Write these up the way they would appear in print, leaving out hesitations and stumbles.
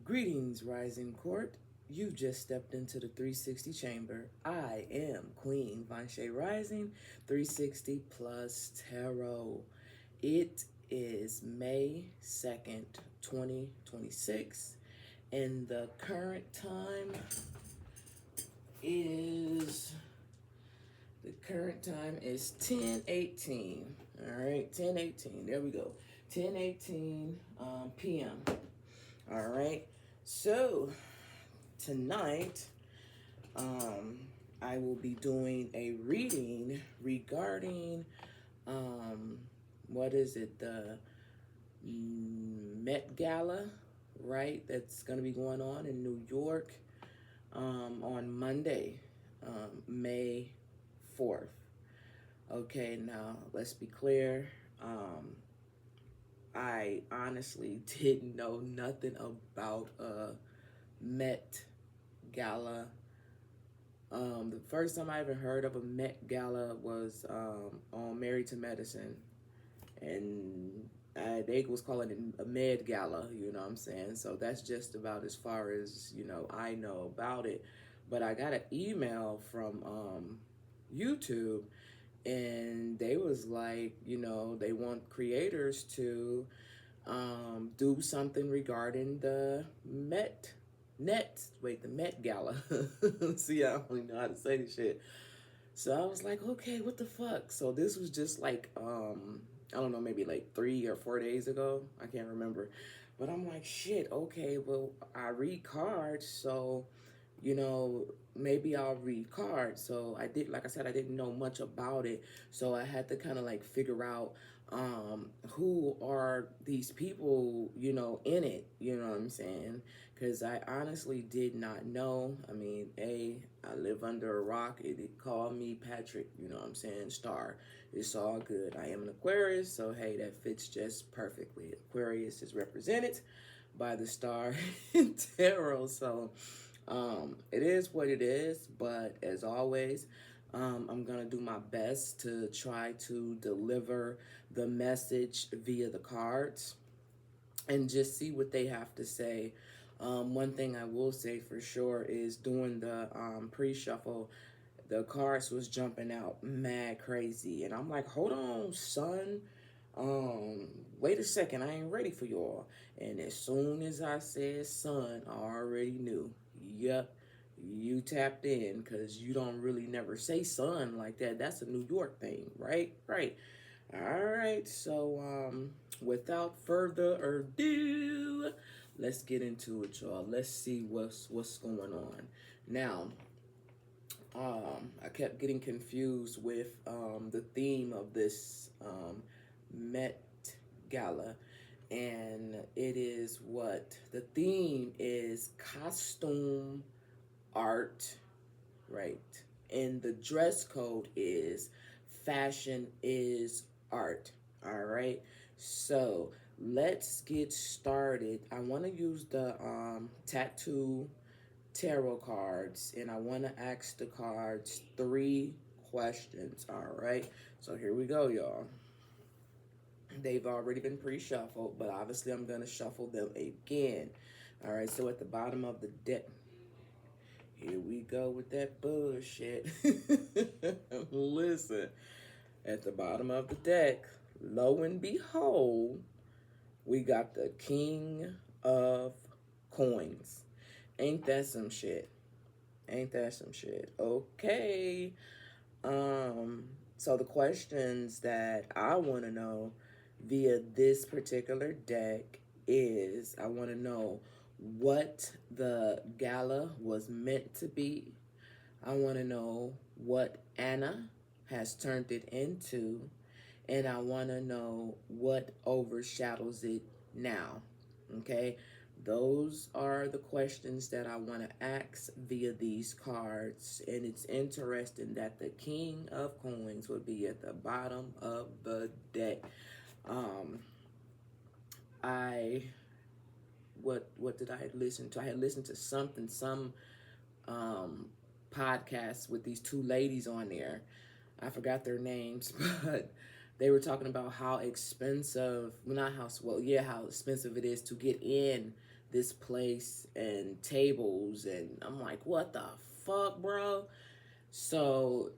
Greetings, Rising Court. You've just stepped into the 360 chamber. I am Queen Vanche Rising 360 plus Tarot. It is May 2nd, 2026, and the current time is 10:18. All right, 10:18. There we go. 10:18 p.m. All right. So tonight, I will be doing a reading regarding what is it? The Met Gala, right? That's going to be going on in New York on Monday, May 4th. Okay, now let's be clear. I honestly didn't know nothing about Met Gala. The first time I ever heard of a Met Gala was on Married to Medicine, and they was calling it a Med Gala, you know what I'm saying? So that's just about as far as, I know about it. But I got an email from YouTube, and they was like, they want creators to do something regarding the the Met Gala. See, I don't even know how to say this shit. So I was like, okay, what the fuck? So this was just like, I don't know, maybe like 3 or 4 days ago. I can't remember. But I'm like, shit, okay, well, I read cards, so, maybe I'll read cards. So I did, like I said, I didn't know much about it. So I had to kind of like figure out who are these people, in it, you know what I'm saying? Because I honestly did not know. I mean, I live under a rock. It called me Patrick, you know what I'm saying, Star. It's all good. I am an Aquarius, so hey, that fits just perfectly. Aquarius is represented by the star in tarot, so it is what it is, but as always, I'm going to do my best to try to deliver the message via the cards and just see what they have to say. One thing I will say for sure is during the pre-shuffle, the cards was jumping out mad crazy. And I'm like, hold on, son. Wait a second, I ain't ready for y'all. And as soon as I said son, I already knew. Yep, you tapped in, because you don't really never say son like that. That's a New York thing, right? Right. All right, so without further ado, let's get into it, y'all. Let's see what's going on. Now, I kept getting confused with the theme of this Met Gala, and it is what the theme is: costume art, right? And the dress code is fashion is art. All right, so let's get started. I want to use the tattoo tarot cards, and I want to ask the cards 3 questions. All right, so here we go, y'all. They've already been pre-shuffled, but obviously I'm going to shuffle them again. All right, so at the bottom of the deck, here we go with that bullshit. Listen, at the bottom of the deck, lo and behold, we got the King of Coins. Ain't that some shit? Ain't that some shit? Okay. So the questions that I want to know via this particular deck is, I want to know what the gala was meant to be. I want to know what Anna has turned it into, and I want to know what overshadows it now. Okay, those are the questions that I want to ask via these cards, and it's interesting that the King of Coins would be at the bottom of the deck. What did I listen to? I had listened to some podcast with these 2 ladies on there. I forgot their names, but they were talking about how expensive, well, not how, well, yeah, how expensive it is to get in this place and tables, and I'm like, what the fuck, bro? So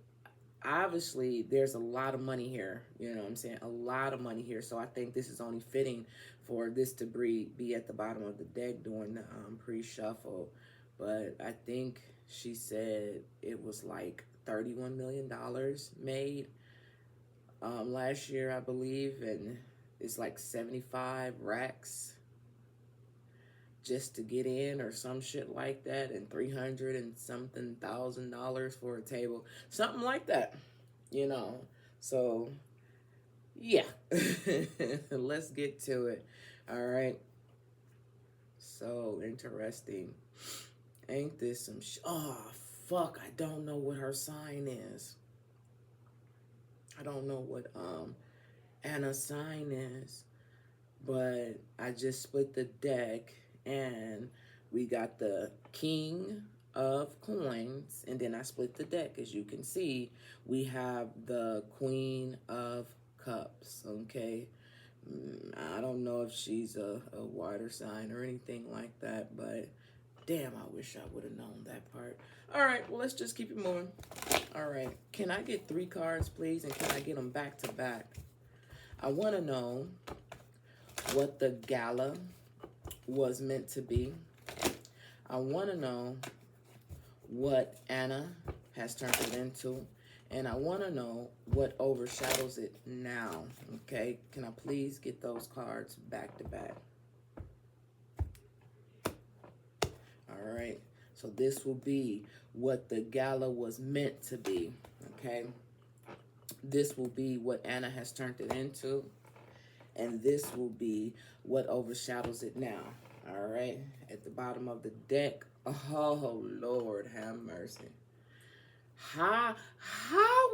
obviously there's a lot of money here, you know what I'm saying, a lot of money here. So I think this is only fitting for this to be at the bottom of the deck during the pre-shuffle. But I think she said it was like $31 million made last year, I believe, and it's like 75 racks just to get in or some shit like that, and 300 and something $1,000 for a table, something like that, you know. So yeah. Let's get to it. All right, so interesting. Ain't this some oh fuck, I don't know what her sign is. I don't know what Anna's sign is, but I just split the deck, and we got the King of Coins, and then I split the deck. As you can see, we have the Queen of Cups, okay? I don't know if she's a water sign or anything like that, but damn, I wish I would have known that part. All right, well, let's just keep it moving. All right, can I get 3 cards, please, and can I get them back to back? I want to know what the gala was meant to be. I want to know what Anna has turned it into. And I want to know what overshadows it now. Okay, can I please get those cards back to back? All right, so this will be what the gala was meant to be. Okay, this will be what Anna has turned it into. And this will be what overshadows it now. All right, at the bottom of the deck. Oh Lord, have mercy. How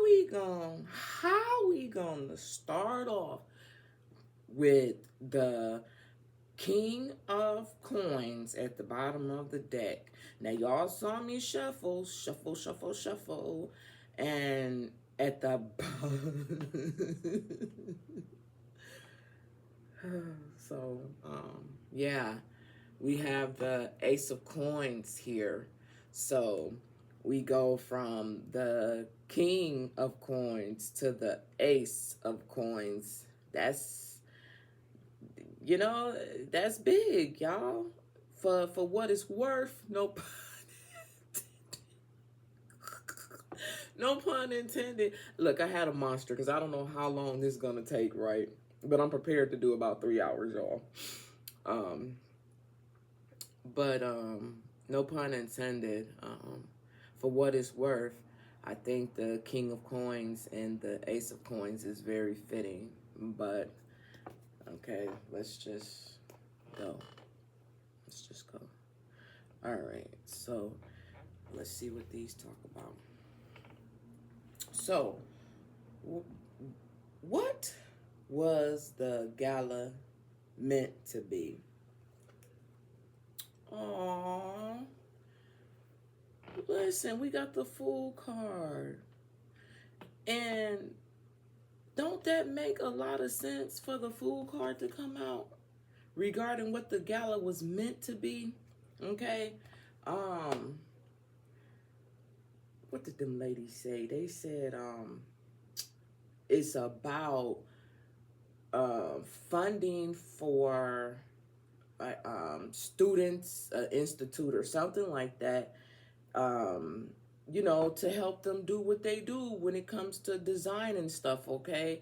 we gonna start off with the King of Coins at the bottom of the deck? Now y'all saw me shuffle, and at the so yeah, we have the Ace of Coins here. So we go from the King of Coins to the Ace of Coins. That's, you know, that's big, y'all. For what it's worth, no no pun intended. Look, I had a monster because I don't know how long this is gonna take, right? But I'm prepared to do about 3 hours, y'all. But no pun intended. For what it's worth, I think the King of Coins and the Ace of Coins is very fitting. But okay, let's just go. Let's just go. All right, so let's see what these talk about. So, what was the gala meant to be? Aww. Listen, we got the Fool card. And don't that make a lot of sense for the Fool card to come out regarding what the gala was meant to be? Okay? What did them ladies say? They said it's about funding for students, institute or something like that, you know, to help them do what they do when it comes to design and stuff, okay?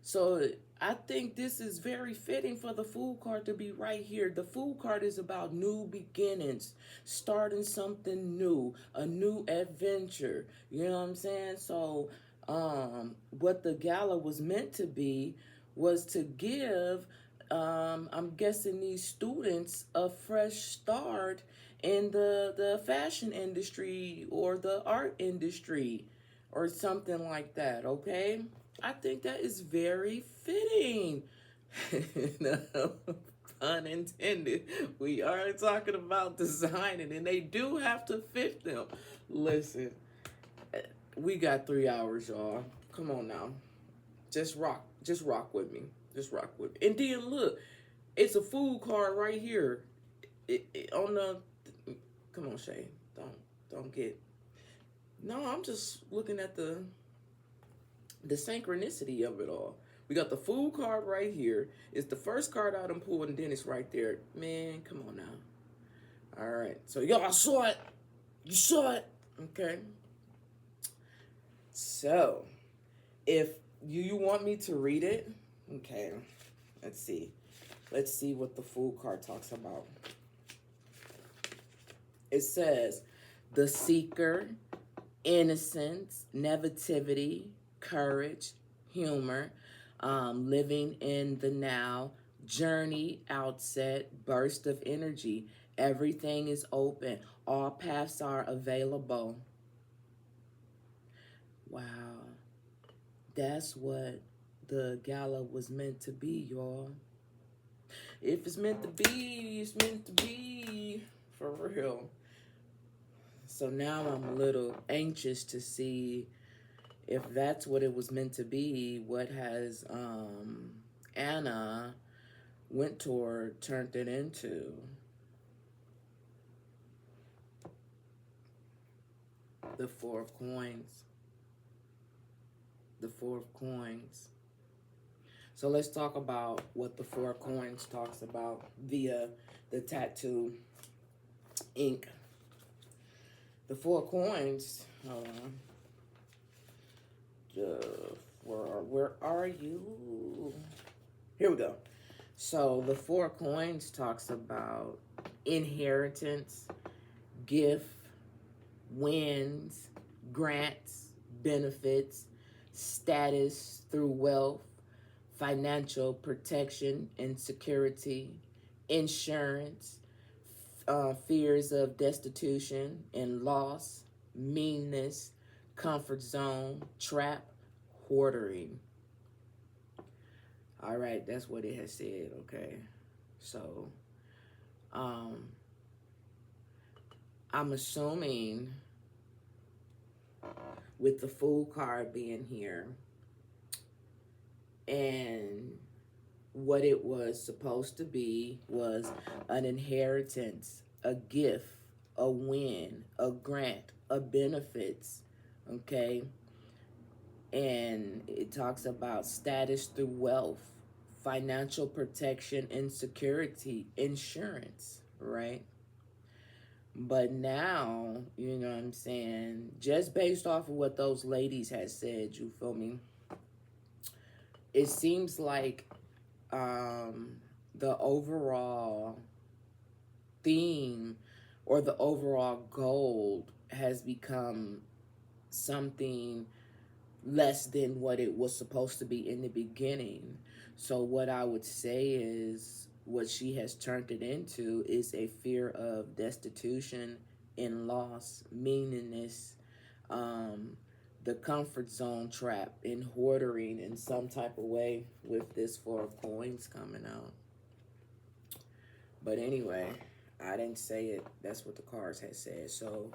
So I think this is very fitting for the Fool card to be right here. The Fool card is about new beginnings, starting something new, a new adventure, you know what I'm saying? So what the gala was meant to be was to give, I'm guessing, these students a fresh start in the fashion industry or the art industry or something like that, okay? I think that is very fitting. No, pun intended. We are talking about designing, and they do have to fit them. Listen, we got 3 hours, y'all. Come on now. Just rock with me. Just rock with me. And then look, It's a food card right here. On the, come on, Shay. Don't get. No, I'm just looking at the synchronicity of it all. We got the food card right here. It's the first card I done pulled, and then it's right there. Man, come on now. All right. So y'all saw it. You saw it. Okay. So, if you want me to read it, okay. Let's see. Let's see what the food card talks about. It says, the seeker, innocence, negativity, courage, humor, living in the now, journey, outset, burst of energy. Everything is open. All paths are available. Wow. That's what the gala was meant to be, y'all. If it's meant to be, it's meant to be. For real. So now I'm a little anxious to see if that's what it was meant to be. What has Anna Wintour turned it into? The Four of Coins. The Four of Coins. So let's talk about what the Four of Coins talks about via the tattoo ink. The Four of Coins, hold on. Where are you? Here we go. So the Four of Coins talks about inheritance, gift, wins, grants, benefits, status through wealth, financial protection and security, insurance, fears of destitution and loss, meanness, comfort zone, trap, hoarding. All right, that's what it has said, okay? So, I'm assuming with the Fool card being here and what it was supposed to be was an inheritance, a gift, a win, a grant, a benefits, okay? And it talks about status through wealth, financial protection and security, insurance, right? But now, you know what I'm saying, just based off of what those ladies had said, you feel me? It seems like the overall theme or the overall goal has become something less than what it was supposed to be in the beginning. So what I would say is what she has turned it into is a fear of destitution and loss, meaningless, the comfort zone trap in hoarding in some type of way with this Four of Coins coming out. But anyway, I didn't say it. That's what the cards had said. So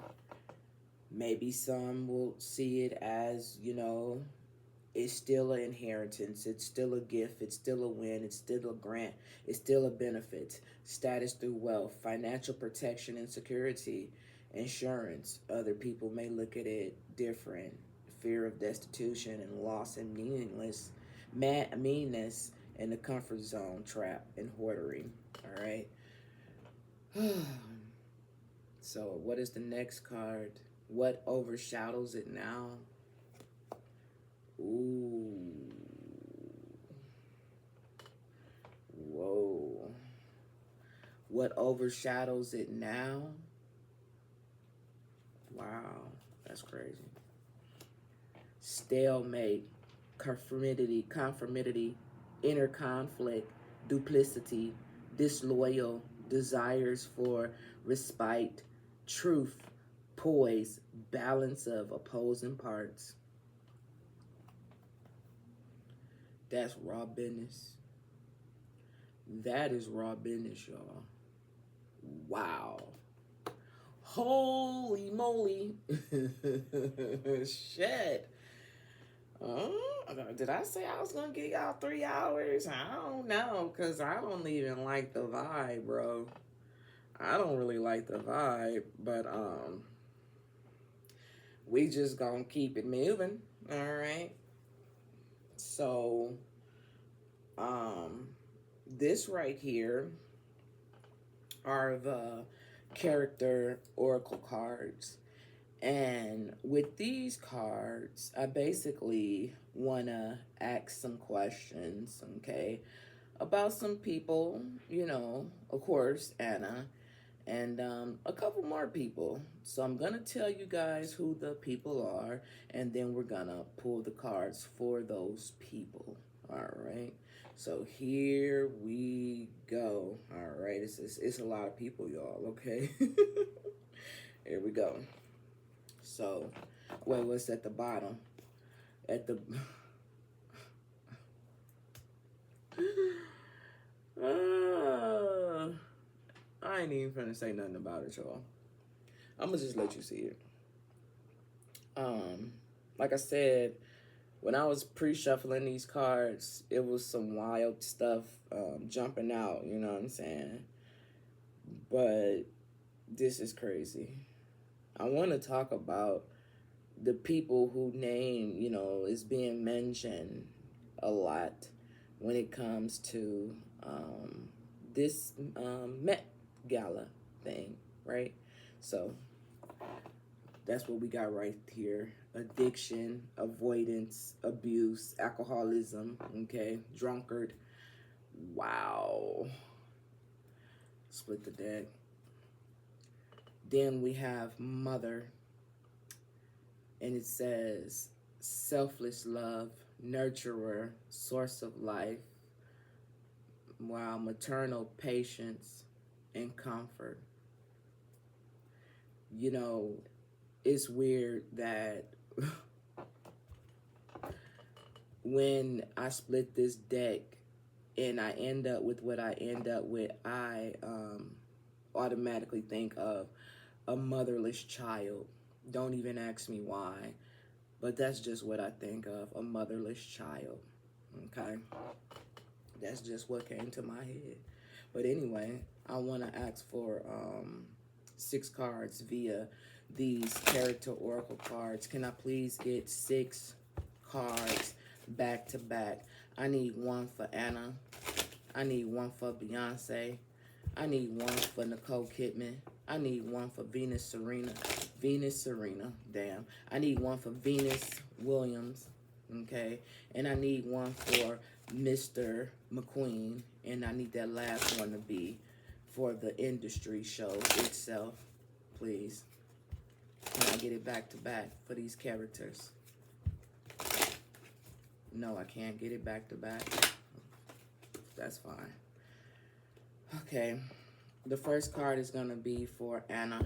maybe some will see it as, you know, it's still an inheritance. It's still a gift. It's still a win. It's still a grant. It's still a benefit. Status through wealth, financial protection and security, insurance. Other people may look at it different. Fear of destitution and loss and meaningless, meanness and the comfort zone trap and hoarding. All right. So what is the next card? What overshadows it now? Ooh. Whoa. What overshadows it now? Wow, that's crazy. Stalemate, conformity, inner conflict, duplicity, disloyal, desires for respite, truth, poise, balance of opposing parts. That's raw business. That is raw business, y'all. Wow. Holy moly. Shit. Did I say I was gonna give y'all 3 hours? I don't know, cause I don't even like the vibe, bro. I don't really like the vibe, but we just gonna keep it moving. All right. So, um, this right here are the character oracle cards. And with these cards, I basically want to ask some questions, okay, about some people, of course, Anna, and a couple more people. So I'm going to tell you guys who the people are, and then we're going to pull the cards for those people. All right. So here we go. All right. It's a lot of people, y'all, okay? Here we go. So, well, what's at the bottom? At the... I ain't even finna say nothing about it, y'all. I'm gonna just let you see it. Like I said, when I was pre-shuffling these cards, it was some wild stuff jumping out, you know what I'm saying? But this is crazy. I want to talk about the people who name, is being mentioned a lot when it comes to this Met Gala thing, right? So that's what we got right here. Addiction, avoidance, abuse, alcoholism, okay? Drunkard. Wow. Split the deck. Then we have mother, and it says selfless love, nurturer, source of life. Wow, maternal patience and comfort. It's weird that when I split this deck and I end up with what I end up with, I automatically think of a motherless child. Don't even ask me why, but that's just what I think of, a motherless child, okay? That's just what came to my head. But anyway, I want to ask for 6 cards via these character oracle cards. Can I please get 6 cards back to back? I need 1 for Anna. I need 1 for Beyoncé. I need 1 for Nicole Kidman. I need 1 for Venus Serena. Damn. I need 1 for Venus Williams, okay? And I need 1 for Mr. McQueen. And I need that last one to be for the industry show itself, please. Can I get it back to back for these characters? No, I can't get it back to back. That's fine. Okay. The first card is going to be for Anna.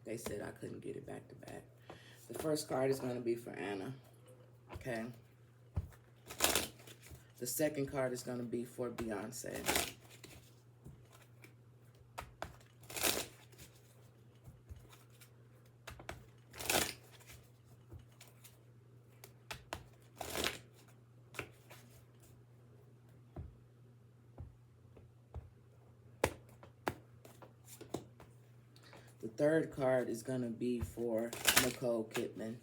They said I couldn't get it back to back. The first card is going to be for Anna. Okay. The second card is going to be for Beyoncé. The third card is going to be for Nicole Kidman.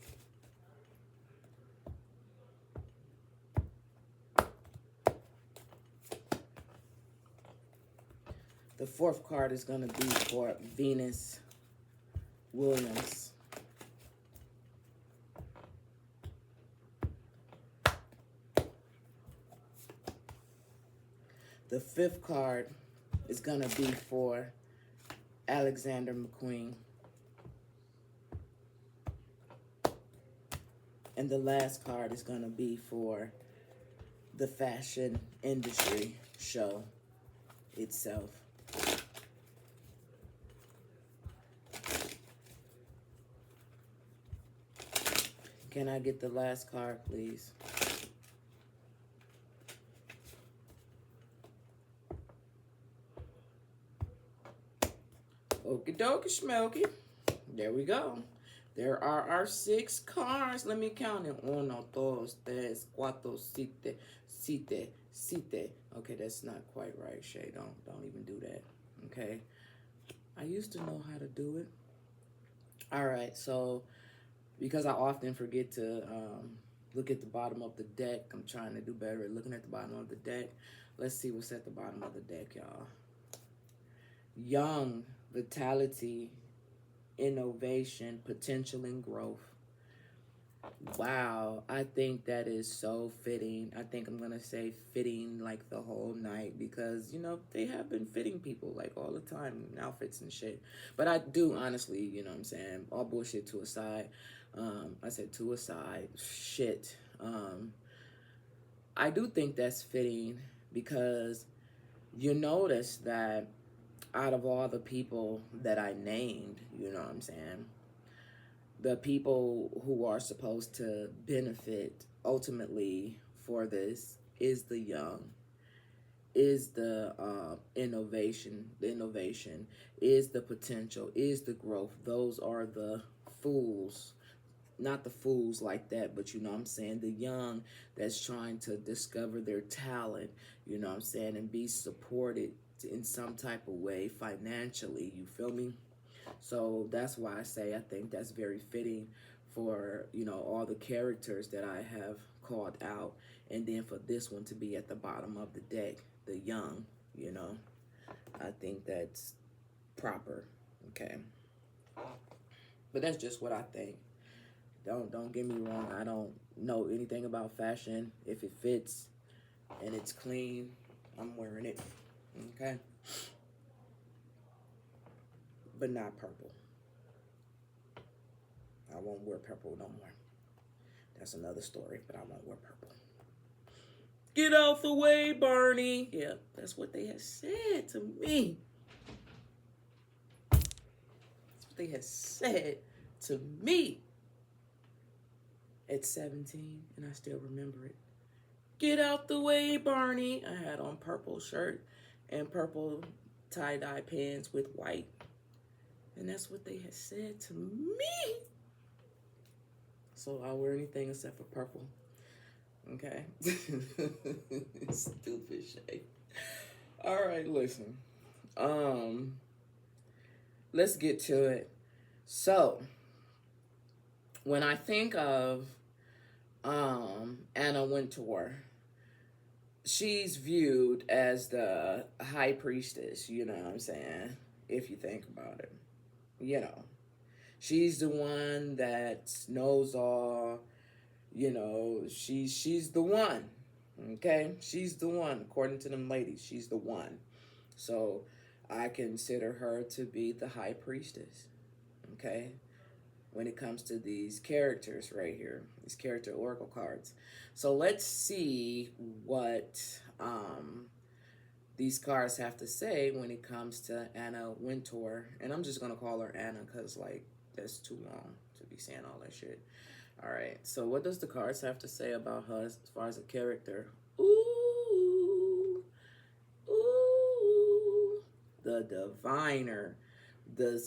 The fourth card is going to be for Venus Williams. The fifth card is going to be for Alexander McQueen. And the last card is going to be for the fashion industry show itself. Can I get the last card, please? Okie dokie smoky. There we go. There are our 6 cards. Let me count it. Uno, dos, tres, cuatro, siete. Okay, that's not quite right, Shay. Don't even do that. Okay. I used to know how to do it. All right, so because I often forget to look at the bottom of the deck, I'm trying to do better at looking at the bottom of the deck. Let's see what's at the bottom of the deck, y'all. Young, vitality, innovation, potential, and growth. Wow, I think that is so fitting. I think I'm gonna say fitting like the whole night because, you know, they have been fitting people like all the time in outfits and shit. But I do honestly, you know what I'm saying, all bullshit to aside. I said to aside, shit. I do think that's fitting because you notice that out of all the people that I named, you know what I'm saying, the people who are supposed to benefit ultimately for this is the young, is the innovation, is the potential, is the growth. Those are the fools. Not the fools like that, but you know what I'm saying, the young that's trying to discover their talent, you know what I'm saying, and be supported in some type of way financially, you feel me? So that's why I say I think that's very fitting for, you know, all the characters that I have called out. And then for this one to be at the bottom of the deck, the young, you know, I think that's proper, okay? But that's just what I think. Don't get me wrong. I don't know anything about fashion. If it fits and it's clean, I'm wearing it, okay? But not purple. I won't wear purple no more. That's another story, but I won't wear purple. Get out the way, Barney. Yeah, that's what they had said to me. That's what they had said to me at 17, and I still remember it. Get out the way, Barney. I had on purple shirt and purple tie-dye pants with white. And that's what they had said to me. So I'll wear anything except for purple. Okay. Stupid shit. All right, listen. Let's get to it. So, when I think of Anna Wintour, she's viewed as the high priestess, you know what I'm saying? If you think about it. You know, she's the one that knows all, you know, she's the one, okay? She's the one, according to them ladies, she's the one. So I consider her to be the high priestess, okay? When it comes to these characters right here, these character oracle cards. So let's see what these cards have to say when it comes to Anna Wintour. And I'm just going to call her Anna because, like, that's too long to be saying all that shit. All right, so what does the cards have to say about her as far as a character? Ooh, ooh, the diviner, the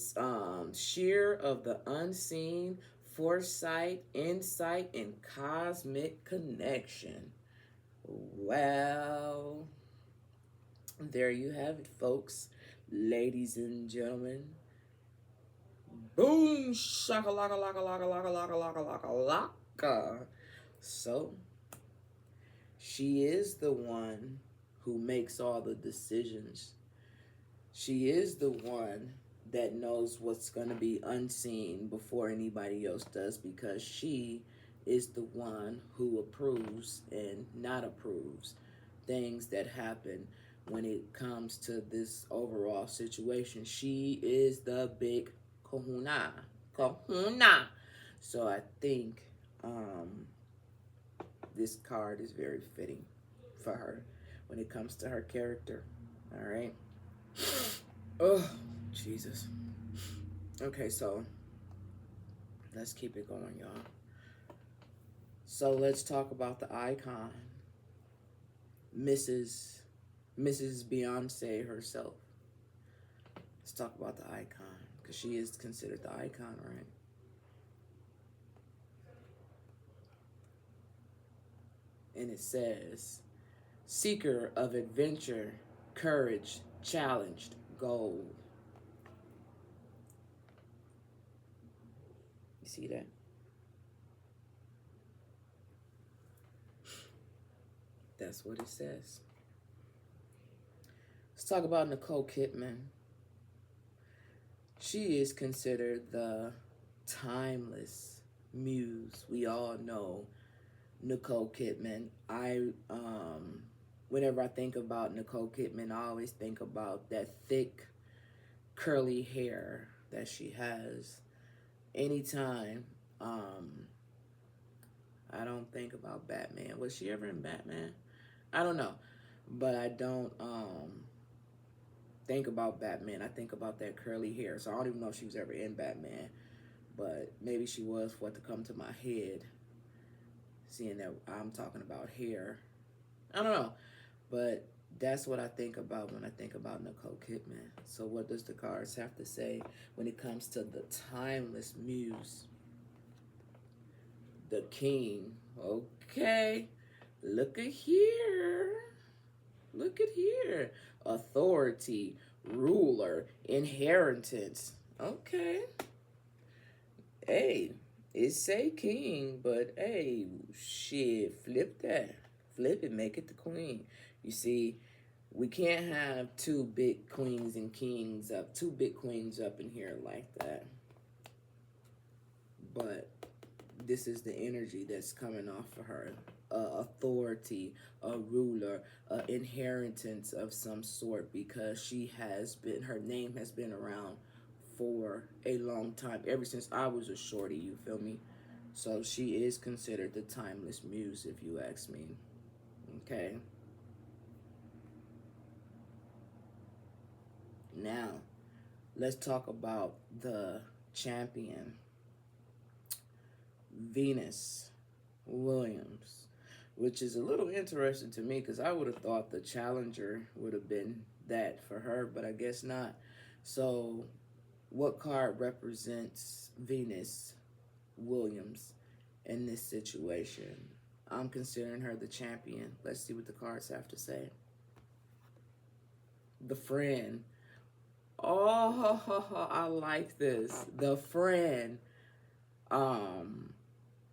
sheer of the unseen, foresight, insight, and cosmic connection. Well, there you have it, folks, ladies and gentlemen. Boom, shaka laka laka laka laka laka laka laka laka. So, she is the one who makes all the decisions. She is the one that knows what's going to be unseen before anybody else does, because she is the one who approves and not approves things that happen when it comes to this overall situation. She is the big kahuna. So I think this card is very fitting for her when it comes to her character. All right. Oh, Jesus. Okay, so let's keep it going, y'all. So let's talk about the icon, Mrs. Beyoncé herself. Let's talk about the icon, because she is considered the icon, right? And it says, seeker of adventure, courage, challenged, gold. You see that? That's what it says. Let's talk about Nicole Kidman. She is considered the timeless muse. We all know Nicole Kidman. Whenever I think about Nicole Kidman, I always think about that thick, curly hair that she has. Anytime, I don't think about Batman. Was she ever in Batman? I don't know, but I don't think about Batman. I think about that curly hair. So I don't even know if she was ever in Batman, but maybe she was, for it to come to my head, seeing that I'm talking about hair. I don't know, but that's what I think about when I think about Nicole Kidman. So what does the cards have to say when it comes to the timeless muse? The king. Okay. Look at here. Look at here. Authority, ruler, inheritance. Okay. Hey, it say king, but hey, shit, flip that. Flip it, make it the queen. You see, we can't have two big queens and kings up, two big queens up in here like that. But this is the energy that's coming off of her. Authority, a ruler, inheritance of some sort, because she has been, her name has been around for a long time, ever since I was a shorty, you feel me? So she is considered the timeless muse, if you ask me. Okay. Now, let's talk about the champion, Venus Williams, which is a little interesting to me because I would have thought the challenger would have been that for her, but I guess not. So what card represents Venus Williams in this situation? I'm considering her the champion. Let's see what the cards have to say. The friend. Oh, I like this. The friend.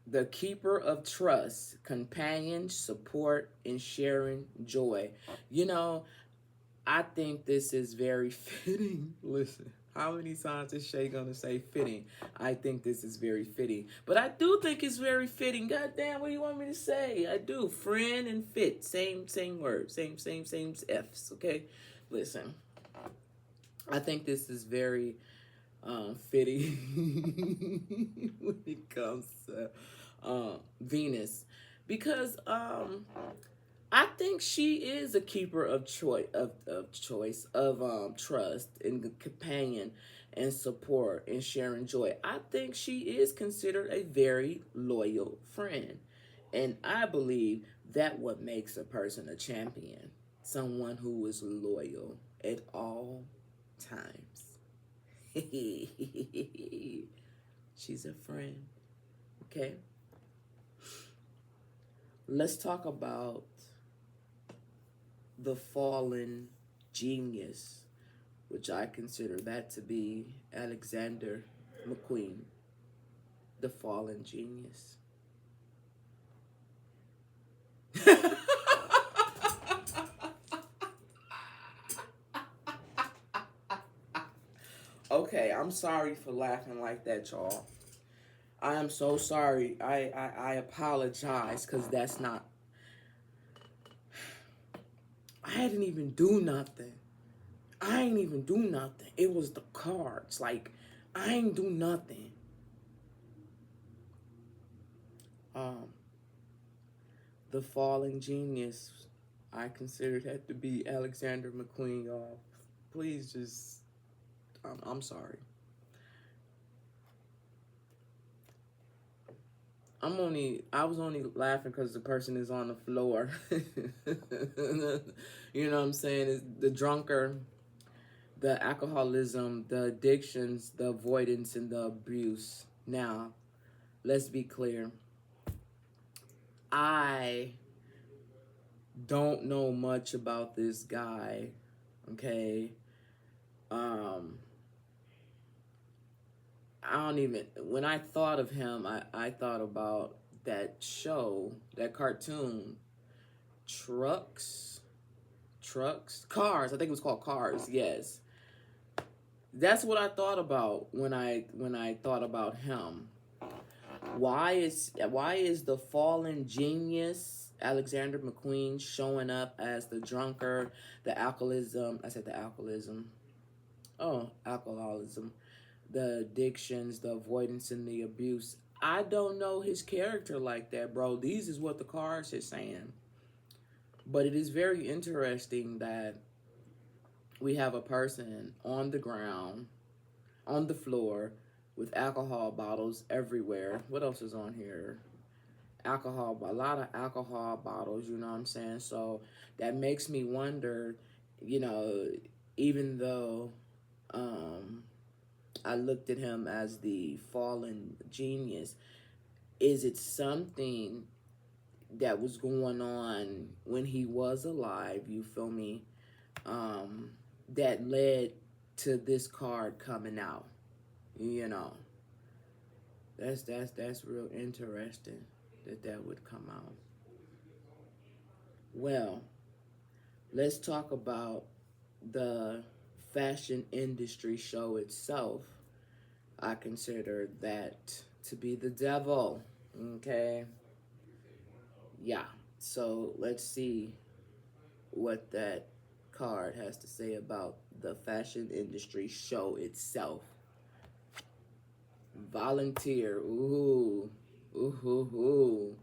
The keeper of trust, companion, support, and sharing joy. You know, I think this is very fitting. Listen, how many times is Shay gonna say fitting? I think this is very fitting. But I do think it's very fitting. God damn, what do you want me to say? I do. Friend and fit. Same word. Same F's, okay? Listen. I think this is very fitting when it comes to Venus, because I think she is a keeper of choice, of trust and companion and support and sharing joy. I think she is considered a very loyal friend, and I believe that what makes a person a champion, someone who is loyal at all times. She's a friend. Okay. Let's talk about the fallen genius, which I consider that to be Alexander McQueen, the fallen genius. Okay, I'm sorry for laughing like that, y'all. I am so sorry. I apologize, because that's not... I didn't even do nothing. I ain't even do nothing. It was the cards. Like, I ain't do nothing. The fallen genius, I consider that to be Alexander McQueen, y'all. Please just... I'm sorry. I was only laughing because the person is on the floor. You know what I'm saying? It's the drunkard, the alcoholism, the addictions, the avoidance, and the abuse. Now, let's be clear. I don't know much about this guy. Okay. Um, I don't even, when I thought of him, I thought about that show, that cartoon, Trucks, Cars. I think it was called Cars. Yes, that's what I thought about when I thought about him. Why is the fallen genius Alexander McQueen showing up as the drunkard, the alcoholism? I said the alcoholism. Oh, alcoholism, the addictions, the avoidance, and the abuse. I don't know his character like that, bro. These is what the cards are saying. But it is very interesting that we have a person on the ground, on the floor, with alcohol bottles everywhere. What else is on here? Alcohol, a lot of alcohol bottles, you know what I'm saying? So that makes me wonder, you know, even though um, I looked at him as the fallen genius, is it something that was going on when he was alive, you feel me, that led to this card coming out? You know, that's real interesting that would come out. Well, let's talk about the fashion industry show itself. I consider that to be the devil. Okay? Yeah. So let's see what that card has to say about the fashion industry show itself. Volunteer. Ooh. Ooh. Ooh. Ooh.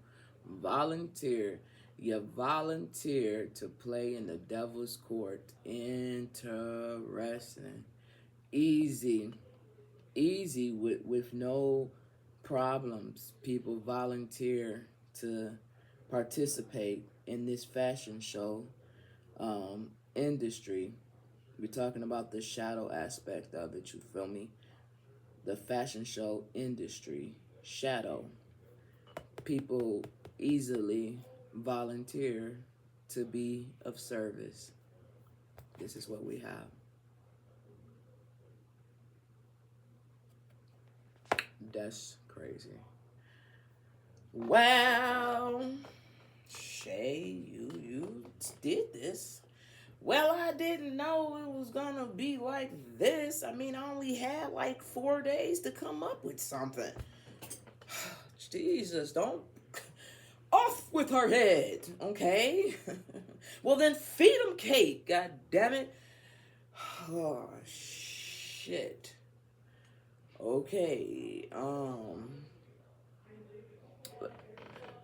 Volunteer. You volunteer to play in the devil's court. Interesting. Easy. Easy with no problems. People volunteer to participate in this fashion show industry. We're talking about the shadow aspect of it, you feel me? The fashion show industry, shadow. People easily volunteer to be of service. This is what we have. That's crazy. Well, Shay, you did this. Well, I didn't know it was gonna be like this. I mean, I only had like 4 days to come up with something. Jesus, don't off with her head, okay? Well, then feed them cake. God damn it. Oh shit. Okay.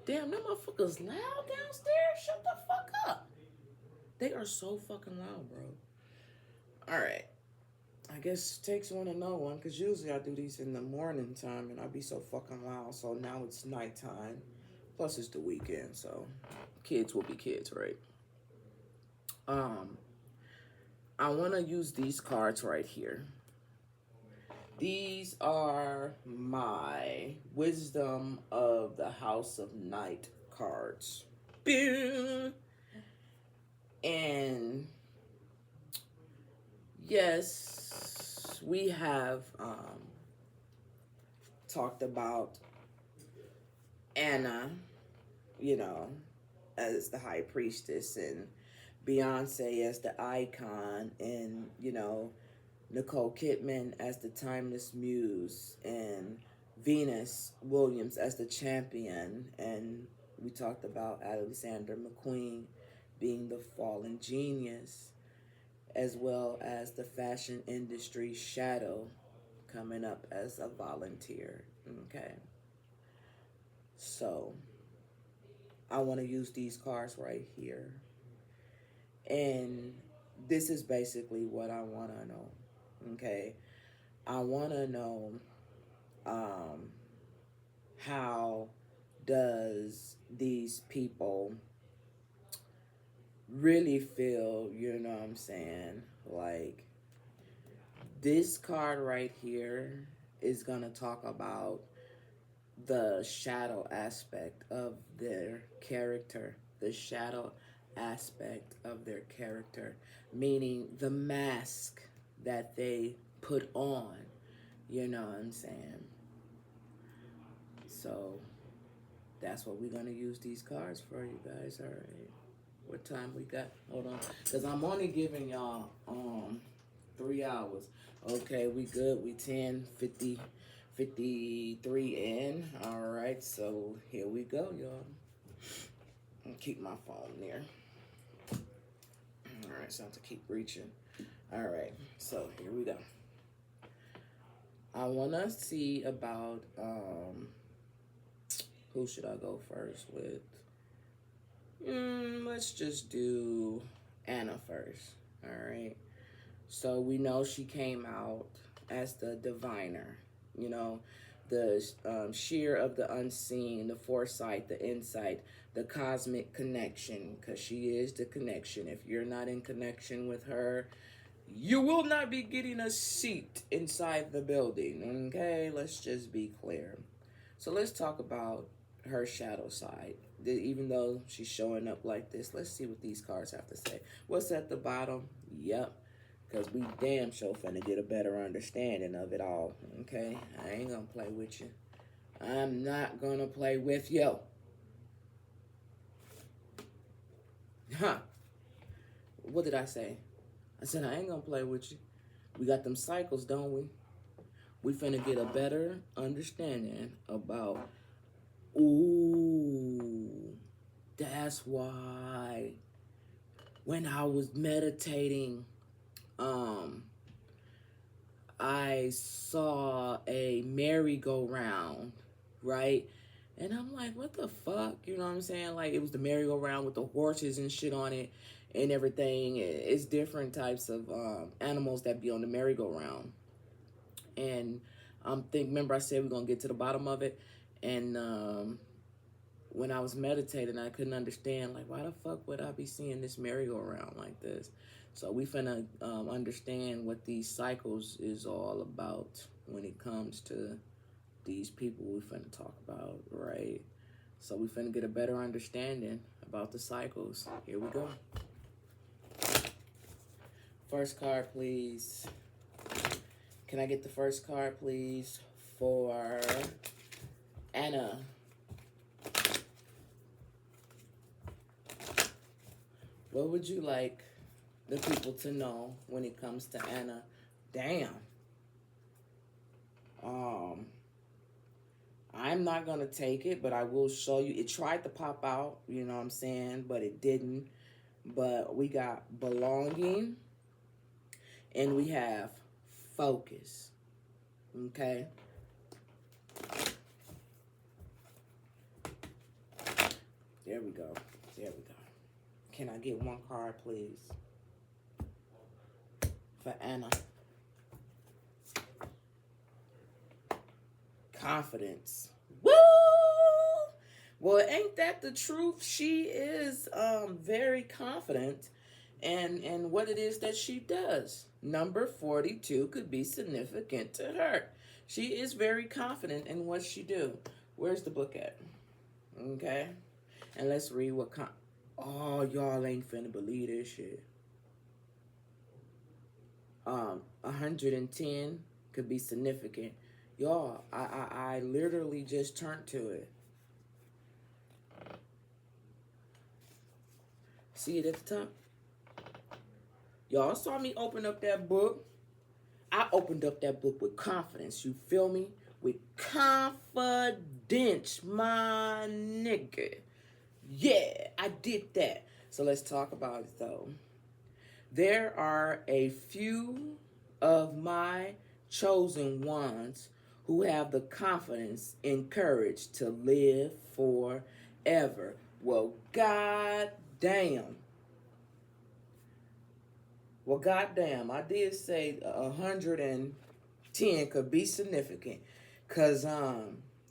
Damn, them motherfuckers loud downstairs. Shut the fuck up. They are so fucking loud, bro. All right. I guess it takes one to know one, because usually I do these in the morning time and I be so fucking loud. So now it's nighttime. Plus it's the weekend, so kids will be kids, right? Um, I want to use these cards right here. These are my Wisdom of the House of Night cards. And yes, we have talked about Anna, you know, as the high priestess, and Beyoncé as the icon, and, you know, Nicole Kidman as the timeless muse, and Venus Williams as the champion, and we talked about Alexander McQueen being the fallen genius, as well as the fashion industry shadow coming up as a volunteer. Okay. So I want to use these cards right here. And this is basically what I want to know. Okay. I want to know how does these people really feel, you know what I'm saying? Like, this card right here is going to talk about the shadow aspect of their character, the shadow aspect of their character, meaning the mask that they put on. You know what I'm saying? So that's what we're gonna use these cards for, you guys. All right. What time we got? Hold on, cause I'm only giving y'all 3 hours. Okay, we good. We 53 in. All right, so here we go, y'all. Keep my phone near. All right, so I have to keep reaching. All right, so here we go. I want to see about, who should I go first with? Let's just do Anna first. All right. So we know she came out as the diviner, you know, the sheer of the unseen, the foresight, the insight, the cosmic connection, because she is the connection. If you're not in connection with her, you will not be getting a seat inside the building, okay? Let's just be clear. So let's talk about her shadow side. Even though she's showing up like this, let's see what these cards have to say. What's at the bottom? Yep. Because we damn sure finna get a better understanding of it all, okay? I ain't gonna play with you. I'm not gonna play with you. Huh. What did I say? I said I ain't gonna play with you. We got them cycles, don't we? We finna get a better understanding about, ooh, that's why when I was meditating, I saw a merry-go-round, right? And I'm like, what the fuck? You know what I'm saying? Like, it was the merry-go-round with the horses and shit on it and everything. It's different types of animals that be on the merry-go-round. And remember I said we're going to get to the bottom of it? And when I was meditating, I couldn't understand, like, why the fuck would I be seeing this merry-go-round like this? So we finna understand what these cycles is all about when it comes to these people we finna talk about, right? So we finna get a better understanding about the cycles. Here we go. First card, please. Can I get the first card, please, for Anna? What would you like the people to know when it comes to Anna? Damn. I'm not going to take it, but I will show you. It tried to pop out, you know what I'm saying, but it didn't. But we got belonging, and we have focus, okay? There we go. There we go. Can I get one card, please, for Anna? Confidence. Woo! Well, ain't that the truth? She is very confident in what it is that she does. Number 42 could be significant to her. She is very confident in what she do. Where's the book at? Okay. And let's read what oh, y'all ain't finna believe this shit. 110 could be significant. Y'all, I literally just turned to it. See it at the top? Y'all saw me open up that book. I opened up that book with confidence. You feel me? With confidence, my nigga. Yeah, I did that. So let's talk about it, though. There are a few of my chosen ones who have the confidence and courage to live forever. Well, goddamn. Well, goddamn, I did say 110 could be significant. Because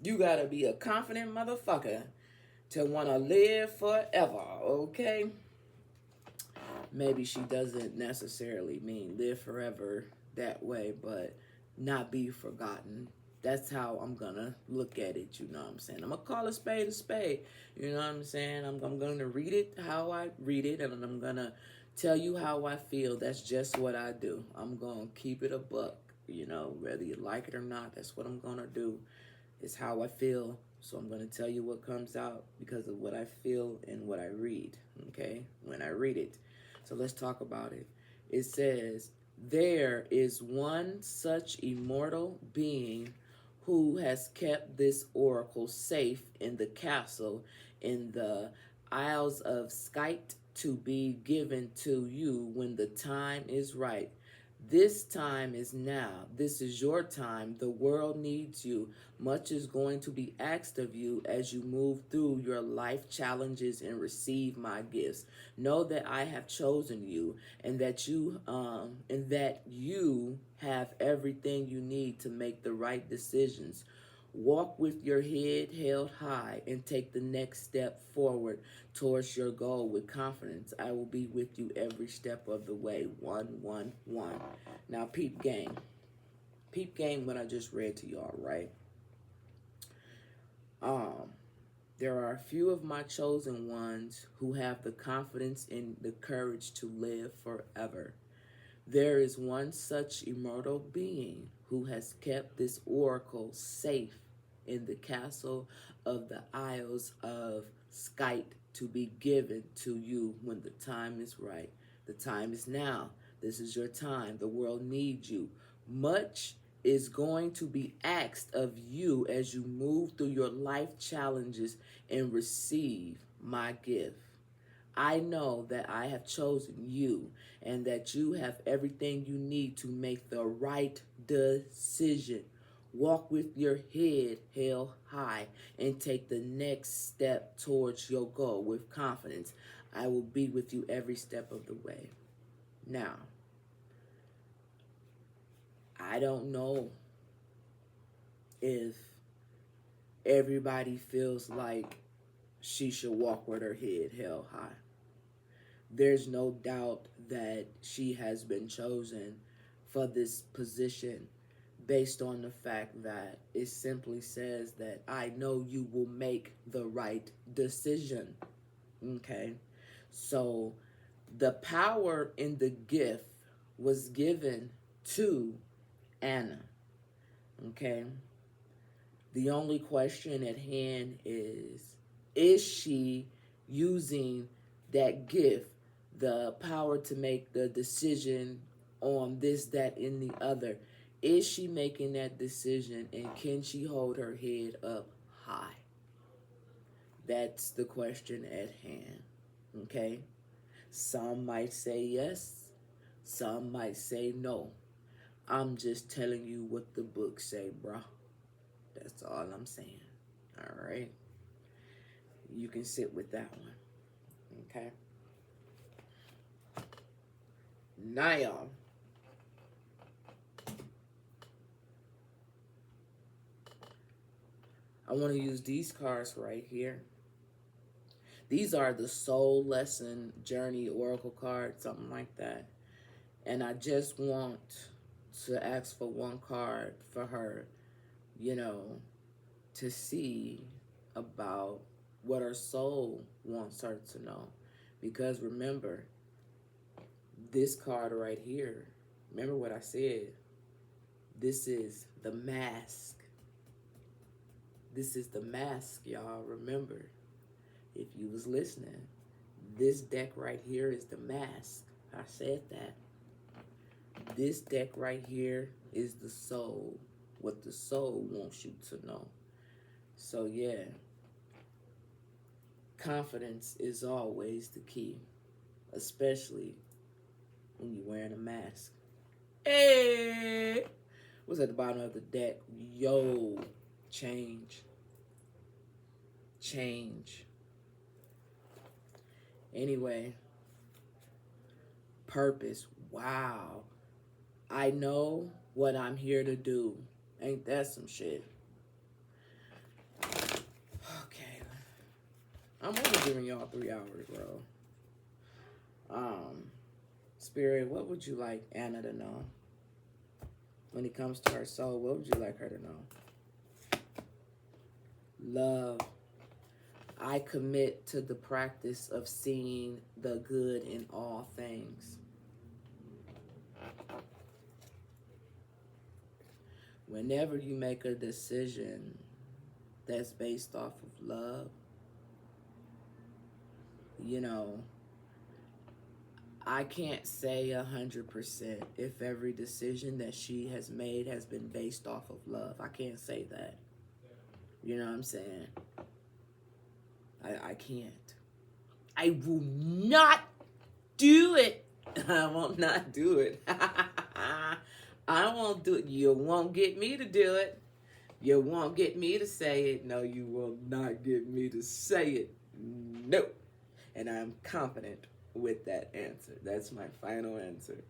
you got to be a confident motherfucker to want to live forever, okay? Maybe she doesn't necessarily mean live forever that way, but not be forgotten. That's how I'm gonna look at it, you know what I'm saying? I'm gonna call a spade, you know what I'm saying? I'm gonna read it how I read it, and I'm gonna tell you how I feel. That's just what I do. I'm gonna keep it a buck, you know, whether you like it or not. That's what I'm gonna do. It's how I feel. So I'm gonna tell you what comes out because of what I feel and what I read, okay? When I read it. So let's talk about it. It says, there is one such immortal being who has kept this oracle safe in the castle in the Isles of Skite to be given to you when the time is right. This time is now. This is your time. The world needs you. Much is going to be asked of you as you move through your life challenges and receive my gifts. Know that I have chosen you, and that you have everything you need to make the right decisions. Walk with your head held high and take the next step forward towards your goal with confidence. I will be with you every step of the way. 111. Now, peep game. Peep game what I just read to y'all, right? There are a few of my chosen ones who have the confidence and the courage to live forever. There is one such immortal being who has kept this oracle safe in the castle of the Isles of Skite to be given to you when the time is right. The time is now. This is your time. The world needs you. Much is going to be asked of you as you move through your life challenges and receive my gift. I know that I have chosen you and that you have everything you need to make the right decision. Walk with your head held high and take the next step towards your goal with confidence. I will be with you every step of the way. Now, I don't know if everybody feels like she should walk with her head held high. There's no doubt that she has been chosen for this position based on the fact that it simply says that I know you will make the right decision. Okay? So the power in the gift was given to Anna. Okay? The only question at hand is she using that gift, the power to make the decision on this, that, and the other? Is she making that decision, and can she hold her head up high? That's the question at hand, okay? Some might say yes, some might say no. I'm just telling you what the books say, bro. That's all I'm saying, all right? You can sit with that one, okay? Now, y'all, I want to use these cards right here. These are the Soul Lesson Journey Oracle cards, something like that. And I just want to ask for one card for her, you know, to see about what her soul wants her to know. Because remember, this card right here, remember what I said, this is the mask. This is the mask, y'all. Remember, if you was listening, this deck right here is the mask. I said that. This deck right here is the soul, what the soul wants you to know. So yeah, confidence is always the key, especially when you're wearing a mask. Hey, what's at the bottom of the deck? Yo, change. Anyway, purpose. Wow. I know what I'm here to do. Ain't that some shit? Okay. I'm only giving y'all 3 hours, bro. Spirit, what would you like Anna to know? When it comes to her soul, what would you like her to know? Love. I commit to the practice of seeing the good in all things. Whenever you make a decision that's based off of love, you know, I can't say 100% if every decision that she has made has been based off of love. I can't say that. You know what I'm saying? I can't. I will not do it. I will not do it. I won't do it. You won't get me to do it. You won't get me to say it. No, you will not get me to say it. No. And I'm confident with that answer. That's my final answer.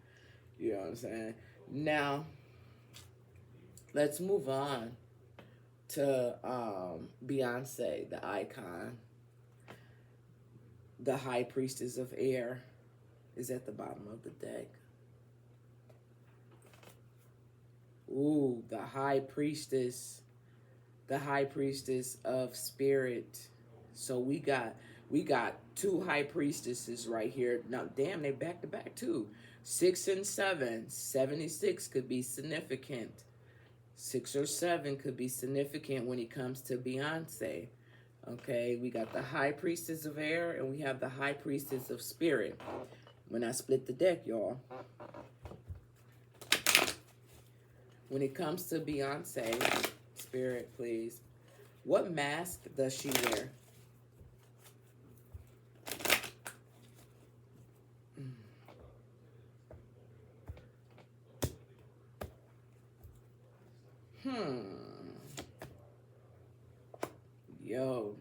You know what I'm saying? Now, let's move on to Beyoncé, the icon. The high priestess of air is at the bottom of the deck. Ooh, the high priestess of spirit. So we got two high priestesses right here. Now, damn, they back to back too. 6 and 7. 76 could be significant. 6 or 7 could be significant when it comes to Beyonce. Okay, we got the high priestess of air and we have the high priestess of spirit. When I split the deck, y'all. When it comes to Beyonce, spirit, please. What mask does she wear? Yo.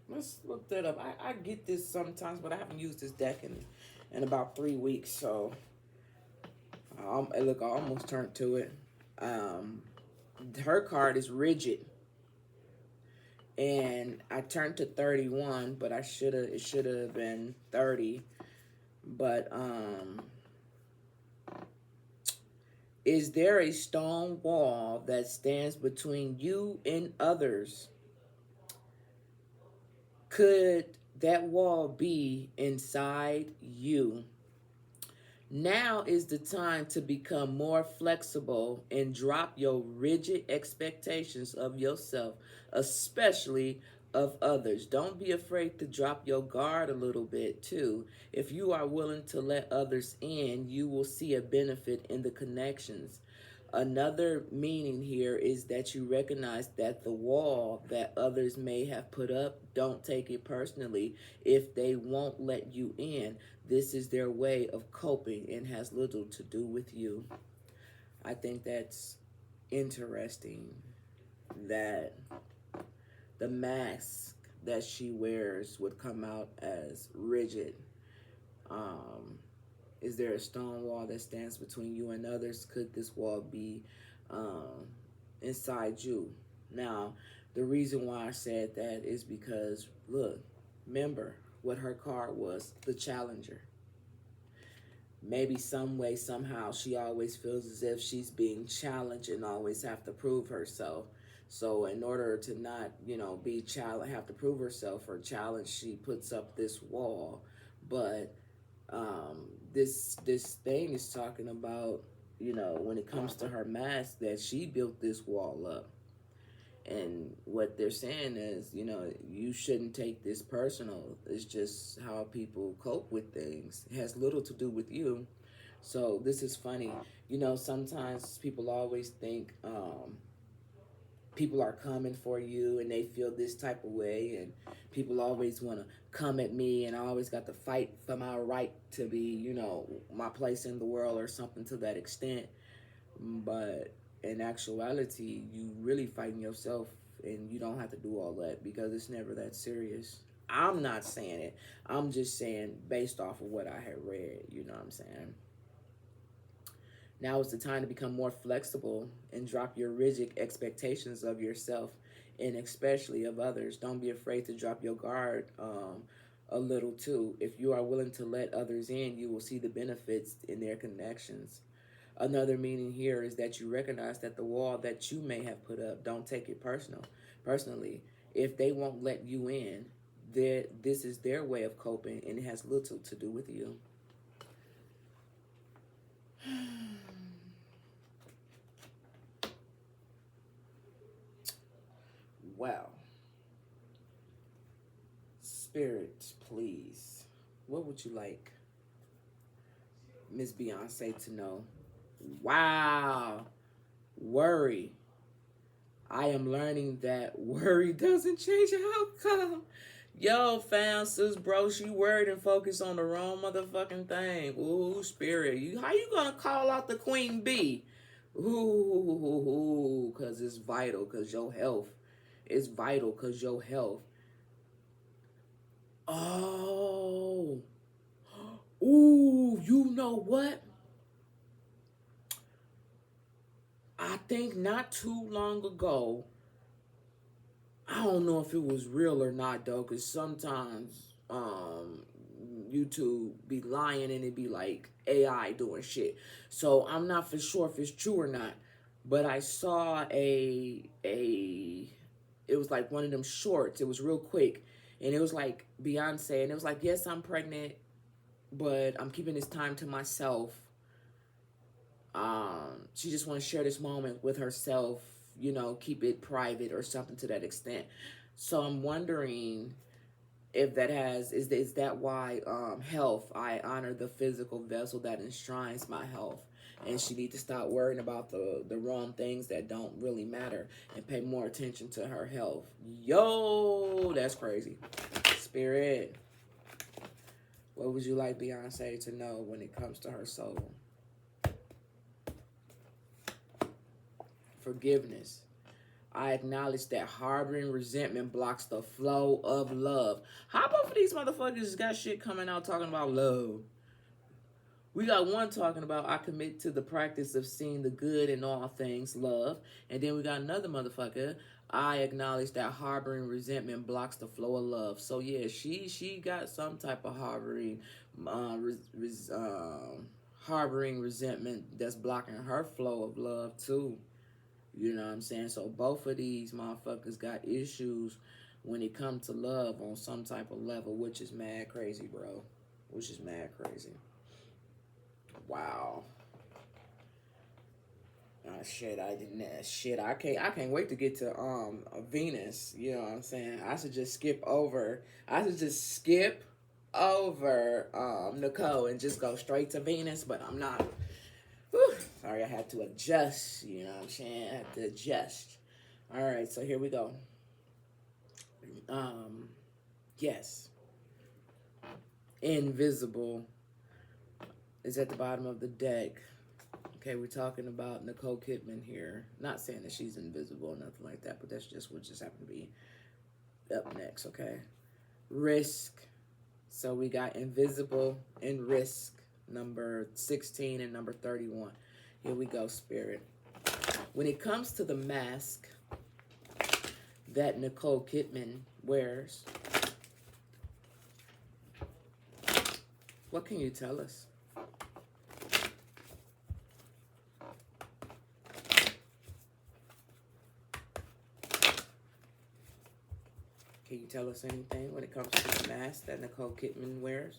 Let's look that up. I get this sometimes, but I haven't used this deck in about 3 weeks, so look, I almost turned to it. Her card is rigid. And I turned to 31, but it should have been 30. But is there a stone wall that stands between you and others? Could that wall be inside you? Now is the time to become more flexible and drop your rigid expectations of yourself, especially of others. Don't be afraid to drop your guard a little bit too. If you are willing to let others in, you will see a benefit in the connections. Another meaning here is that you recognize that the wall that others may have put up, don't take it personally if they won't let you in. This is their way of coping and has little to do with you. I think that's interesting that the mask that she wears would come out as rigid. Is there a stone wall that stands between you and others? Could this wall be inside you? Now, the reason why I said that is because, look, remember what her card was, the challenger. Maybe some way, somehow, she always feels as if she's being challenged and always have to prove herself. So in order to not, be challenged, have to prove herself or challenge, she puts up this wall. But this thing is talking about, when it comes to her mask, that she built this wall up. And what they're saying is, you shouldn't take this personal. It's just how people cope with things. It has little to do with you. So this is funny. Sometimes people always think people are coming for you and they feel this type of way, and people always want to come at me, and I always got to fight for my right to be, my place in the world or something to that extent. But in actuality, you really fighting yourself, and you don't have to do all that because it's never that serious. I'm not saying it. I'm just saying based off of what I had read, you know what I'm saying? Now is the time to become more flexible and drop your rigid expectations of yourself and especially of others. Don't be afraid to drop your guard a little too. If you are willing to let others in, you will see the benefits in their connections. Another meaning here is that you recognize that the wall that you may have put up, don't take it personally. If they won't let you in, this is their way of coping, and it has little to do with you. Wow. Spirit, please. What would you like Miss Beyoncé to know? Wow. Worry. I am learning that worry doesn't change the outcome. Yo, fam, sis, bro, she worried and focused on the wrong motherfucking thing. Ooh, spirit. How you gonna call out the queen bee? Ooh, cause it's vital, cause your health. It's vital, cause your health. Oh. Ooh, you know what? I think not too long ago, I don't know if it was real or not though, because sometimes YouTube be lying and it be like AI doing shit. So I'm not for sure if it's true or not. But I saw it was like one of them shorts. It was real quick. And it was like Beyonce, and it was like, yes, I'm pregnant, but I'm keeping this time to myself. She just want to share this moment with herself, you know, keep it private or something to that extent. So I'm wondering if that is that why health, I honor the physical vessel that enshrines my health, and she need to stop worrying about the wrong things that don't really matter and pay more attention to her health. Yo, that's crazy. Spirit, what would you like Beyonce to know when it comes to her soul? Forgiveness. I acknowledge that harboring resentment blocks the flow of love. How both of these motherfuckers got shit coming out talking about love? We got one talking about I commit to the practice of seeing the good in all things, love. And then we got another motherfucker. I acknowledge that harboring resentment blocks the flow of love. So yeah, she got some type of harboring resentment that's blocking her flow of love too. You know what I'm saying? So both of these motherfuckers got issues when it comes to love on some type of level, which is mad crazy, bro. Which is mad crazy. Wow. Shit, I can't wait to get to Venus. You know what I'm saying? I should just skip over Nicole and just go straight to Venus, but I'm not. Whew, sorry, I had to adjust. You know what I'm saying? I had to adjust. All right, so here we go. Yes. Invisible is at the bottom of the deck. Okay, we're talking about Nicole Kidman here. Not saying that she's invisible or nothing like that, but that's just what just happened to be up next, okay? Risk. So we got invisible and risk. Number 16 and number 31. Here we go, Spirit. When it comes to the mask that Nicole Kidman wears, what can you tell us? Can you tell us anything when it comes to the mask that Nicole Kidman wears?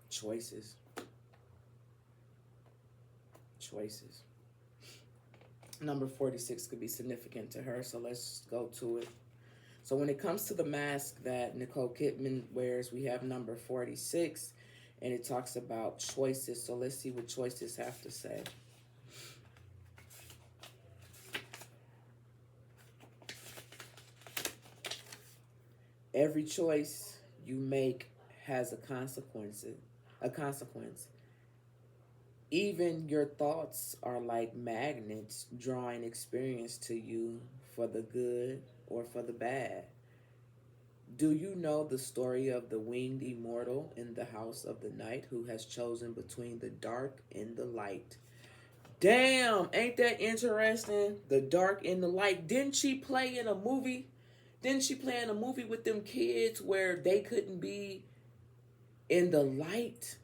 Choices. Choices. Number 46 could be significant to her, so let's go to it. So when it comes to the mask that Nicole Kidman wears, we have number 46, and it talks about choices. So let's see what choices have to say. Every choice you make has a consequence. Even your thoughts are like magnets drawing experience to you for the good or for the bad. Do you know the story of the winged immortal in the house of the night who has chosen between the dark and the light? Damn, ain't that interesting? The dark and the light. Didn't she play in a movie? Didn't she play in a movie with them kids where they couldn't be in the light?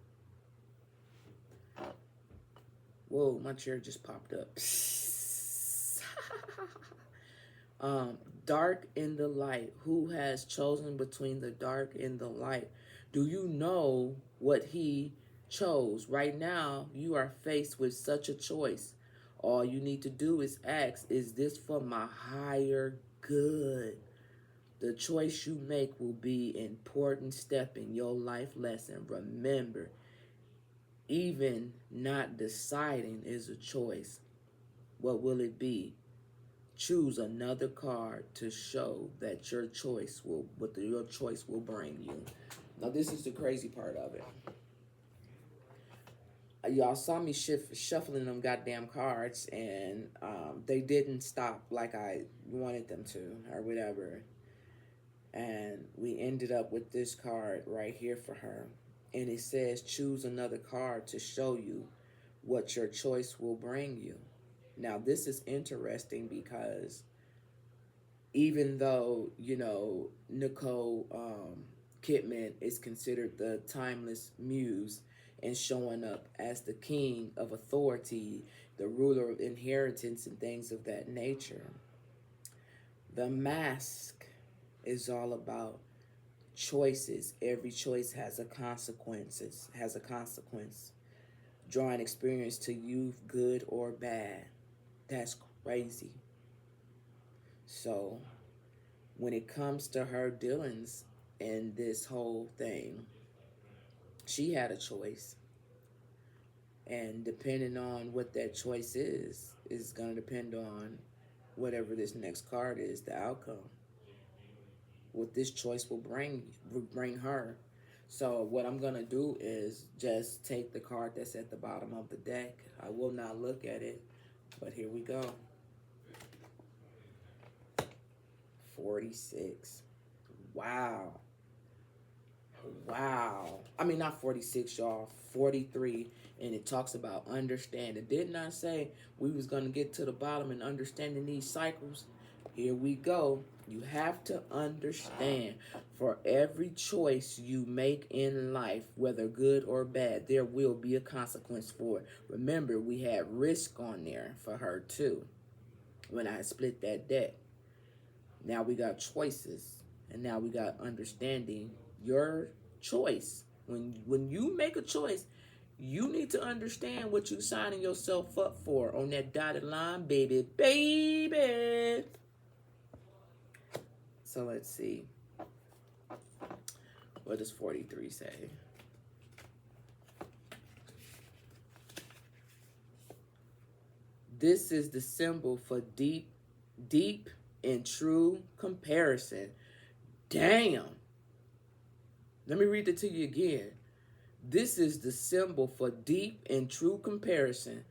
Whoa, my chair just popped up. Dark and the light. Who has chosen between the dark and the light? Do you know what he chose? Right now, you are faced with such a choice. All you need to do is ask, is this for my higher good? The choice you make will be an important step in your life lesson. Remember, even not deciding is a choice. What will it be? Choose another card to show that your choice will, your choice will bring you. Now, this is the crazy part of it. Y'all saw me shuffling them goddamn cards, and they didn't stop like I wanted them to, or whatever. And we ended up with this card right here for her. And it says, choose another card to show you what your choice will bring you. Now, this is interesting because even though, Nicole Kidman is considered the timeless muse and showing up as the king of authority, the ruler of inheritance and things of that nature, the mask is all about choices. Every choice has a consequence. Drawing experience to you, good or bad. That's crazy. So when it comes to her dealings in this whole thing, she had a choice. And depending on what that choice is going to depend on whatever this next card is, the outcome. What this choice will bring her. So what I'm going to do is just take the card that's at the bottom of the deck. I will not look at it, but here we go. 46. Wow. I mean, not 46, y'all. 43. And it talks about understanding. Didn't I say we was going to get to the bottom and understanding these cycles? Here we go. You have to understand, for every choice you make in life, whether good or bad, there will be a consequence for it. Remember, we had risk on there for her too when I split that deck. Now we got choices, and now we got understanding your choice. When you make a choice, you need to understand what you're signing yourself up for on that dotted line, baby. So let's see. What does 43 say? This is the symbol for deep and true comparison. Damn. Let me read it to you again. This is the symbol for deep and true comparison.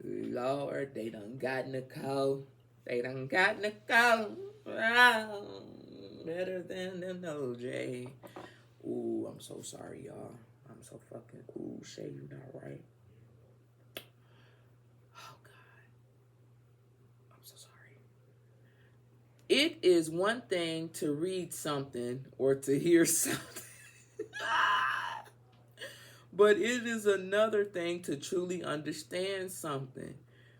Lord, they done got Nicole. Wow. Better than them OJ. Ooh, I'm so sorry, y'all. I'm so fucking... Ooh, Shay, you not right. Oh, God. I'm so sorry. It is one thing to read something or to hear something. But it is another thing to truly understand something.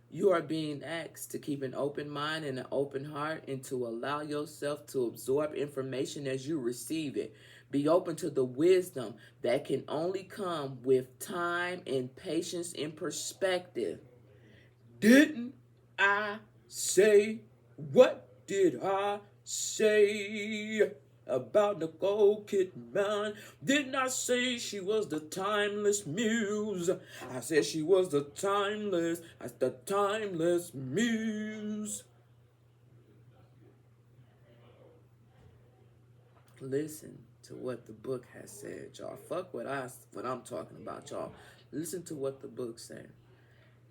You are being asked to keep an open mind and an open heart and to allow yourself to absorb information as you receive it. Be open to the wisdom that can only come with time and patience and perspective. Didn't I say? What did I say about Nicole Kidman? Didn't I say she was the timeless muse? I said she was the timeless muse. Listen to what the book has said, y'all. Fuck what I'm talking about, y'all. Listen to what the book said.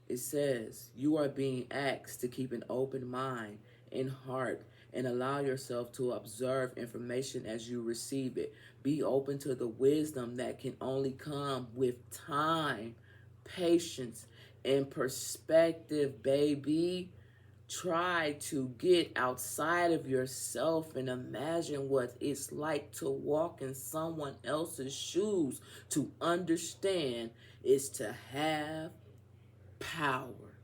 It says, you are being asked to keep an open mind and heart and allow yourself to observe information as you receive it. Be open to the wisdom that can only come with time, patience, in perspective, baby. Try to get outside of yourself and imagine what it's like to walk in someone else's shoes. To understand is to have power.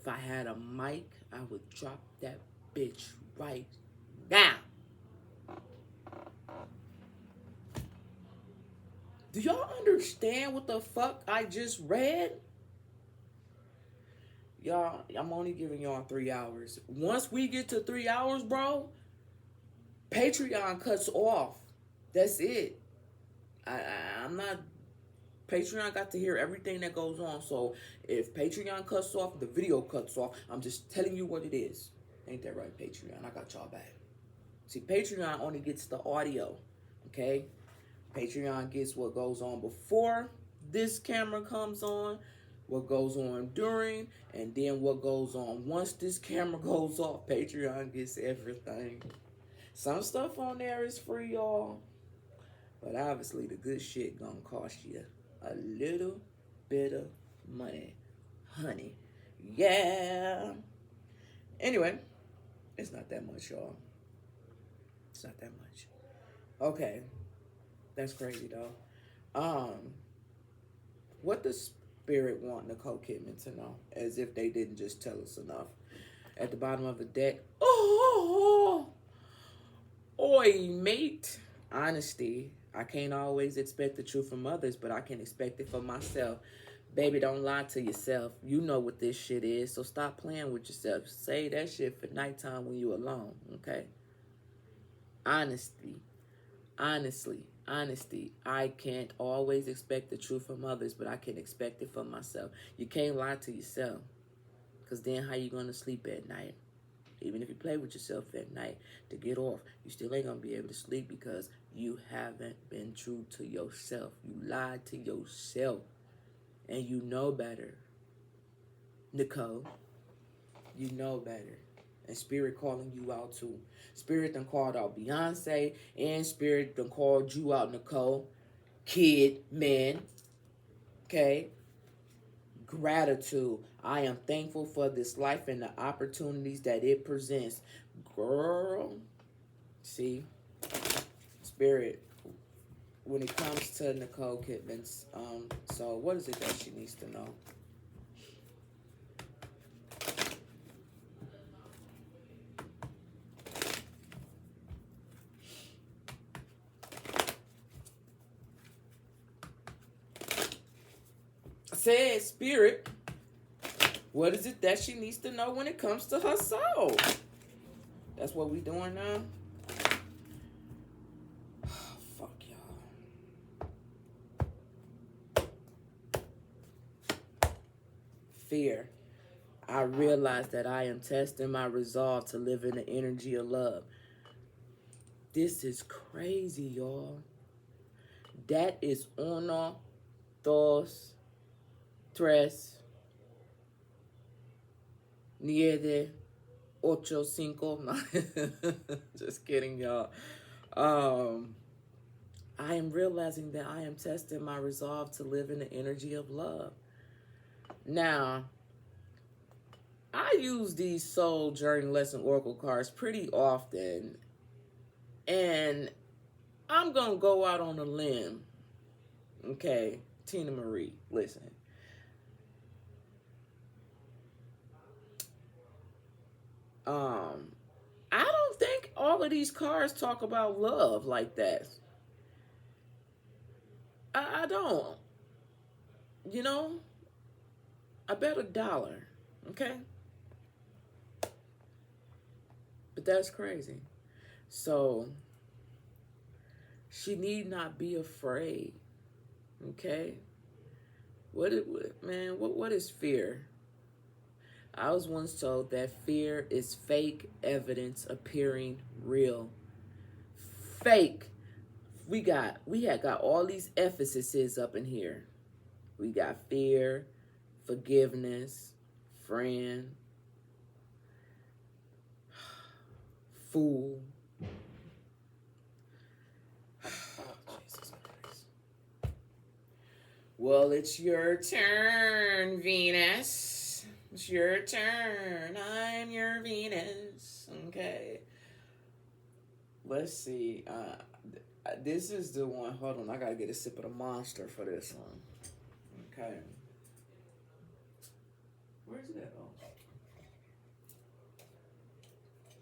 If I had a mic, I would drop that bitch right now. Do y'all understand what the fuck I just read? Y'all, I'm only giving y'all 3 hours. Once we get to 3 hours, bro, Patreon cuts off. That's it. I'm not... Patreon got to hear everything that goes on. So if Patreon cuts off, the video cuts off. I'm just telling you what it is. Ain't that right, Patreon? I got y'all back. See, Patreon only gets the audio. Okay? Patreon gets what goes on before this camera comes on, what goes on during, and then what goes on once this camera goes off. Patreon gets everything. Some stuff on there is free, y'all. But obviously the good shit gonna cost you a little bit of money. Honey. Yeah. Anyway, it's not that much, y'all. It's not that much. Okay. That's crazy, though. What does Spirit want Nicole Kidman to know? As if they didn't just tell us enough. At the bottom of the deck. Oh! Oi, mate. Honesty. I can't always expect the truth from others, but I can expect it for myself. Baby, don't lie to yourself. You know what this shit is, so stop playing with yourself. Say that shit for nighttime when you alone, okay? Honesty. Honesty. I can't always expect the truth from others, but I can expect it from myself. You can't lie to yourself, because then how you going to sleep at night? Even if you play with yourself at night to get off, you still ain't going to be able to sleep because you haven't been true to yourself. You lied to yourself, and you know better. Nicole, you know better. And Spirit calling you out too. Spirit done called out Beyonce, and Spirit done called you out, Nicole. Kidman. Okay? Gratitude. I am thankful for this life and the opportunities that it presents. Girl. See? Spirit. When it comes to Nicole Kidman's, so what is it that she needs to know? Said Spirit, what is it that she needs to know when it comes to her soul? That's what we doing now? Oh, fuck y'all. Fear. I realize that I am testing my resolve to live in the energy of love. This is crazy, y'all. That is 1, 2, 3, 9, 8, 5. Just kidding, y'all. I am realizing that I am testing my resolve to live in the energy of love. Now, I use these soul journey lesson oracle cards pretty often, and I'm gonna go out on a limb. Okay, Tina Marie, listen. I don't think all of these cards talk about love like that. I don't. You know, I bet $1. Okay? But that's crazy. So, she need not be afraid. Okay? What is fear? I was once told that fear is fake evidence appearing real. Fake. We had got all these emphases up in here. We got fear, forgiveness, friend, fool. Jesus Christ. Well, it's your turn, Venus. It's your turn. I'm your Venus. Okay. Let's see. This is the one. Hold on. I gotta get a sip of the monster for this one. Okay. Where's it at? Oh.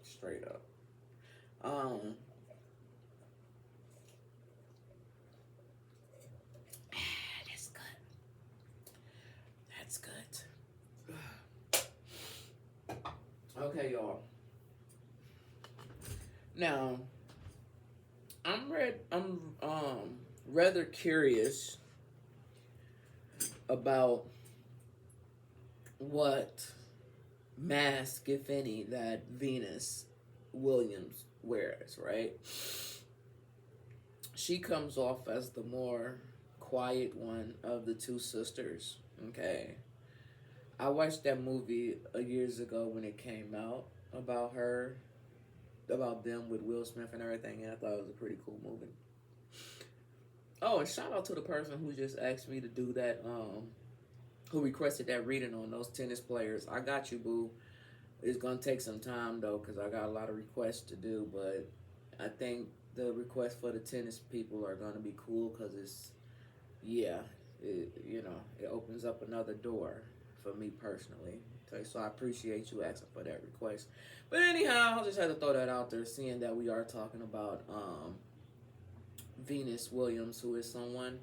Straight up. That's good. That's good. Okay, y'all. Now, I'm rather curious about what mask, if any, that Venus Williams wears, right? She comes off as the more quiet one of the two sisters, okay? I watched that movie years ago when it came out about her, about them with Will Smith and everything, and I thought it was a pretty cool movie. Oh, and shout out to the person who just asked me to do that, who requested that reading on those tennis players. I got you, boo. It's going to take some time, though, because I got a lot of requests to do, but I think the requests for the tennis people are going to be cool because it's, it opens up another door for me personally. Okay, so I appreciate you asking for that request. But anyhow, I just had to throw that out there, seeing that we are talking about Venus Williams, who is someone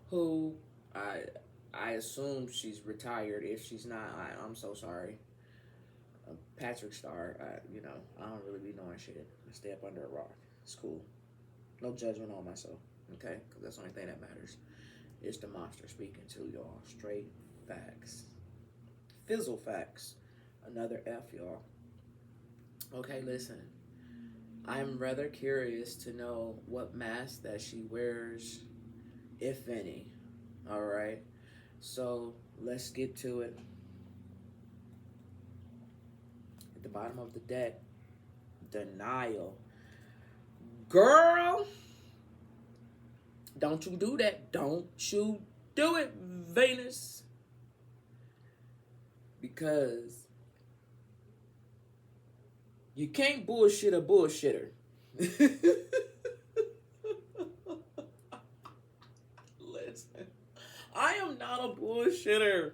who I assume she's retired. If she's not, I'm so sorry. Patrick Star, I don't really be knowing shit. I stay up under a rock. It's cool. No judgment on myself, okay? Because that's the only thing that matters. It's the monster speaking to y'all. Straight facts. Fizzle facts. Another F, y'all. Okay, listen. I'm rather curious to know what mask that she wears, if any. All right? So, let's get to it. At the bottom of the deck, denial. Girl, don't you do that. Don't you do it, Venus. Because you can't bullshit a bullshitter. Listen, I am not a bullshitter.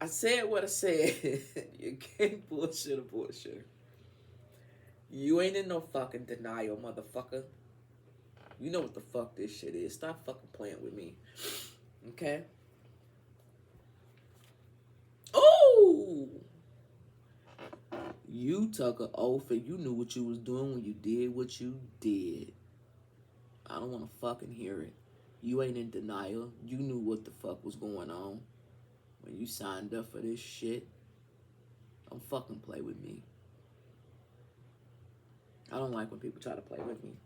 I said what I said. You can't bullshit a bullshitter. You ain't in no fucking denial, motherfucker. You know what the fuck this shit is. Stop fucking playing with me. Okay? Ooh! You took an oath and you knew what you was doing when you did what you did. I don't want to fucking hear it. You ain't in denial. You knew what the fuck was going on when you signed up for this shit. Don't fucking play with me. I don't like when people try to play with me.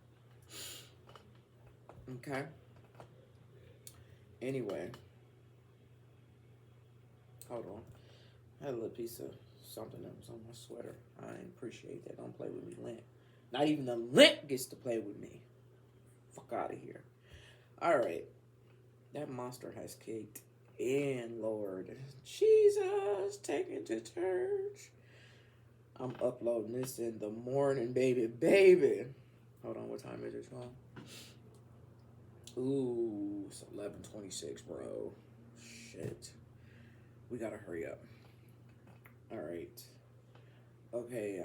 Okay? Anyway. Hold on. I had a little piece of something that was on my sweater. I appreciate that. Don't play with me, lint. Not even the lint gets to play with me. Fuck out of here. Alright. That monster has kicked in, Lord. Jesus, taken to church. I'm uploading this in the morning, baby. Hold on, what time is it, y'all? Ooh, it's 11:26, bro. Shit. We gotta hurry up. Alright. Okay,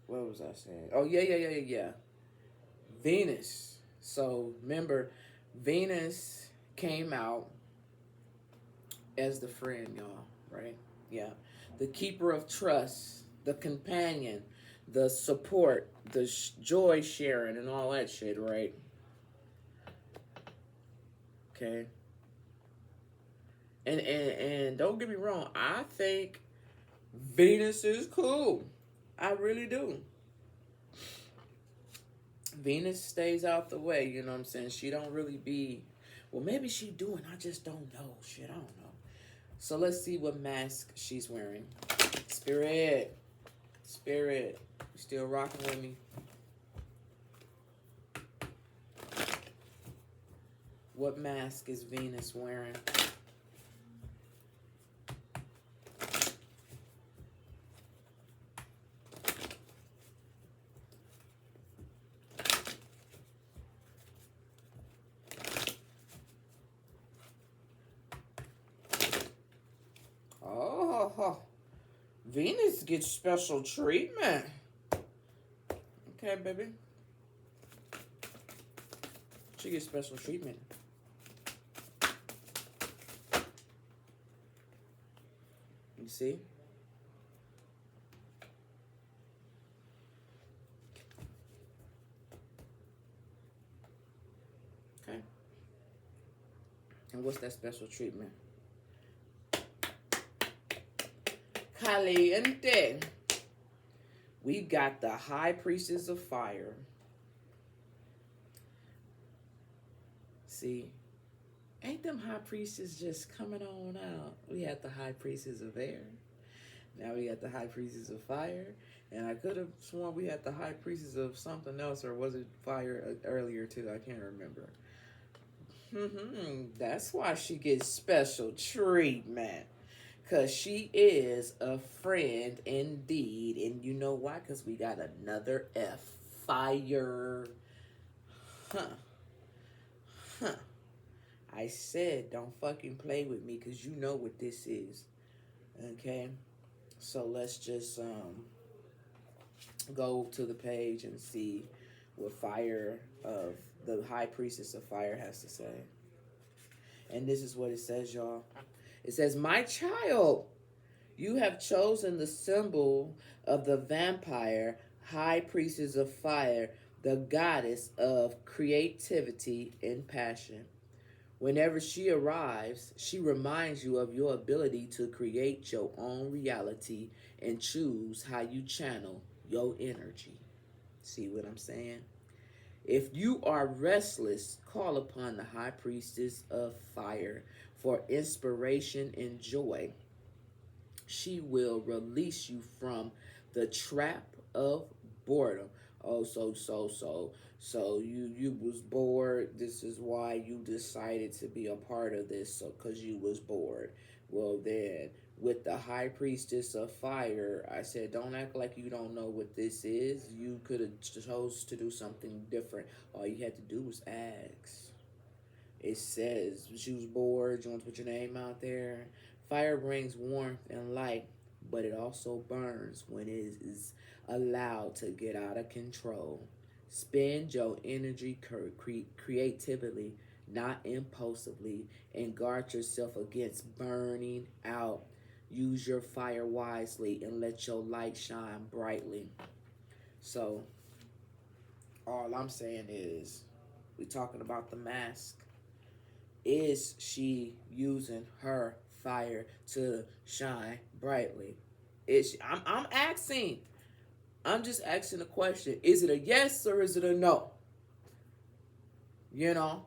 what was I saying? Oh, yeah. Venus. So, remember, Venus came out as the friend, y'all, right? Yeah. The keeper of trust, the companion, the support, the joy sharing, and all that shit, right? Okay. And don't get me wrong, I think Venus is cool. I really do. Venus stays out the way, you know what I'm saying? She don't really be, well, maybe she do, and I just don't know. Shit, I don't know. So let's see what mask she's wearing. Spirit. You still rocking with me? What mask is Venus wearing? Oh, Venus gets special treatment. Okay, baby. She gets special treatment. You see? Okay. And what's that special treatment? Caliente. We got the High Priestess of Fire. See? Ain't them High Priestesses just coming on out? We had the High Priestess of Air. Now we got the High Priestess of Fire. And I could have sworn we had the High Priestess of something else, or was it Fire earlier too? I can't remember. That's why she gets special treatment. Because she is a friend indeed. And you know why? Because we got another F. Fire. Huh. I said don't fucking play with me because you know what this is. Okay? So let's just go to the page and see what Fire of the High Priestess of Fire has to say. And this is what it says, y'all. It says, my child, you have chosen the symbol of the vampire, High Priestess of Fire, the goddess of creativity and passion. Whenever she arrives, she reminds you of your ability to create your own reality and choose how you channel your energy. See what I'm saying? If you are restless, call upon the High Priestess of Fire for inspiration and joy. She will release you from the trap of boredom. Oh, so you was bored. This is why you decided to be a part of this, so because you was bored. Well then, with the High Priestess of Fire, I said, don't act like you don't know what this is. You could have chose to do something different. All you had to do was ask. It says she was bored. You want to put your name out there. Fire brings warmth and light, but it also burns when it is allowed to get out of control. Spend your energy creatively, not impulsively, and guard yourself against burning out. Use your fire wisely and let your light shine brightly. So, all I'm saying is, we're talking about the mask. Is she using her fire to shine brightly? Is she, I'm asking. I'm just asking a question. Is it a yes or is it a no? You know?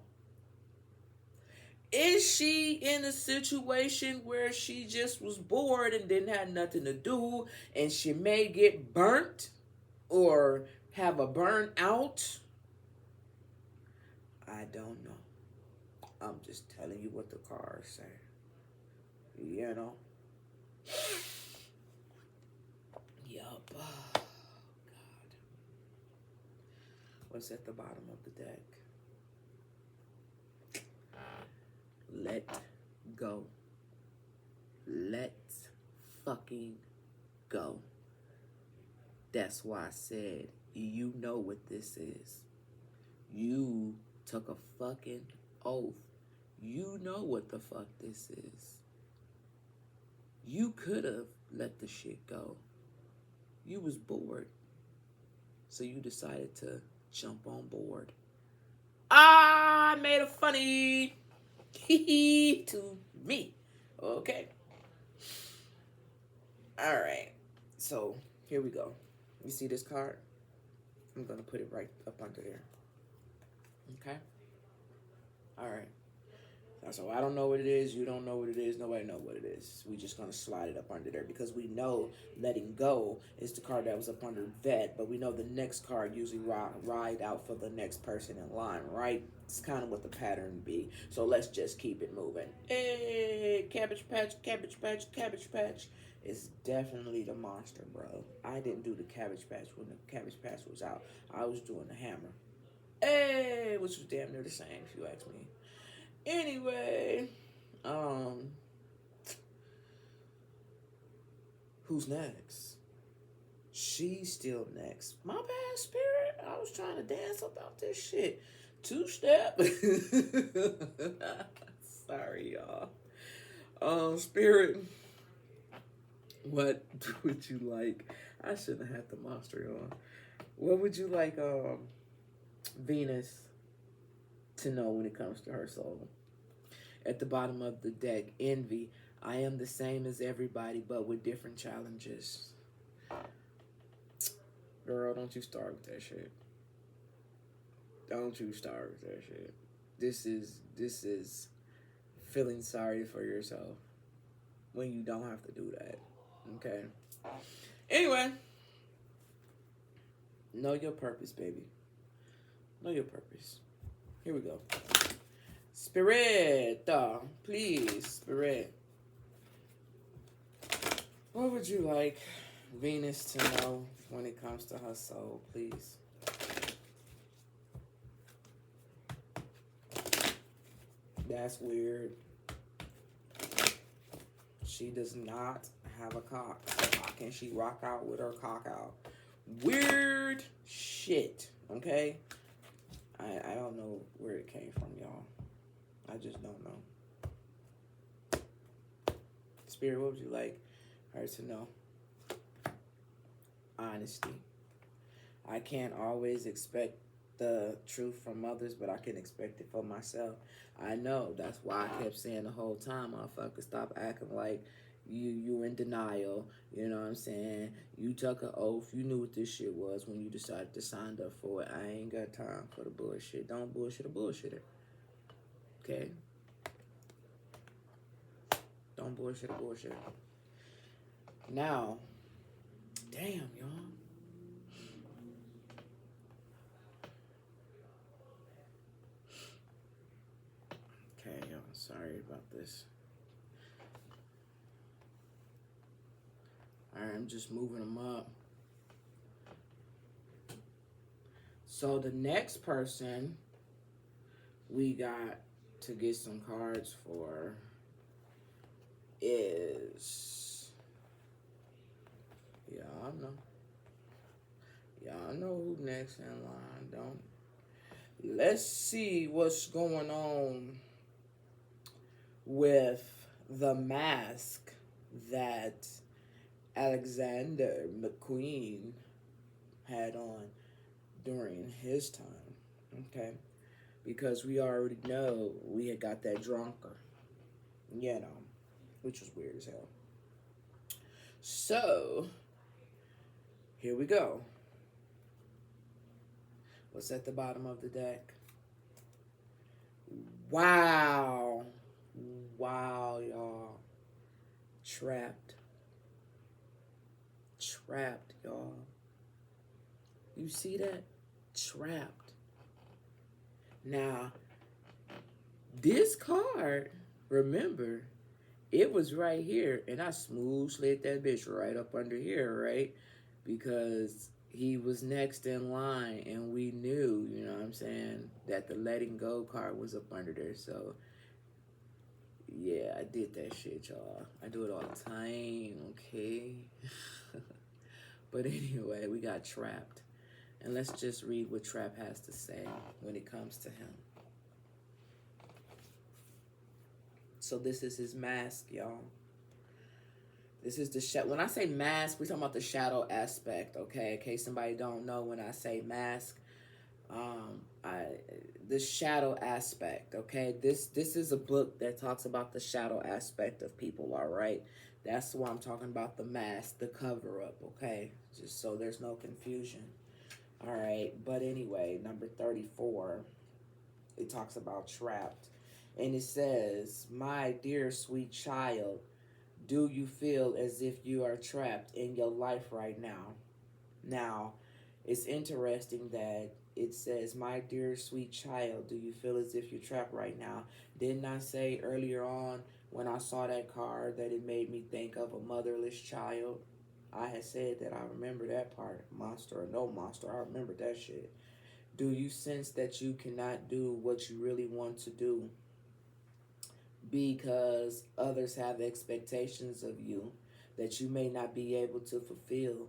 Is she in a situation where she just was bored and didn't have nothing to do and she may get burnt or have a burnout? I don't know. I'm just telling you what the cards say. You know? Yup. Oh, God. What's at the bottom of the deck? Let go. Let's fucking go. That's why I said, you know what this is. You took a fucking oath. You know what the fuck this is. You could have let the shit go. You was bored. So you decided to jump on board. I made a funny to me. Okay. All right. So here we go. You see this card? I'm going to put it right up under there. Okay. All right. So I don't know what it is. You don't know what it is. Nobody know what it is. We just gonna slide it up under there because we know letting go is the card that was up under vet, but we know the next card usually ride out for the next person in line, right? It's kind of what the pattern be. So let's just keep it moving. Hey, Cabbage Patch, Cabbage Patch, Cabbage Patch. It's definitely the monster, bro. I didn't do the Cabbage Patch when the Cabbage Patch was out. I was doing the hammer. Hey, which was damn near the same if you ask me. Anyway, who's next? She's still next. My bad, Spirit. I was trying to dance about this shit. Two-step. Sorry, y'all. Spirit, what would you like? I shouldn't have had the monster on. What would you like, Venus to know when it comes to her soul? At the bottom of the deck, envy. I am the same as everybody, but with different challenges. Girl, don't you start with that shit. Don't you start with that shit. This is feeling sorry for yourself when you don't have to do that. Okay? Anyway, know your purpose, baby. Know your purpose. Here we go. Spirit, please, Spirit. What would you like Venus to know when it comes to her soul, please? That's weird. She does not have a cock. So how can she rock out with her cock out? Weird shit, okay? I don't know where it came from, y'all. I just don't know. Spirit, what would you like her to know? Honesty. I can't always expect the truth from others, but I can expect it for myself. I know. That's why I kept saying the whole time, motherfucker, stop acting like you in denial. You know what I'm saying? You took an oath. You knew what this shit was when you decided to sign up for it. I ain't got time for the bullshit. Don't bullshit a bullshitter. Okay? Don't bullshit a bullshitter. Now, damn, y'all. Okay, y'all. Sorry about this. Alright, I'm just moving them up. So the next person we got to get some cards for is, y'all know who next in line. Don't. Let's see what's going on with the mask that Alexander McQueen had on during his time, okay? Because we already know we had got that drunker, you know, which was weird as hell. So, here we go. What's at the bottom of the deck? Wow. Wow, y'all. Trapped. Trapped, y'all. You see that? Trapped. Now, this card, remember, it was right here, and I smooth slid that bitch right up under here, right? Because he was next in line, and we knew, you know what I'm saying, that the letting go card was up under there. So, yeah, I did that shit, y'all. I do it all the time, okay? But anyway, we got trapped. And let's just read what Trap has to say when it comes to him. So this is his mask, y'all. This is the shadow. When I say mask, we're talking about the shadow aspect, okay? In case somebody don't know, when I say mask, the shadow aspect, okay? This is a book that talks about the shadow aspect of people, all right? That's why I'm talking about the mask, the cover-up, okay? Just so there's no confusion. All right, but anyway, number 34, it talks about trapped. And it says, "My dear sweet child, do you feel as if you are trapped in your life right now?" Now, it's interesting that it says, "My dear sweet child, do you feel as if you're trapped right now?" Didn't I say earlier on when I saw that card that it made me think of a motherless child? I had said that I remember that part. Monster or no monster, I remember that shit. Do you sense that you cannot do what you really want to do because others have expectations of you that you may not be able to fulfill?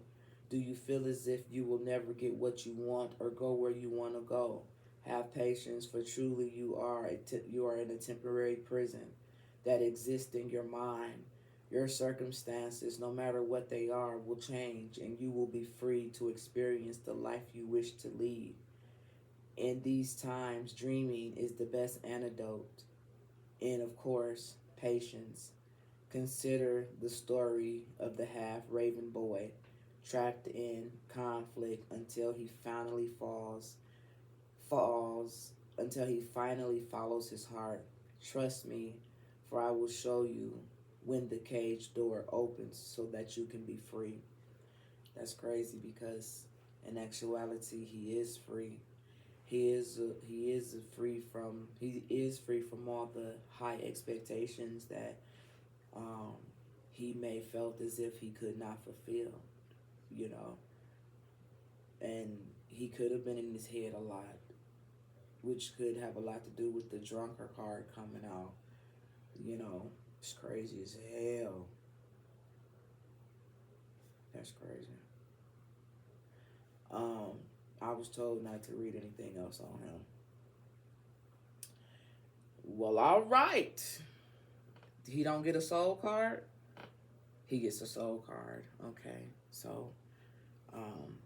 Do you feel as if you will never get what you want or go where you want to go? Have patience, for truly you are in a temporary prison that exists in your mind. Your circumstances, no matter what they are, will change, and you will be free to experience the life you wish to lead. In these times, dreaming is the best antidote. And of course, patience. Consider the story of the half raven boy trapped in conflict until he finally until he finally follows his heart. Trust me, for I will show you when the cage door opens so that you can be free. That's crazy because in actuality he is free. He is free from all the high expectations that um, he may felt as if he could not fulfill, you know. And he could have been in his head a lot, which could have a lot to do with the drunker card coming out. You know, it's crazy as hell. That's crazy. Um, I was told not to read anything else on him. Well, all right. He don't get a soul card. He gets a soul card. Okay, so, um,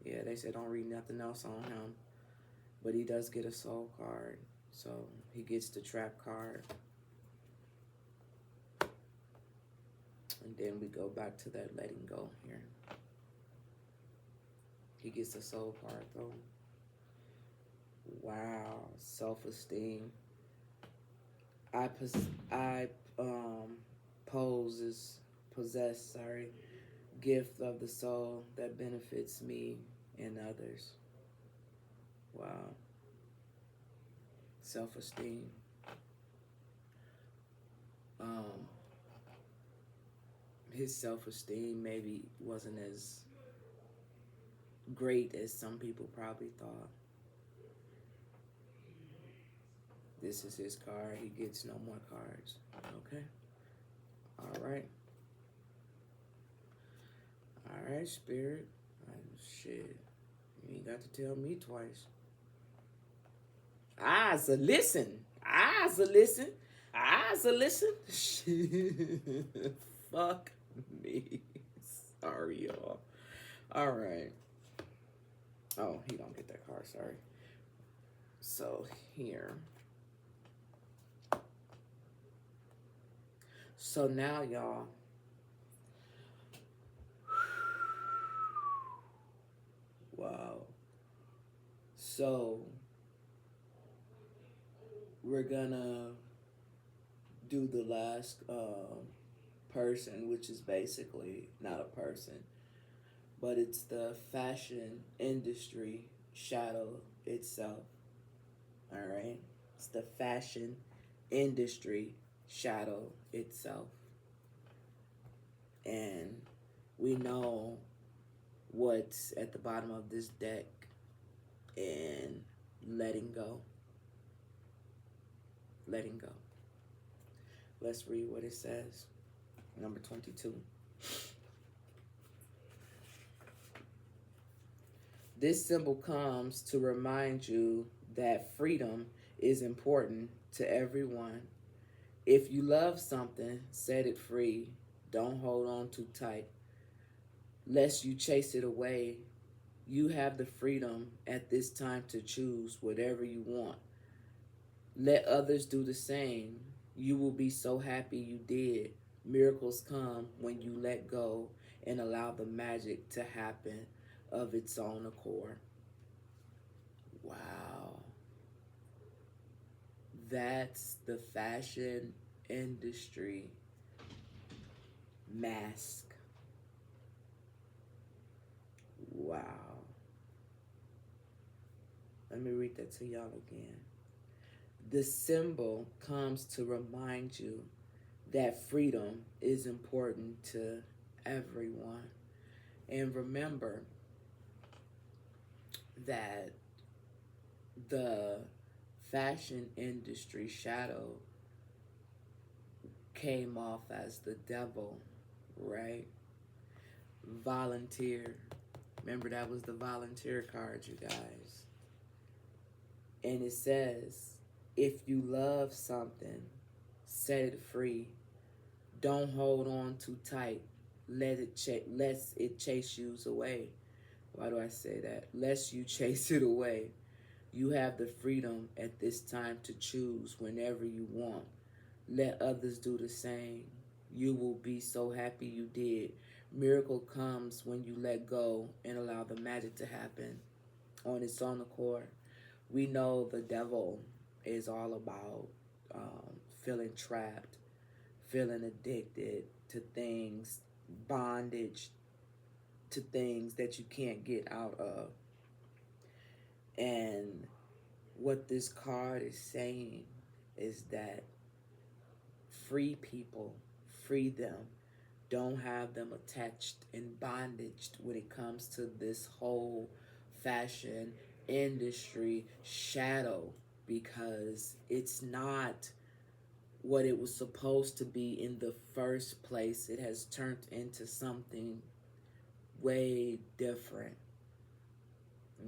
yeah, they said don't read nothing else on him, but he does get a soul card. So he gets the trap card, and then we go back to that letting go here. He gets a soul card though. Wow, self-esteem. I possess gift of the soul that benefits me and others. Wow. Self-esteem. Um, his self-esteem maybe wasn't as great as some people probably thought. This is his card. He gets no more cards. Okay. All right. All right, Spirit. Shit. You ain't got to tell me twice. Eyes a listen. Eyes a listen. Eyes a listen. Fuck me. Sorry, y'all. All right. Oh, he don't get that card. Sorry. So here. So now, y'all. Wow. So we're gonna do the last person, which is basically not a person, but it's the fashion industry shadow itself. All right? It's the fashion industry shadow itself. And we know what's at the bottom of this deck and letting go. Letting go. Let's read what it says. Number 22. This symbol comes to remind you that freedom is important to everyone. If you love something, set it free. Don't hold on too tight. Lest you chase it away, you have the freedom at this time to choose whatever you want. Let others do the same. You will be so happy you did. Miracles come when you let go and allow the magic to happen of its own accord. Wow. That's the fashion industry mask. Wow. Let me read that to y'all again. The symbol comes to remind you that freedom is important to everyone. And remember that the fashion industry shadow came off as the devil, right? Volunteer. Remember, that was the volunteer card, you guys. And it says, if you love something, set it free. Don't hold on too tight. Lest it chase you away. Why do I say that? Lest you chase it away. You have the freedom at this time to choose whenever you want. Let others do the same. You will be so happy you did. Miracle comes when you let go and allow the magic to happen on its own accord. We know the devil is all about feeling trapped, feeling addicted to things, bondage to things that you can't get out of. And what this card is saying is that free people, free them. Don't have them attached and bondaged when it comes to this whole fashion industry shadow, because it's not what it was supposed to be in the first place. It has turned into something way different.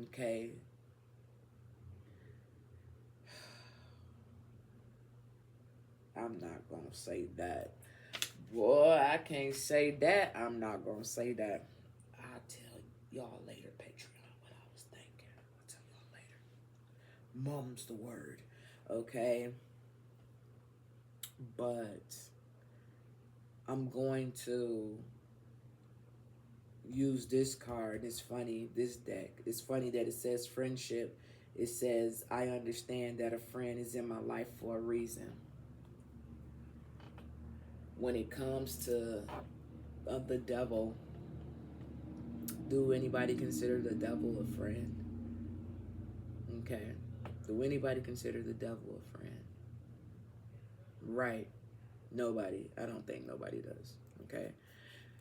Okay? I'm not going to say that. Boy, I can't say that. I'm not going to say that. I'll tell y'all later, Patreon, what I was thinking. I'll tell y'all later. Mum's the word. Okay? But I'm going to use this card. It's funny, this deck. It's funny that it says friendship. It says, I understand that a friend is in my life for a reason. When it comes to the devil, do anybody consider the devil a friend? Okay. Do anybody consider the devil a friend? Right. Nobody. I don't think nobody does. Okay.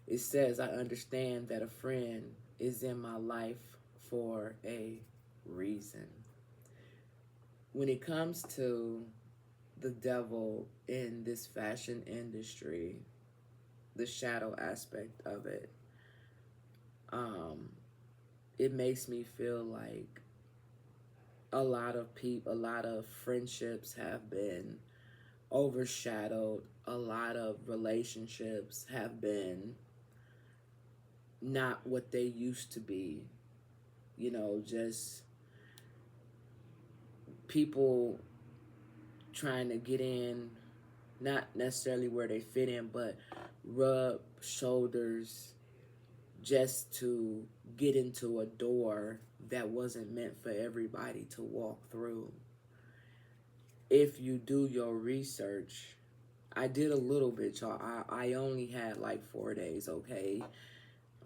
It says, I understand that a friend is in my life for a reason. When it comes to the devil in this fashion industry, the shadow aspect of it, it makes me feel like a lot of friendships have been overshadowed. A lot of relationships have been not what they used to be. You know, just people trying to get in, not necessarily where they fit in, but rub shoulders just to get into a door that wasn't meant for everybody to walk through. If you do your research, I did a little bit, y'all. I only had like 4 days, okay?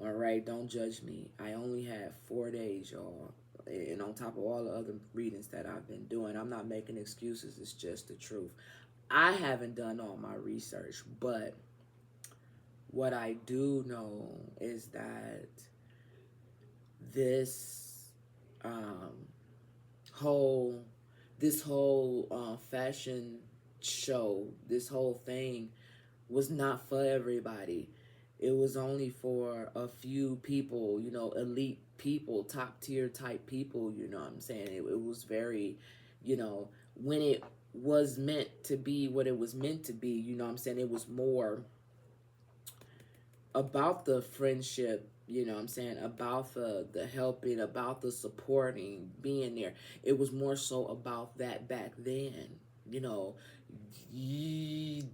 All right, don't judge me. I only had 4 days, y'all. And on top of all the other readings that I've been doing, I'm not making excuses. It's just the truth. I haven't done all my research, but what I do know is that this whole fashion show, this whole thing was not for everybody. It was only for a few people, you know, elite people, top tier type people, you know what I'm saying? It was very, you know, when it was meant to be what it was meant to be, you know what I'm saying? It was more about the friendship, you know what I'm saying, about the helping, about the supporting, being there. It was more so about that back then, you know,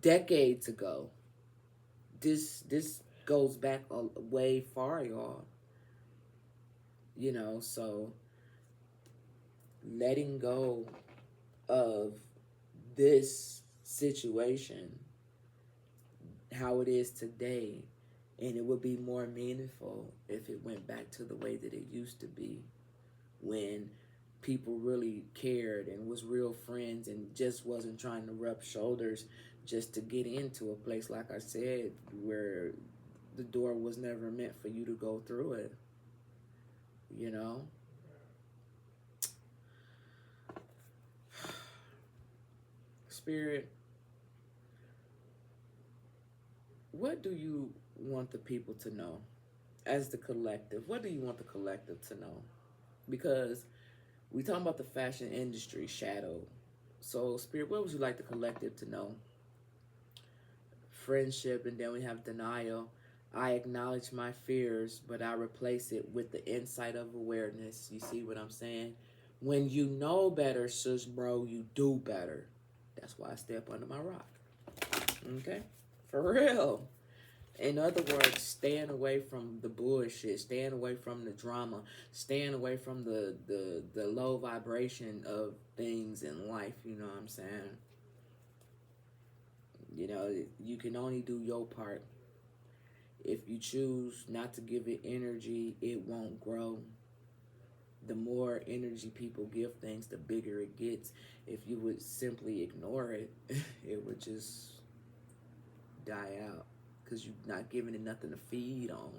decades ago. This goes back way far, y'all. You know, so letting go of this situation how it is today, and it would be more meaningful if it went back to the way that it used to be, when people really cared and was real friends and just wasn't trying to rub shoulders just to get into a place, like I said, where the door was never meant for you to go through it, you know? Spirit, what do you want the people to know as the collective? What do you want the collective to know? Because we talking about the fashion industry shadow. So, Spirit, what would you like the collective to know? Friendship, and then we have denial. I acknowledge my fears, but I replace it with the insight of awareness. You see what I'm saying? When you know better, sis, bro, you do better. That's why I stay up under my rock. Okay? For real. In other words, staying away from the bullshit, staying away from the drama, staying away from the low vibration of things in life, you know what I'm saying? You know, you can only do your part. If you choose not to give it energy, it won't grow. The more energy people give things, the bigger it gets. If you would simply ignore it, it would just die out, because you're not giving it nothing to feed on.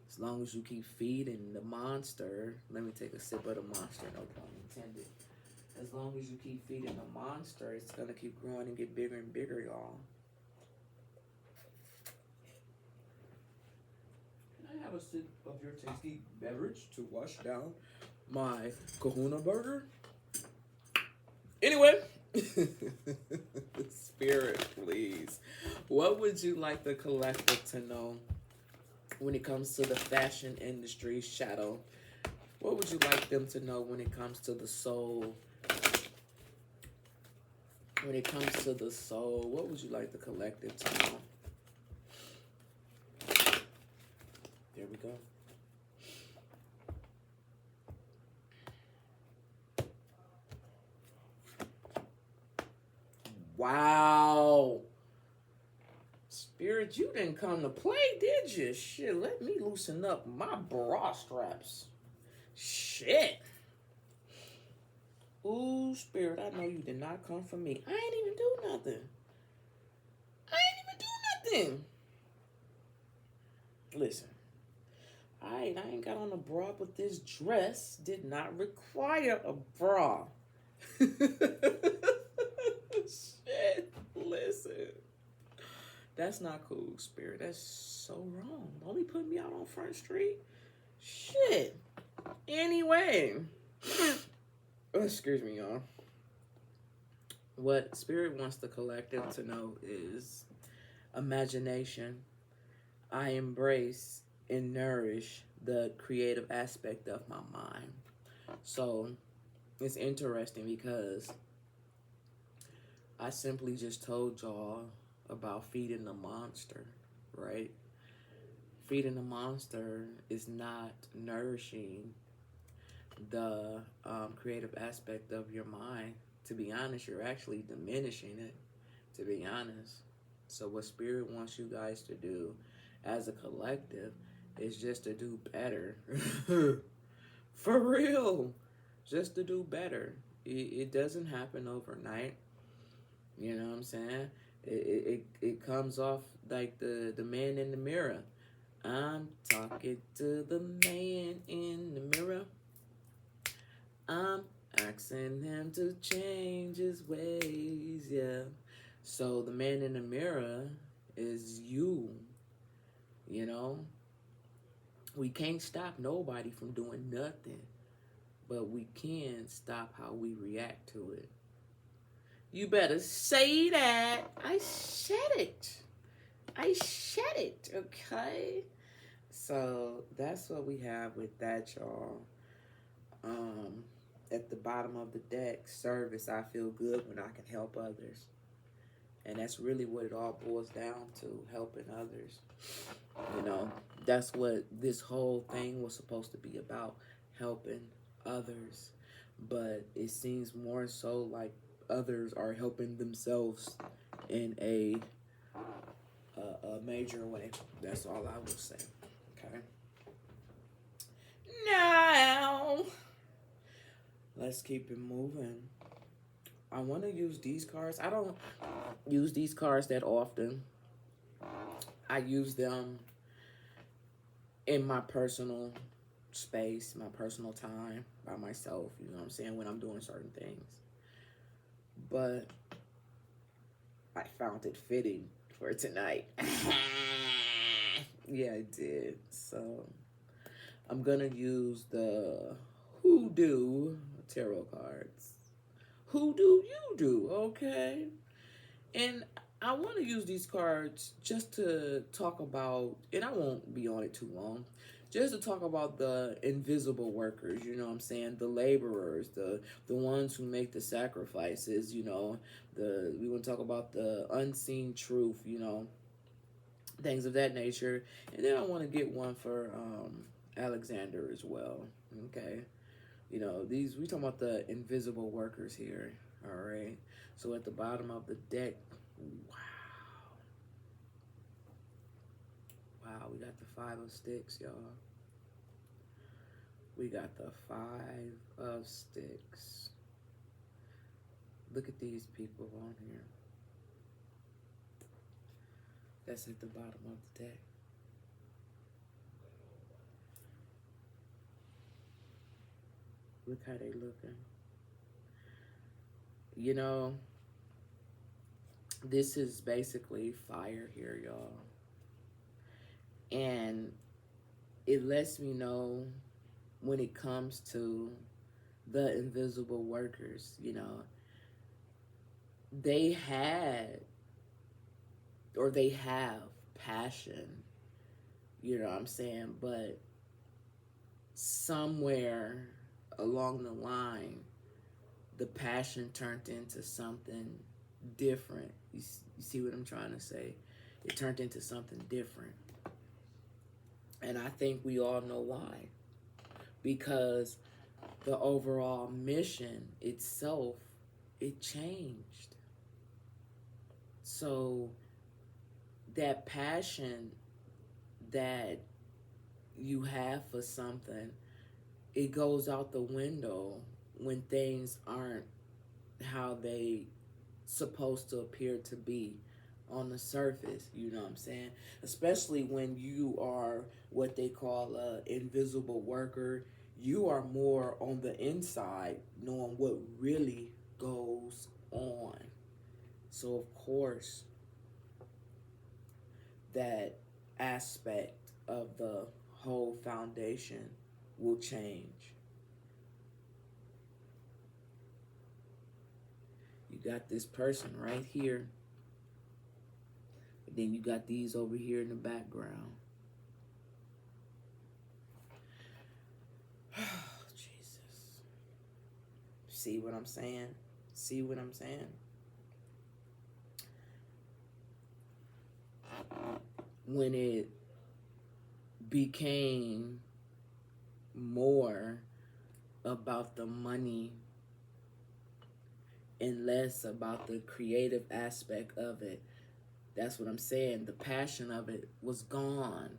As long as you keep feeding the monster, let me take a sip of the monster, no pun intended. As long as you keep feeding the monster, it's going to keep growing and get bigger and bigger, y'all. Can I have a sip of your tasty beverage to wash down my kahuna burger? Anyway, Spirit, please. What would you like the collective to know when it comes to the fashion industry shadow? What would you like them to know when it comes to the soul? When it comes to the soul, what would you like the collective to know? There we go. Wow. Spirit, you didn't come to play, did you? Shit, let me loosen up my bra straps. Shit. Ooh, Spirit, I know you did not come for me. I ain't even do nothing. Listen, I ain't got on a bra, but this dress did not require a bra. Shit, listen. That's not cool, Spirit. That's so wrong. Don't be putting me out on Front Street. Shit. Anyway. Excuse me, y'all. What Spirit wants the collective to know is imagination. I embrace and nourish the creative aspect of my mind. So it's interesting because I simply just told y'all about feeding the monster, right? Feeding the monster is not nourishing the creative aspect of your mind. To be honest, you're actually diminishing it, to be honest. So what Spirit wants you guys to do as a collective is just to do better. For real. Just to do better. It doesn't happen overnight. You know what I'm saying? It comes off like the man in the mirror. I'm talking to the man in the mirror. I'm asking him to change his ways, yeah. So the man in the mirror is you, you know? We can't stop nobody from doing nothing, but we can stop how we react to it. You better say that. I said it, okay? So that's what we have with that, y'all. At the bottom of the deck, service. I feel good when I can help others. And that's really what it all boils down to, helping others. You know, that's what this whole thing was supposed to be about, helping others. But it seems more so like others are helping themselves in a major way. That's all I will say. Okay. Now, let's keep it moving. I want to use these cards. I don't use these cards that often. I use them in my personal space, my personal time by myself, you know what I'm saying, when I'm doing certain things. But I found it fitting for tonight. Yeah, I did. So I'm gonna use the Hoodoo tarot cards. Who do you do? Okay. And I want to use these cards just to talk about, and I won't be on it too long, just to talk about the invisible workers, you know what I'm saying? The laborers, the ones who make the sacrifices, you know, we want to talk about the unseen truth, you know, things of that nature. And then I want to get one for Alexander as well. Okay. You know, we talking about the invisible workers here. All right. So at the bottom of the deck, wow. Wow, we got the 5 of sticks, y'all. We got the 5 of sticks. Look at these people on here. That's at the bottom of the deck. Look how they looking. You know, this is basically fire here, y'all. And it lets me know when it comes to the invisible workers, you know, they had or they have passion, you know what I'm saying? But somewhere along the line, the passion turned into something different. You see what I'm trying to say? It turned into something different. And I think we all know why. Because the overall mission itself, it changed. So that passion that you have for something, it goes out the window when things aren't how they supposed to appear to be on the surface, you know what I'm saying? Especially when you are what they call a invisible worker, you are more on the inside knowing what really goes on. So of course, that aspect of the whole foundation will change. You got this person right here. And then you got these over here in the background. Oh, Jesus. See what I'm saying? See what I'm saying? When it became more about the money and less about the creative aspect of it, that's what I'm saying. The passion of it was gone.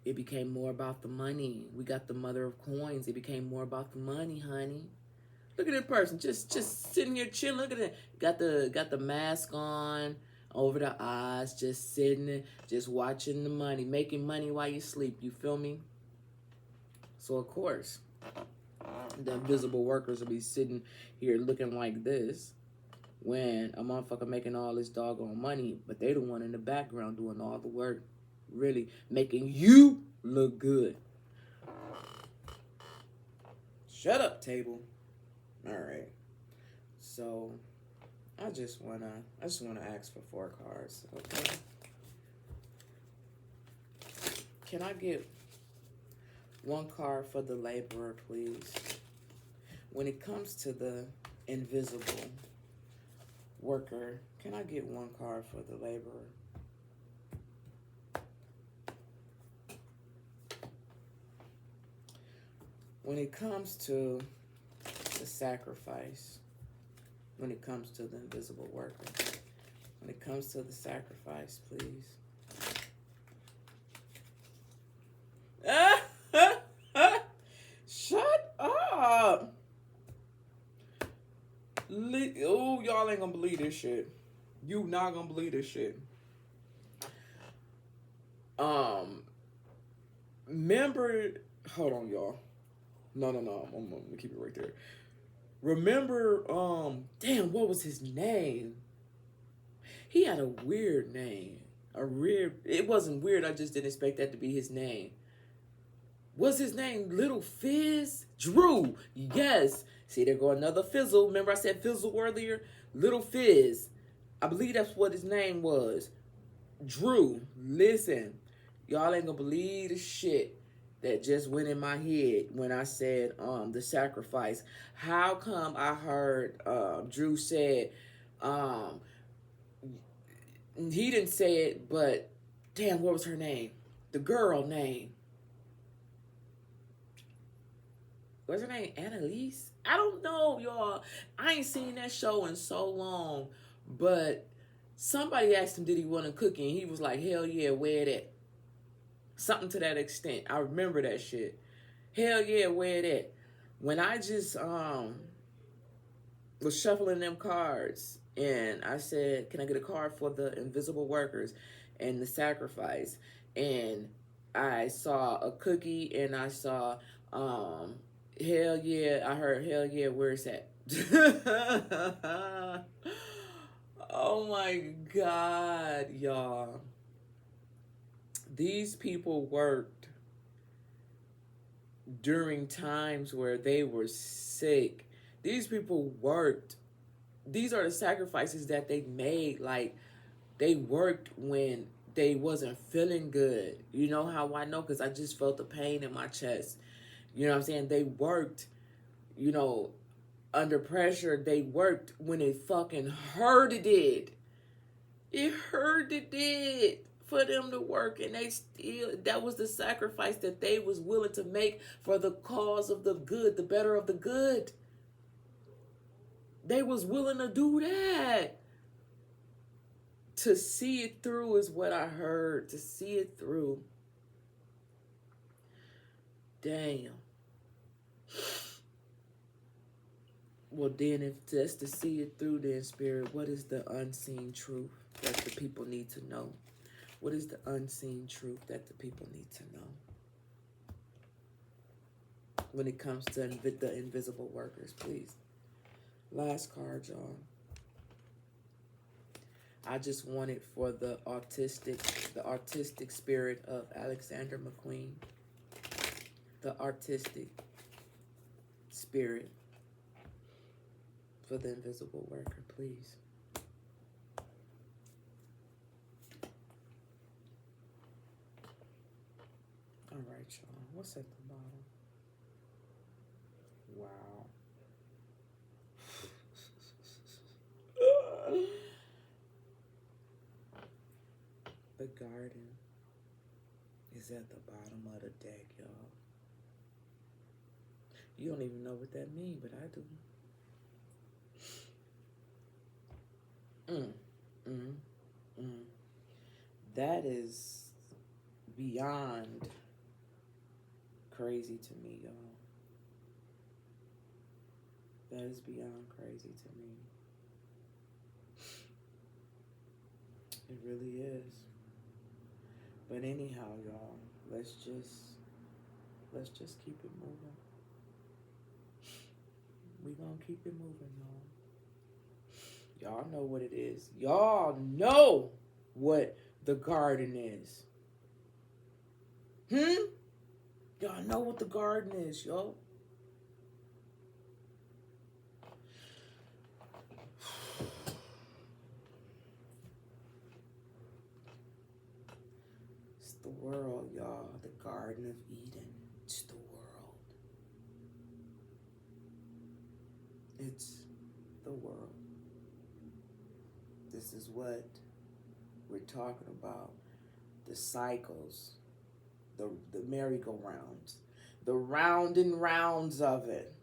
It became more about the money. We got the mother of coins. It became more about the money, honey. Look at that person, just sitting here chilling. Look at it. Got the mask on over the eyes, just sitting, just watching the money, making money while you sleep. You feel me? So of course, the invisible workers will be sitting here looking like this when a motherfucker making all this doggone money, but they the one in the background doing all the work, really making you look good. Shut up, table. All right. So I just wanna ask for 4 cards, okay? Can I get 1 card for the laborer, please? When it comes to the invisible worker, can I get 1 card for the laborer? When it comes to the sacrifice, when it comes to the invisible worker. When it comes to the sacrifice, please. Shut up. Oh, y'all ain't gonna believe this shit. You not gonna believe this shit. Remember, hold on, y'all. No, I'm gonna keep it right there. Remember, damn, what was his name? He had a weird name. It wasn't weird, I just didn't expect that to be his name. What's his name? Little Fizz? Drew. Yes. See, there go another fizzle. Remember I said fizzle earlier? Little Fizz. I believe that's what his name was. Drew. Listen. Y'all ain't gonna believe the shit that just went in my head when I said the sacrifice. How come I heard Drew said he didn't say it, but damn, what was her name? The girl name. What's her name? Annalise? I don't know, y'all. I ain't seen that show in so long. But somebody asked him, did he want to cook? And he was like, hell yeah, where that? Something to that extent. I remember that shit. Hell yeah, where that? When I just was shuffling them cards and I said, can I get a card for the invisible workers and the sacrifice? And I saw a cookie and I saw hell yeah, I heard hell yeah, where's that? Oh my God, y'all. These people worked during times where they were sick. These people worked. These are the sacrifices that they made. Like, they worked when they wasn't feeling good. You know how I know? Because I just felt the pain in my chest. You know what I'm saying? They worked, you know, under pressure. They worked when it fucking hurted it. It hurted it for them to work. And they still, that was the sacrifice that they was willing to make for the cause of the good, the better of the good. They was willing to do that. To see it through is what I heard. To see it through. Damn. Well, then, if just to see it through, then, Spirit, what is the unseen truth that the people need to know? What is the unseen truth that the people need to know? When it comes to the invisible workers, please. Last card, y'all. I just want it for the artistic spirit of Alexander McQueen. The artistic spirit for the invisible worker, please. All right, y'all. What's at the bottom? Wow. The garden is at the bottom of the deck, y'all. You don't even know what that means, but I do. That is beyond crazy to me, y'all. That is beyond crazy to me. It really is. But anyhow, y'all, let's just keep it moving. We gonna keep it moving, y'all. Y'all know what it is. Y'all know what the garden is. Y'all know what the garden is, y'all. It's the world, y'all. The Garden of Eden. It's the world. It's the world. This is what we're talking about. The cycles. The merry-go-rounds. The round and rounds of it.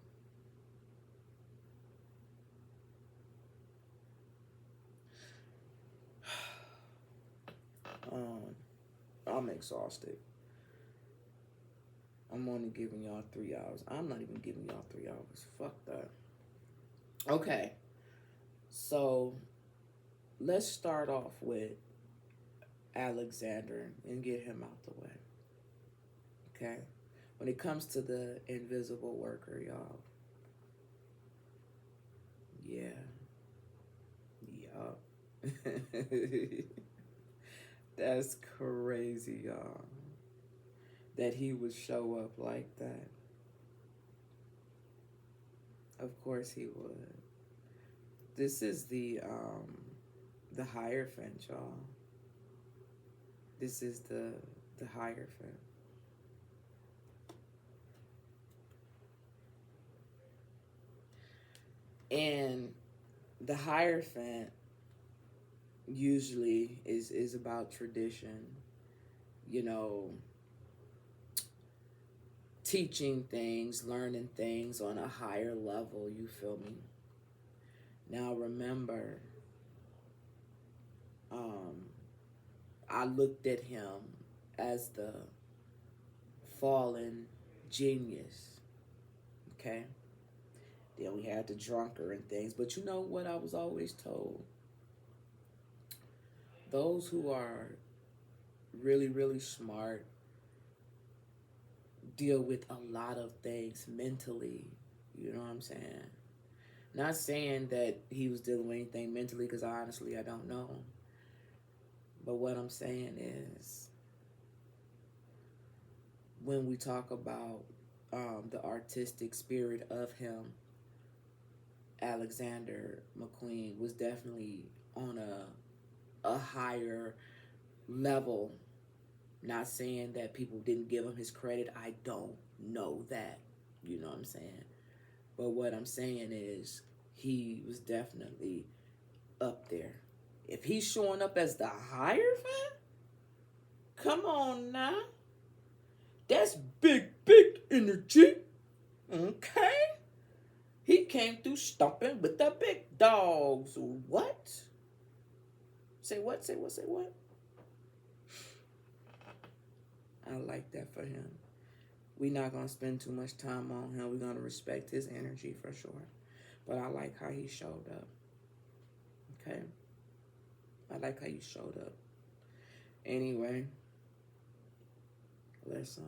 exhausted. I'm only giving y'all 3 hours. I'm not even giving y'all 3 hours. Fuck that. Okay. So let's start off with Alexander and get him out the way. Okay? When it comes to the invisible worker, y'all. Yeah. Yup. That's crazy, y'all. That he would show up like that. Of course he would. This is the Hierophant, y'all. This is the Hierophant. And the Hierophant usually is about tradition, you know, teaching things, learning things on a higher level, you feel me? Now remember, I looked at him as the fallen genius, okay? Then we had the drunker and things, but you know what I was always told? Those who are really, really smart deal with a lot of things mentally, you know what I'm saying? Not saying that he was dealing with anything mentally, because honestly, I don't know. But what I'm saying is, when we talk about the artistic spirit of him, Alexander McQueen was definitely on a higher level. Not saying that people didn't give him his credit. I don't know that. You know what I'm saying? But what I'm saying is, he was definitely up there. If he's showing up as the Hierophant, come on now. That's big, big energy. Okay? He came through stomping with the big dogs. What? Say what? Say what? Say what? I like that for him. We're not going to spend too much time on him. We're going to respect his energy for sure. But I like how he showed up. Okay? I like how you showed up. Anyway, let's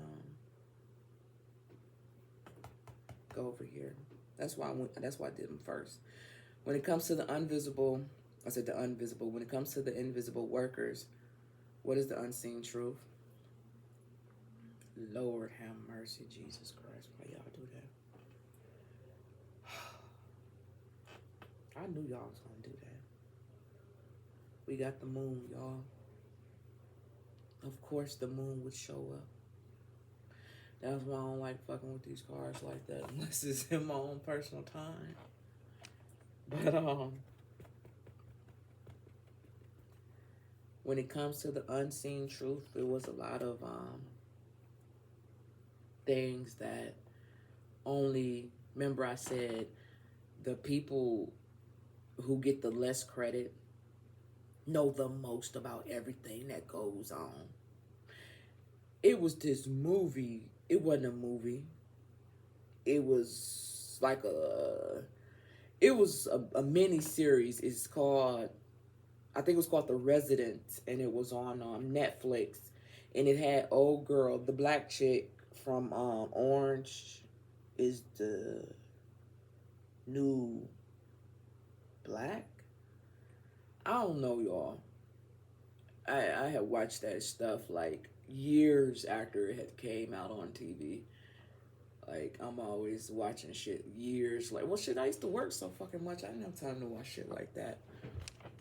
go over here. That's why I did them first. When it comes to the invisible, I said the invisible. When it comes to the invisible workers, what is the unseen truth? Lord have mercy, Jesus Christ. Why y'all do that? I knew y'all was gonna do that. We got the moon, y'all. Of course the moon would show up. That's why I don't like fucking with these cards like that unless it's in my own personal time. But when it comes to the unseen truth, there was a lot of things that only, remember I said, the people who get the less credit know the most about everything that goes on. It was this movie. It wasn't a movie. It was like a mini series. It's called, I think it was called The Resident, and it was on Netflix. And it had old girl, the black chick from Orange is the New Black. I don't know, y'all. I had watched that stuff like years after it had came out on TV. Like, I'm always watching shit years. Like, well, shit, I used to work so fucking much. I didn't have time to watch shit like that.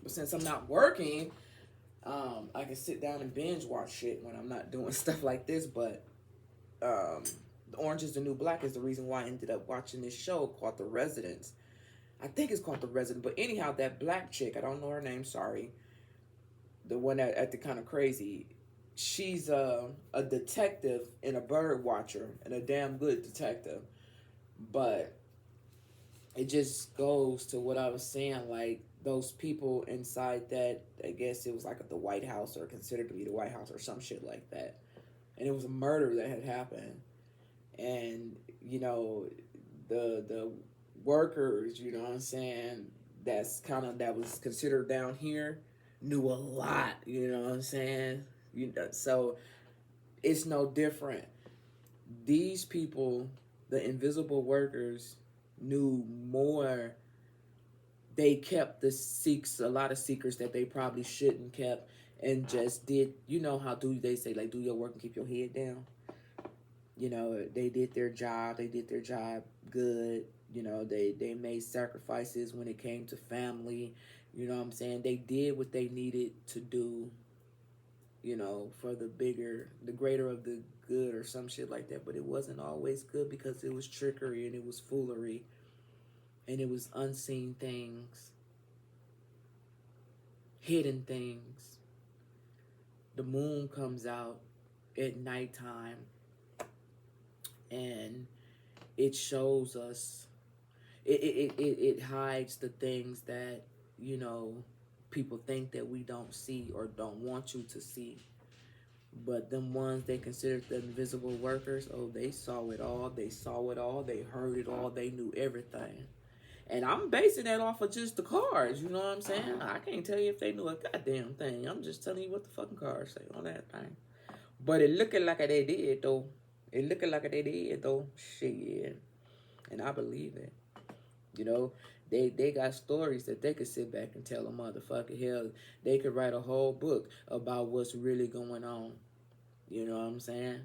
But since I'm not working, I can sit down and binge watch shit when I'm not doing stuff like this. But Orange is the New Black is the reason why I ended up watching this show called The Residence. I think it's called The Resident. But anyhow, that black chick, I don't know her name, sorry. The one that acted kind of crazy. She's a detective and a bird watcher and a damn good detective. But it just goes to what I was saying, like those people inside that, I guess it was like at the White House or considered to be the White House or some shit like that. And it was a murder that had happened. And, you know, the workers, you know what I'm saying, that was considered down here knew a lot, you know what I'm saying? You know, so it's no different. These people, the invisible workers, knew more. They kept a lot of secrets that they probably shouldn't kept, and just did, you know how do they say, like, do your work and keep your head down. You know, they did their job. They did their job good. You know, they made sacrifices when it came to family. You know what I'm saying? They did what they needed to do, you know, for the greater of the good or some shit like that. But it wasn't always good because it was trickery and it was foolery and it was unseen things, hidden things. The moon comes out at nighttime and it shows us, it hides the things that, you know, people think that we don't see or don't want you to see. But them ones they considered the invisible workers, oh, they saw it all. They saw it all. They heard it all. They knew everything. And I'm basing that off of just the cards. You know what I'm saying? I can't tell you if they knew a goddamn thing. I'm just telling you what the fucking cards say on that thing. But it looking like they did, though. It looking like they did, though. Shit. And I believe it. You know, they got stories that they could sit back and tell a motherfucker. Hell, they could write a whole book about what's really going on. You know what I'm saying?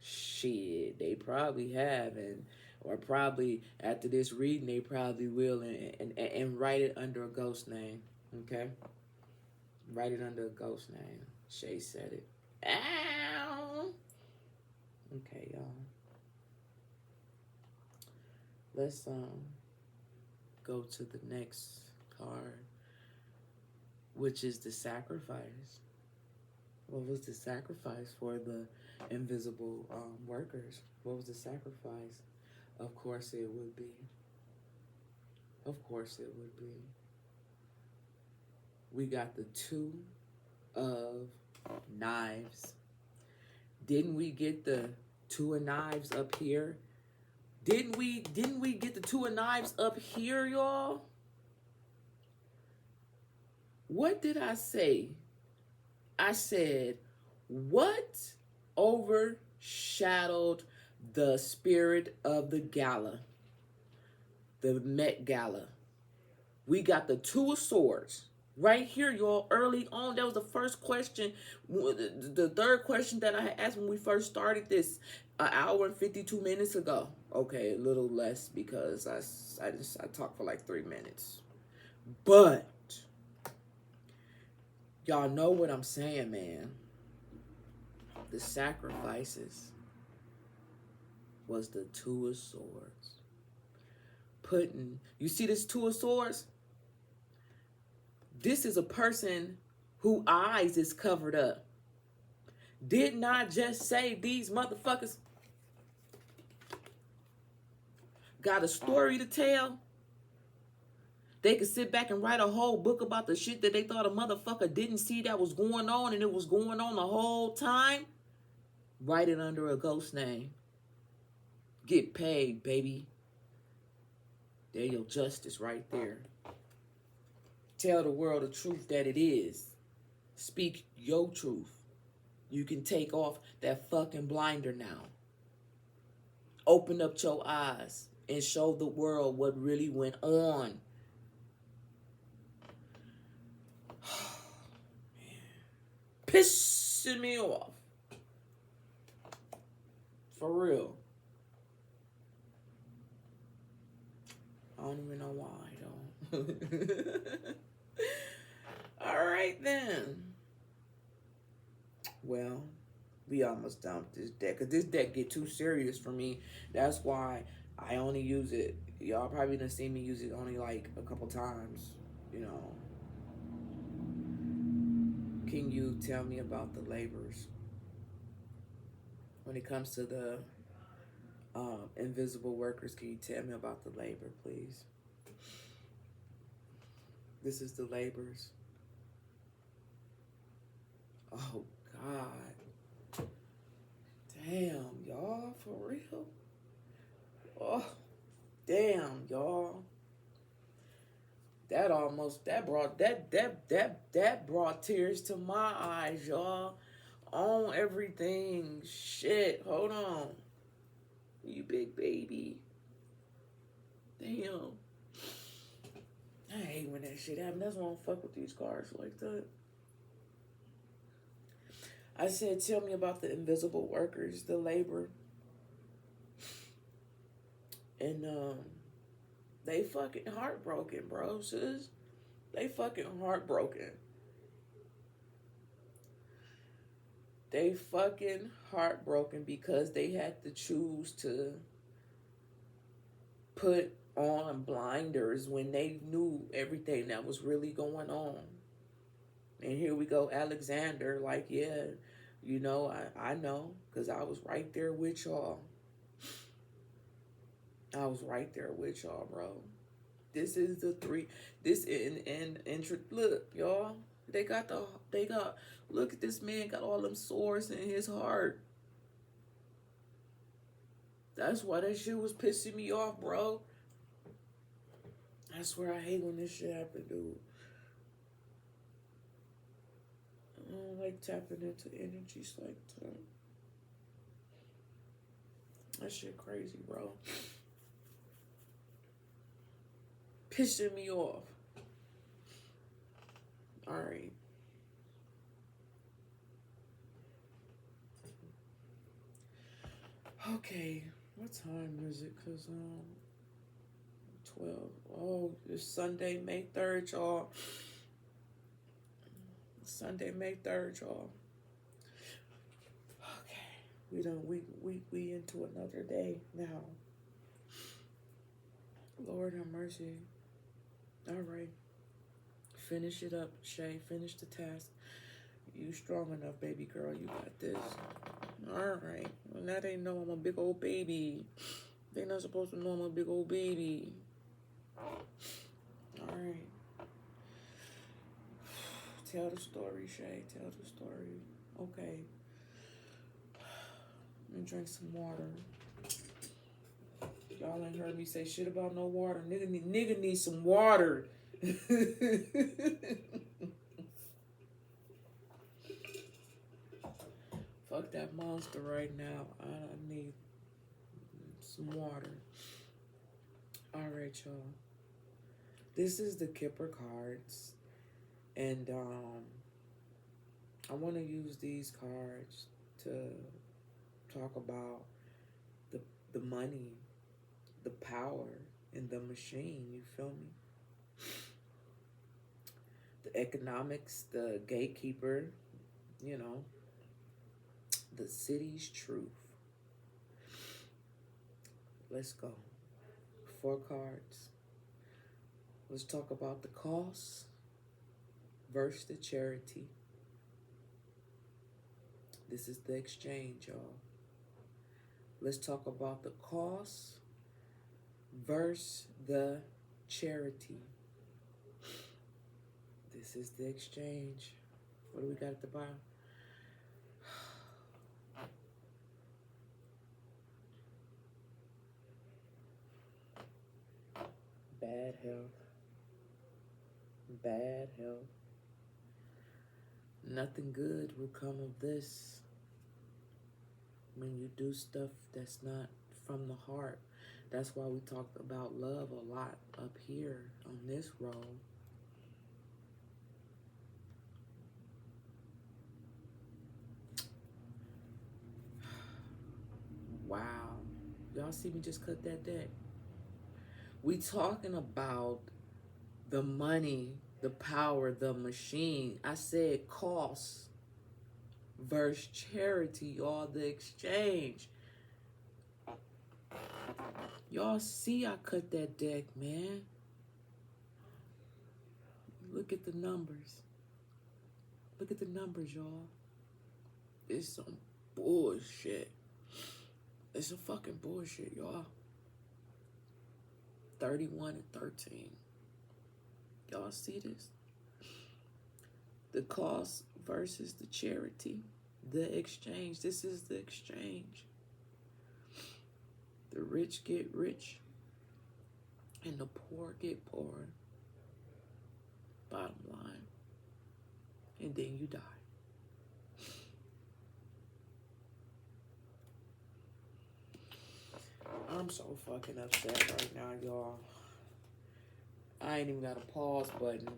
Shit, they probably have, and or probably after this reading, they probably will, and write it under a ghost name. Okay, write it under a ghost name. Shay said it. Ow. Okay, y'all. Let's go to the next card, which is the sacrifice. What was the sacrifice for the invisible workers? What was the sacrifice? Of course it would be. Of course it would be. We got the Two of Knives. Didn't we get the Two of Knives up here? Didn't we get the Two of Knives up here, y'all? What did I say? I said, what overshadowed the spirit of the gala, the Met Gala? We got the Two of Swords right here, y'all, early on. That was the first question, the third question that I had asked when we first started this an hour and 52 minutes ago. Okay, a little less because I talked for like 3 minutes. But y'all know what I'm saying, man. The sacrifices was the Two of Swords. You see this Two of Swords? This is a person whose eyes is covered up. Did not just say these motherfuckers got a story to tell. They could sit back and write a whole book about the shit that they thought a motherfucker didn't see that was going on, and it was going on the whole time. Write it under a ghost name. Get paid, baby. There your justice right there. Tell the world the truth that it is. Speak your truth. You can take off that fucking blinder now. Open up your eyes and show the world what really went on. Pissing me off. For real. I don't even know why, though. All right, then. Well, we almost dumped this deck. Because this deck get too serious for me. That's why I only use it. Y'all probably done seen me use it only like a couple times. You know. Can you tell me about the labors? When it comes to the Invisible workers, can you tell me about the labor, please? This is the labors. Oh, God. Damn, y'all, for real? Oh, damn, y'all. That brought tears to my eyes, y'all. On everything. Shit, hold on. You big baby. Damn. I hate when that shit happens. That's why I don't fuck with these cars like that. I said, tell me about the invisible workers, the labor. And they fucking heartbroken, bro, sis. They fucking heartbroken. They fucking heartbroken because they had to choose to put on blinders when they knew everything that was really going on. And here we go, Alexander, like, yeah, you know, I know, because I was right there with y'all. I was right there with y'all, bro. This is the three, this and look, y'all, they got, look at this man, got all them sores in his heart. That's why that shit was pissing me off, bro. I swear I hate when this shit happen, dude. I don't like tapping into energies like that. That shit crazy, bro. Pissing me off. Alright. Okay. What time is it? Cause 12. Oh, it's Sunday, May 3rd, y'all. Sunday, May 3rd, y'all. Okay. We into another day now. Lord have mercy. Alright. Finish it up, Shay. Finish the task. You strong enough, baby girl. You got this. Alright. Well, now they know I'm a big old baby. They're not supposed to know I'm a big old baby. Alright. Tell the story, Shay. Tell the story. Okay. Let me drink some water. Y'all ain't heard me say shit about no water. Nigga need some water. Fuck that monster right now. I need some water. Alright, y'all. This is the Kipper cards. And I want to use these cards to talk about the money, the power, and the machine. You feel me? The economics, the gatekeeper, you know, the city's truth. Let's go. 4 cards. Let's talk about the cost versus the charity. This is the exchange, y'all. Let's talk about the cost versus the charity. This is the exchange. What do we got at the bottom? Bad health. Bad health. Nothing good will come of this when you do stuff that's not from the heart. That's why we talked about love a lot up here on this road. Wow. Y'all see me just cut that deck? We talking about the money, the power, the machine. I said cost versus charity, y'all, the exchange. Y'all see I cut that deck, man. Look at the numbers. Look at the numbers, y'all. It's some bullshit. It's a fucking bullshit, y'all. 31 and 13. Y'all see this? The cost versus the charity. The exchange. This is the exchange. The rich get rich and the poor get poor. Bottom line. And then you die. I'm so fucking upset right now, y'all. I ain't even got a pause button.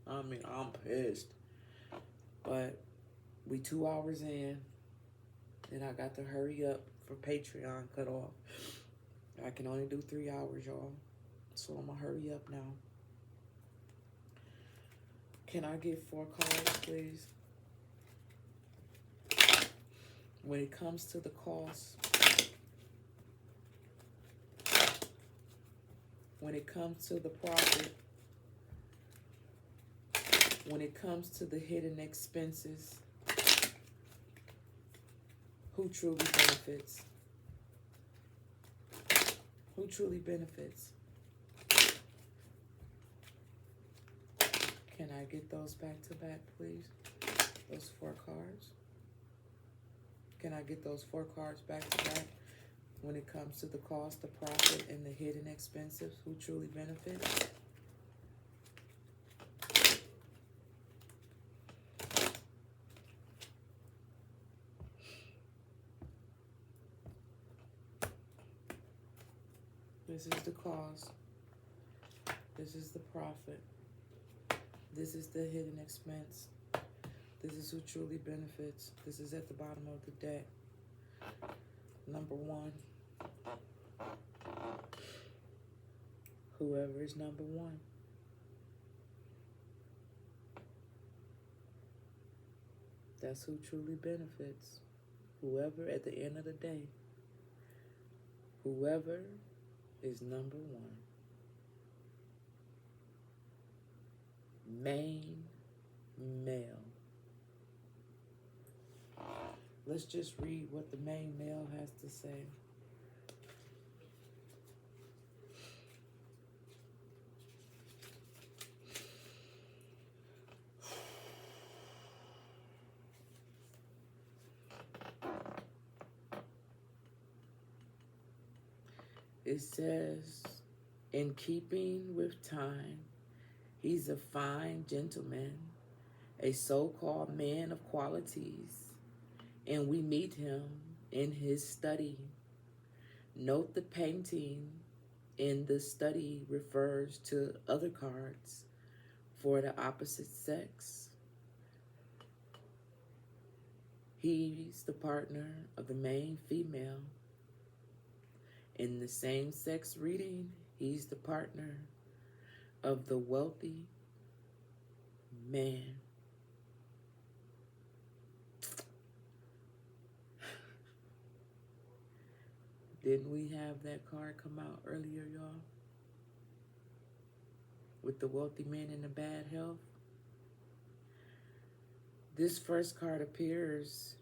I mean, I'm pissed. But we 2 hours in, and I got to hurry up for Patreon cut off. I can only do 3 hours, y'all. So I'm gonna hurry up now. Can I get 4 cards, please? When it comes to the cost, when it comes to the profit, when it comes to the hidden expenses, who truly benefits? Who truly benefits? Can I get those back to back, please? Those 4 cards. Can I get those 4 cards back to back? When it comes to the cost, the profit, and the hidden expenses, who truly benefits? This is the cost. This is the profit. This is the hidden expense. This is who truly benefits. This is at the bottom of the deck. Number 1. Whoever is number 1. That's who truly benefits. Whoever at the end of the day. Whoever is number 1. Main male. Let's just read what the main male has to say. It says, in keeping with time, he's a fine gentleman, a so-called man of qualities, and we meet him in his study. Note the painting in the study refers to other cards for the opposite sex. He's the partner of the main female. In the same-sex reading, he's the partner of the wealthy man. Didn't we have that card come out earlier, y'all? With the wealthy man in the bad health? This first card appears,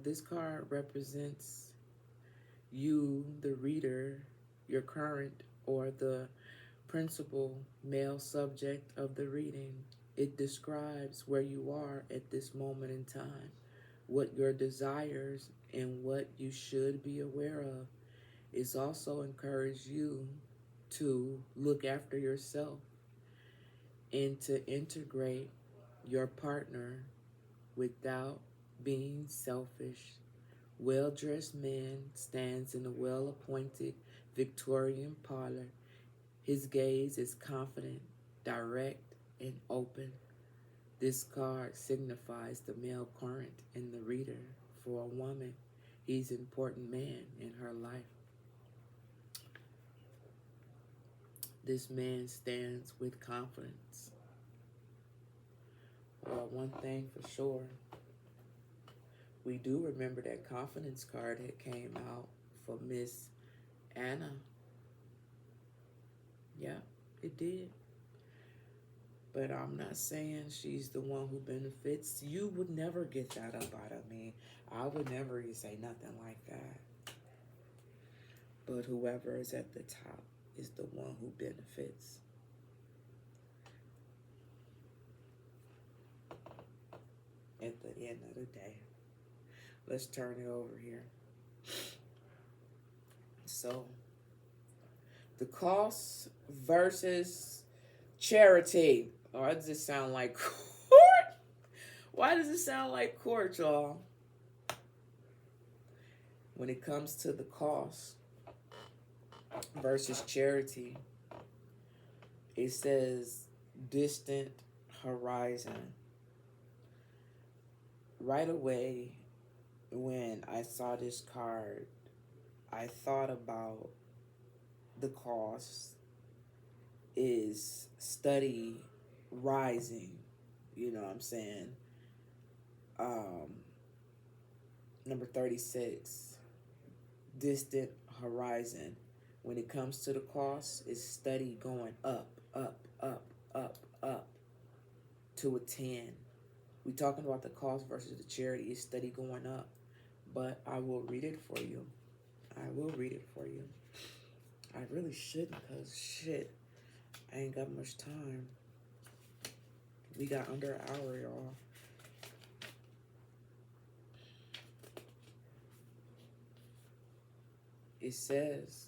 this card represents you, the reader, your current or the principal male subject of the reading. It describes where you are at this moment in time, what your desires and what you should be aware of. It's also encourage you to look after yourself and to integrate your partner without being selfish. Well-dressed man stands in a well-appointed Victorian parlor. His gaze is confident, direct, and open. This card signifies the male current in the reader. For a woman, he's an important man in her life. This man stands with confidence. Well, one thing for sure, we do remember that confidence card that came out for Miss Anna. Yeah, it did. But I'm not saying she's the one who benefits. You would never get that up out of me. I would never say nothing like that. But whoever is at the top is the one who benefits. At the end of the day. Let's turn it over here. So, the cost versus charity. Oh, why does it sound like court? Why does it sound like court, y'all? When it comes to the cost versus charity, it says distant horizon. Right away, when I saw this card, I thought about the cost is study rising. You know what I'm saying? Number 36, distant horizon. When it comes to the cost, is study going up, up, up, up, up to a 10. We talking about the cost versus the charity. Is study going up? But I will read it for you. I will read it for you. I really shouldn't, because shit, I ain't got much time. We got under an hour, y'all. It says,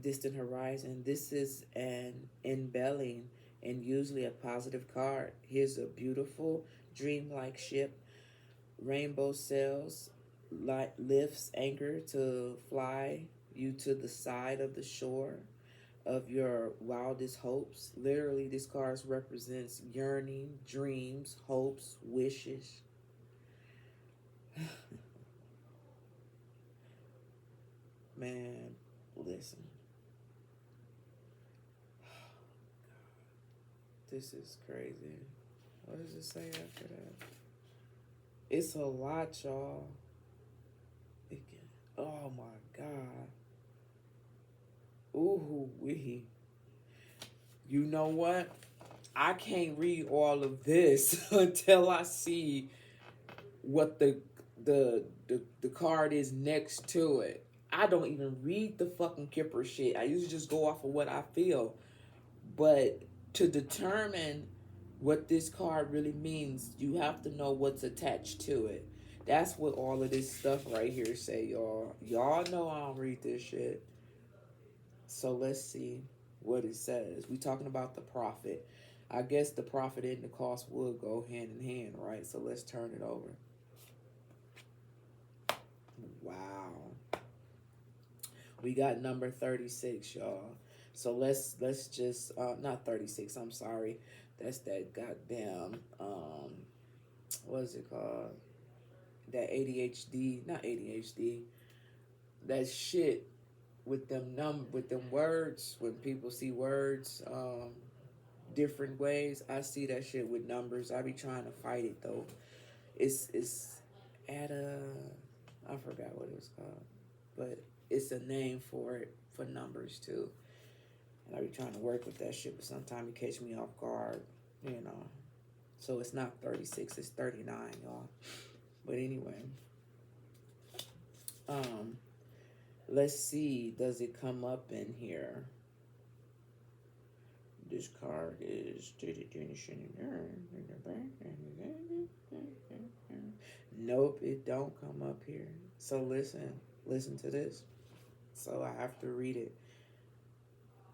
distant horizon. This is an embelling and usually a positive card. Here's a beautiful, dreamlike ship. Rainbow sails, lifts anchor to fly you to the side of the shore of your wildest hopes. Literally, this card represents yearning, dreams, hopes, wishes. Man, listen. This is crazy. What does it say after that? It's a lot, y'all. Oh my God. Ooh wee. You know what? I can't read all of this until I see what the card is next to it. I don't even read the fucking Kipper shit. I usually just go off of what I feel. But to determine what this card really means, you have to know what's attached to it. That's what all of this stuff right here say, y'all. Y'all know I don't read this shit. So let's see what it says. We talking about the profit. I guess the profit and the cost would go hand in hand, right? So let's turn it over. Wow. We got number 36, y'all. So let's just not 36, I'm sorry. That's that goddamn what is it called? That ADHD, not ADHD. That shit with them with them words, when people see words different ways. I see that shit with numbers. I be trying to fight it though. It's at a, I forgot what it was called, but it's a name for it for numbers too. And I be trying to work with that shit, but sometimes it catch me off guard, you know. So it's not 36, it's 39, y'all. But anyway, let's see, does it come up in here? This card is nope, it don't come up here. So listen to this. So I have to read it.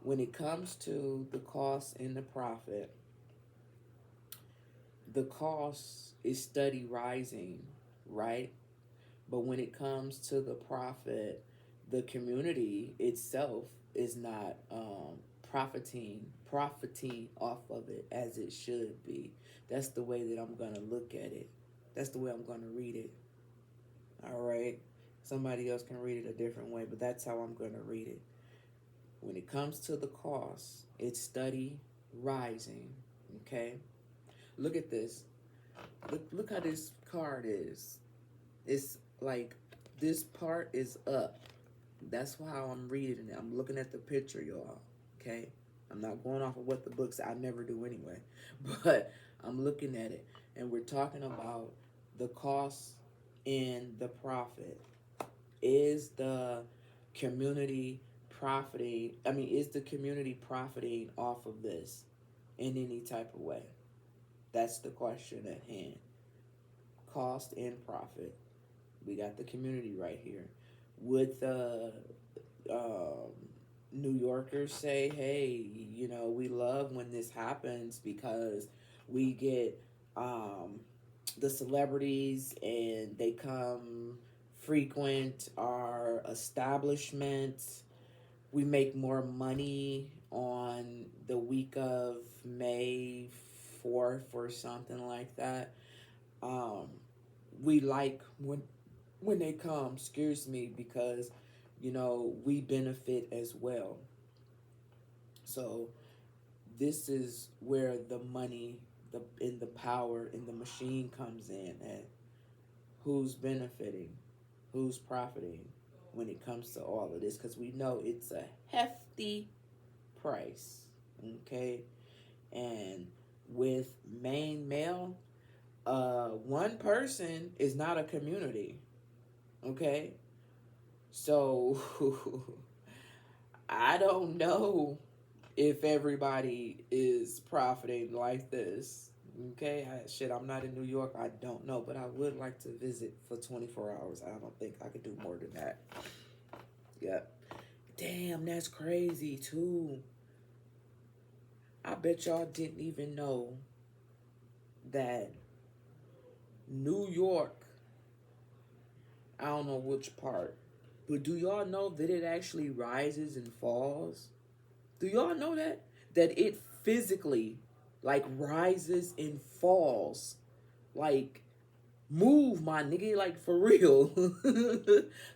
When it comes to the cost and the profit, the cost is steady rising, right? But when it comes to the profit, the community itself is not profiting off of it as it should be. That's the way that I'm gonna look at it. That's the way I'm gonna read it. All right. Somebody else can read it a different way, but that's how I'm gonna read it. When it comes to the cost, it's steady rising. Okay. Look at this. Look how this card is. It's like this part is up. That's how I'm reading it. I'm looking at the picture, y'all. Okay? I'm not going off of what the book said. I never do anyway. But I'm looking at it, and we're talking about the cost and the profit. Is the community profiting? I mean, is the community profiting off of this in any type of way? That's the question at hand. Cost and profit. We got the community right here. Would the New Yorkers say, hey, you know, we love when this happens because we get the celebrities and they come frequent our establishments. We make more money on the week of May 4th or something like that. Um, we like when they come, excuse me, because you know we benefit as well. So this is where the money, the power in the machine comes in, and who's benefiting, who's profiting when it comes to all of this, because we know it's a hefty price. Okay, and with main male, one person is not a community. Okay, so I don't know if everybody is profiting like this. Okay, I'm not in New York. I don't know, but I would like to visit for 24 hours. I don't think I could do more than that. Yep. Damn, that's crazy too. I bet y'all didn't even know that New York, I don't know which part, but do y'all know that it actually rises and falls? Do y'all know that? That it physically, like, rises and falls. Like, move, my nigga, like, for real.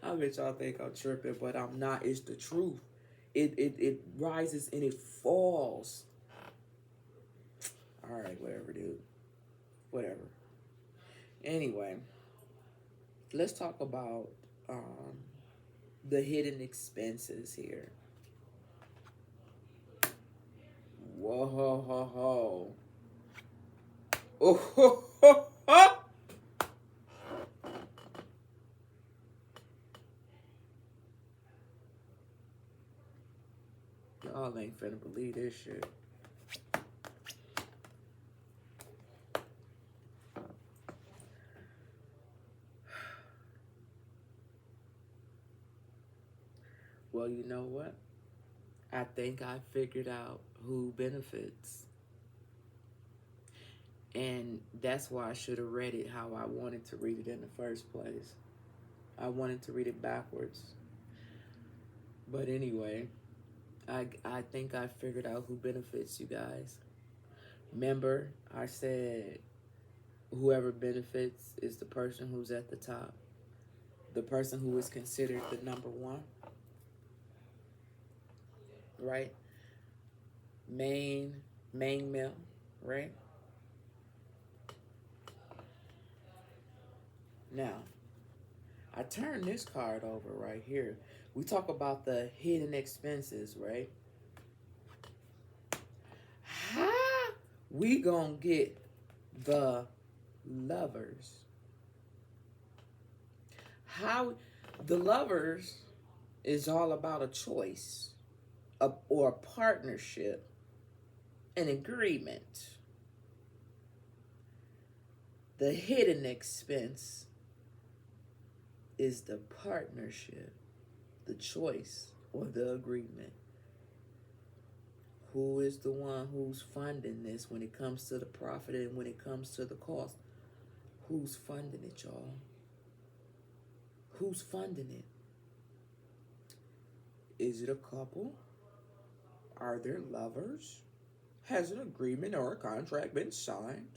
I bet y'all think I'm tripping, but I'm not. It's the truth. It rises and it falls. All right, whatever, dude. Whatever. Anyway, let's talk about the hidden expenses here. Whoa, ho, ho, ho. Oh, ho, ho, ho. Y'all ain't finna believe this shit. Well, you know what? I think I figured out who benefits. And that's why I should have read it how I wanted to read it in the first place. I wanted to read it backwards. But anyway, I think I figured out who benefits, you guys. Remember, I said whoever benefits is the person who's at the top. The person who is considered the number one. Right? Main male, right? Now, I turn this card over right here. We talk about the hidden expenses, right? How we gonna get the lovers? How the lovers is all about a choice or a partnership, an agreement. The hidden expense is the partnership, the choice, or the agreement. Who is the one who's funding this when it comes to the profit and when it comes to the cost? Who's funding it, y'all? Who's funding it? Is it a couple? Are there lovers? Has an agreement or a contract been signed?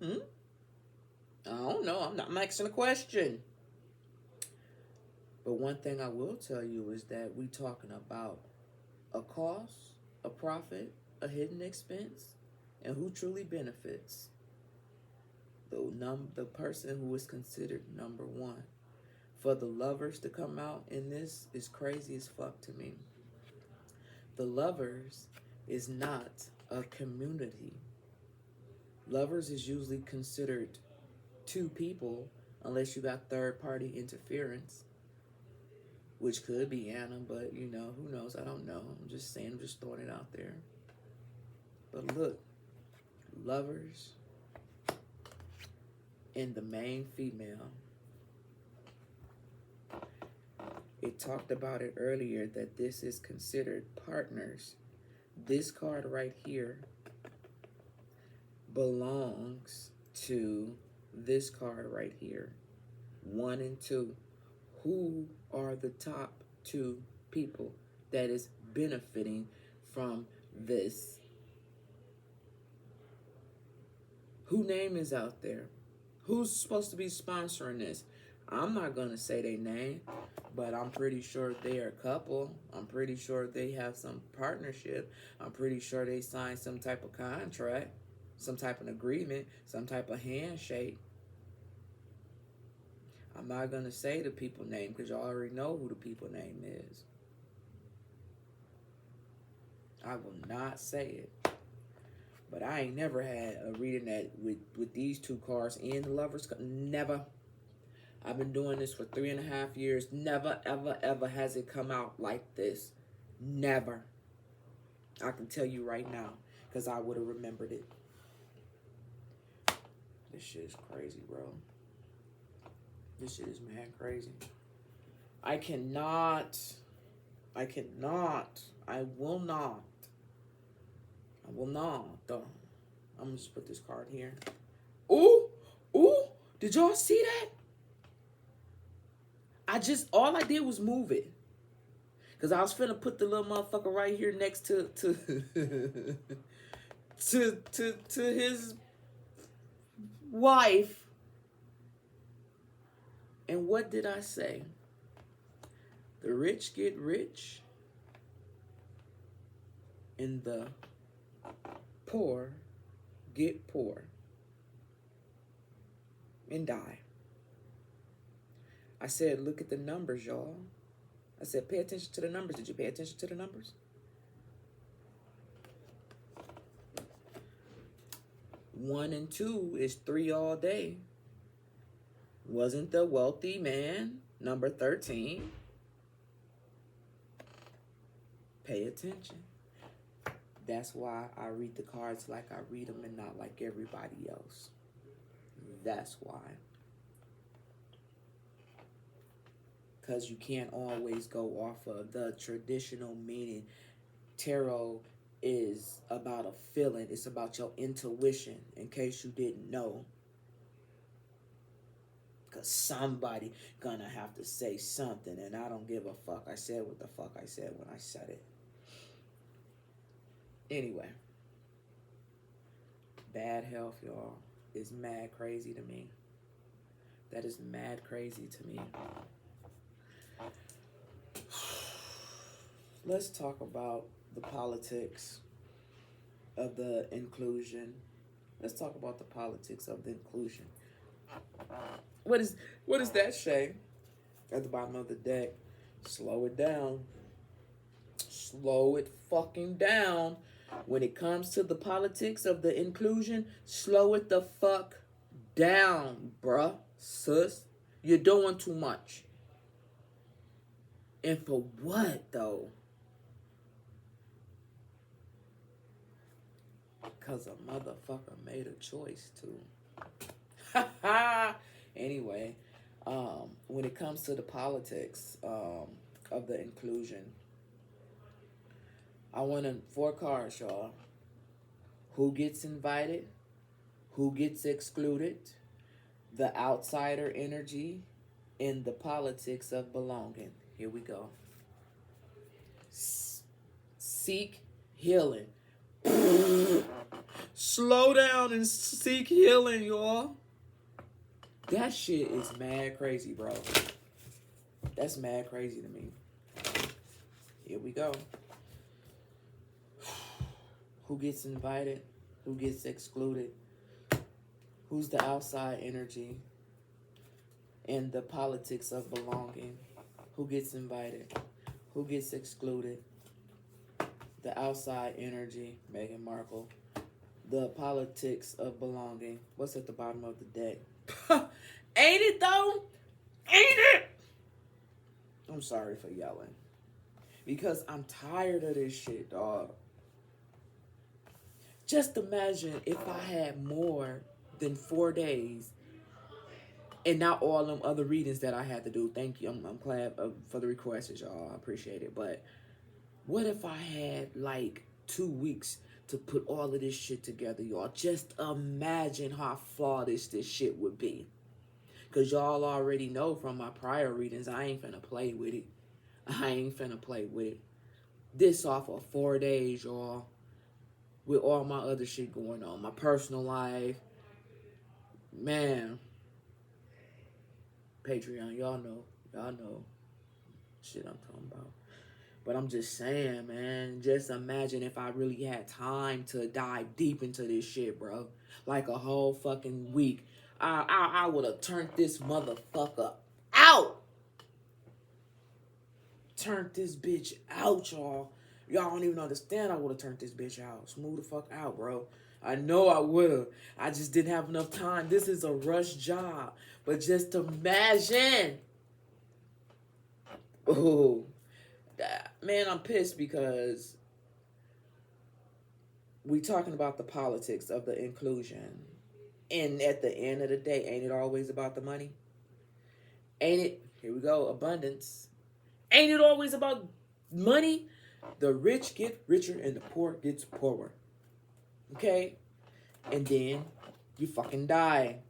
I don't know. I'm not asking a question. But one thing I will tell you is that we talking about a cost, a profit, a hidden expense, and who truly benefits. The person who is considered number one. For the lovers to come out in this is crazy as fuck to me. The lovers is not a community. Lovers is usually considered two people unless you got third party interference, which could be Anna, but you know, who knows? I don't know. I'm just saying, I'm just throwing it out there. But look, lovers and the main female. It talked about it earlier that this is considered partners. This card right here belongs to this card right here. 1 and 2. Who are the top two people that is benefiting from this? Who name is out there? Who's supposed to be sponsoring this? I'm not going to say their name, but I'm pretty sure they are a couple. I'm pretty sure they have some partnership. I'm pretty sure they signed some type of contract, some type of agreement, some type of handshake. I'm not going to say the people name because y'all already know who the people name is. I will not say it. But I ain't never had a reading that with these two cards and the Lovers. Never. I've been doing this for 3.5 years. Never, ever, ever has it come out like this. Never. I can tell you right now because I would have remembered it. This shit is crazy, bro. This shit is mad crazy. I will not. Though. I'm gonna just put this card here. Ooh, did y'all see that? All I did was move it. Cause I was finna put the little motherfucker right here next to his wife. And what did I say? The rich get rich and the poor get poor and die. I said, look at the numbers, y'all. I said, pay attention to the numbers. Did you pay attention to the numbers? 1 and 2 is 3 all day. Wasn't the wealthy man number 13? Pay attention. That's why I read the cards like I read them and not like everybody else. That's why. Because you can't always go off of the traditional meaning. Tarot is about a feeling. It's about your intuition, in case you didn't know. Because somebody gonna have to say something, and I don't give a fuck. I said what the fuck I said when I said it. Anyway. Bad health, y'all, is mad crazy to me. That is mad crazy to me. Let's talk about the politics of the inclusion. Let's talk about the politics of the inclusion. What is that, Shay? At the bottom of the deck. Slow it down. Slow it fucking down. When it comes to the politics of the inclusion, slow it the fuck down, bruh, sis. You're doing too much. And for what, though? Because a motherfucker made a choice to. Anyway, when it comes to the politics of the inclusion, I want 4 cards, y'all. Who gets invited? Who gets excluded? The outsider energy and the politics of belonging. Here we go. Seek healing. Slow down and seek healing, y'all. That shit is mad crazy, bro. That's mad crazy to me. Here we go. Who gets invited? Who gets excluded? Who's the outside energy? And the politics of belonging. Who gets invited? Who gets excluded? The outside energy, Meghan Markle. The politics of belonging. What's at the bottom of the deck? Ain't it though? Ain't it? I'm sorry for yelling. Because I'm tired of this shit, dog. Just imagine if I had more than 4 days and not all them other readings that I had to do. Thank you. I'm glad for the requests, y'all. I appreciate it. But what if I had like 2 weeks to put all of this shit together, y'all? Just imagine how flawless this shit would be. Because y'all already know from my prior readings, I ain't finna play with it. I ain't finna play with it. This off of 4 days, y'all. With all my other shit going on. My personal life. Man. Patreon, y'all know. Y'all know shit I'm talking about. But I'm just saying, man. Just imagine if I really had time to dive deep into this shit, bro. Like a whole fucking week. I would have turned this motherfucker out. Turned this bitch out, y'all. Y'all don't even understand I would have turned this bitch out. Smooth the fuck out, bro. I know I would have. I just didn't have enough time. This is a rush job. But just imagine. Oh, man, I'm pissed because we talking about the politics of the inclusion. And at the end of the day, ain't it always about the money? Ain't it? Here we go. Abundance. Ain't it always about money? The rich get richer and the poor gets poorer. Okay? And then you fucking die.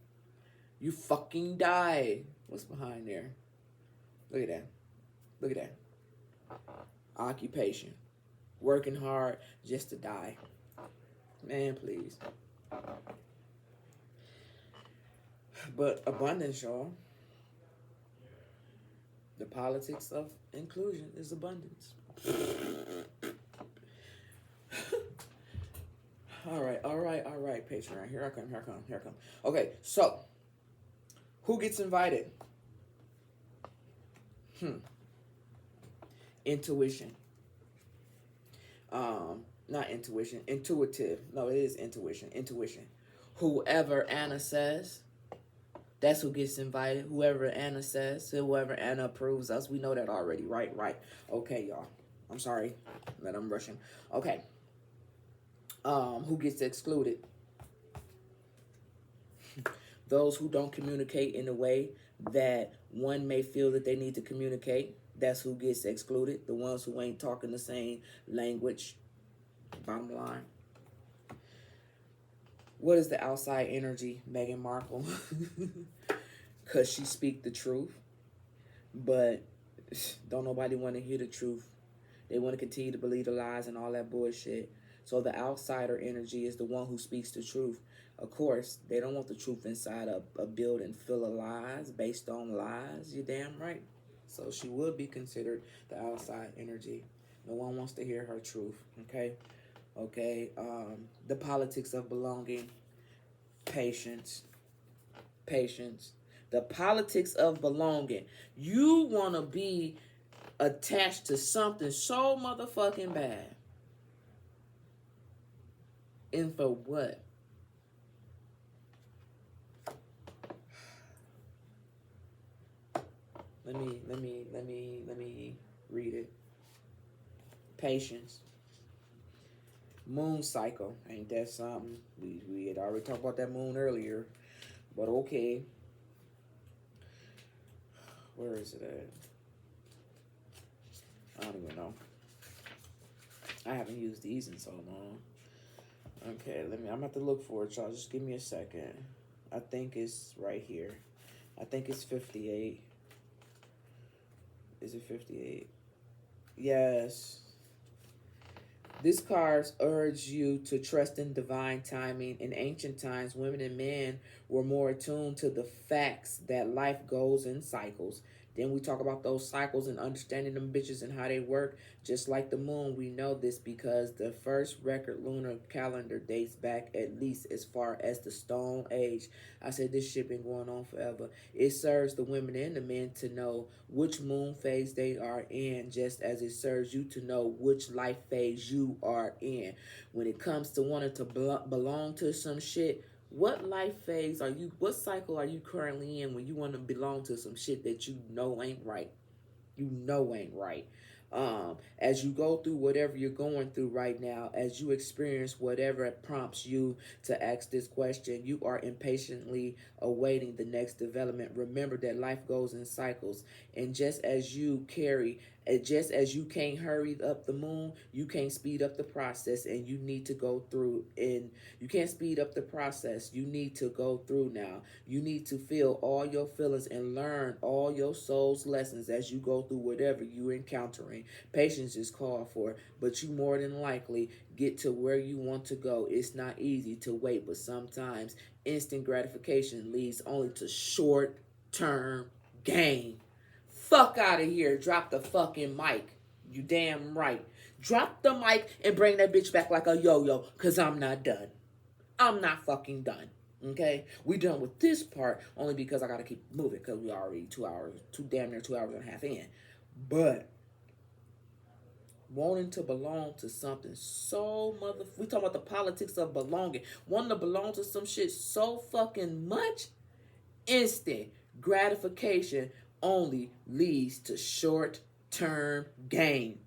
You fucking die. What's behind there? Look at that. Look at that. Occupation. Working hard just to die. Man, please. But abundance, y'all. The politics of inclusion is abundance. All right, Patreon. Here I come. Okay, so who gets invited? Intuition. Not intuition. Intuitive. No, it is intuition. Intuition. Whoever Anna says, that's who gets invited. Whoever Anna says, whoever Anna approves us. We know that already, right? Right. Okay, y'all. I'm sorry that I'm rushing. Okay. Who gets excluded? Those who don't communicate in a way that one may feel that they need to communicate. That's who gets excluded. The ones who ain't talking the same language. Bottom line. What is the outside energy, Meghan Markle? Because she speak the truth. But don't nobody want to hear the truth. They want to continue to believe the lies and all that bullshit. So the outsider energy is the one who speaks the truth. Of course, they don't want the truth inside a building full of lies, based on lies. You're damn right. So she would be considered the outside energy. No one wants to hear her truth. Okay? Okay? The politics of belonging. Patience. Patience. The politics of belonging. You want to be attached to something so motherfucking bad. And for what? Let me read it. Patience. Moon cycle. Ain't that something? We had already talked about that moon earlier. But okay. Where is it at? I don't even know. I haven't used these in so long. Okay, I'm gonna have to look for it, y'all. Just give me a second. I think it's right here. I think it's 58. Is it 58? Yes. This card urges you to trust in divine timing. In ancient times, women and men were more attuned to the facts that life goes in cycles. Then we talk about those cycles and understanding them bitches and how they work. Just like the moon, we know this because the first record lunar calendar dates back at least as far as the Stone Age. I said this shit been going on forever. It serves the women and the men to know which moon phase they are in, just as it serves you to know which life phase you are in. When it comes to wanting to belong to some shit, what life phase are you, what cycle are you currently in when you want to belong to some shit that you know ain't right? You know ain't right. As you go through whatever you're going through right now, as you experience whatever prompts you to ask this question, you are impatiently awaiting the next development. Remember that life goes in cycles, and just as you can't hurry up the moon, you can't speed up the process, and you need to go through. And you can't speed up the process. You need to go through now. You need to feel all your feelings and learn all your soul's lessons as you go through whatever you're encountering. Patience is called for, but you more than likely get to where you want to go. It's not easy to wait, but sometimes instant gratification leads only to short-term gain. Fuck out of here. Drop the fucking mic. You damn right. Drop the mic and bring that bitch back like a yo-yo, because I'm not done. I'm not fucking done. Okay? We done with this part only because I got to keep moving because we already 2 hours, damn near 2 hours and a half in. But wanting to belong to something so we talking about the politics of belonging. Wanting to belong to some shit so fucking much, instant gratification only leads to short-term gain.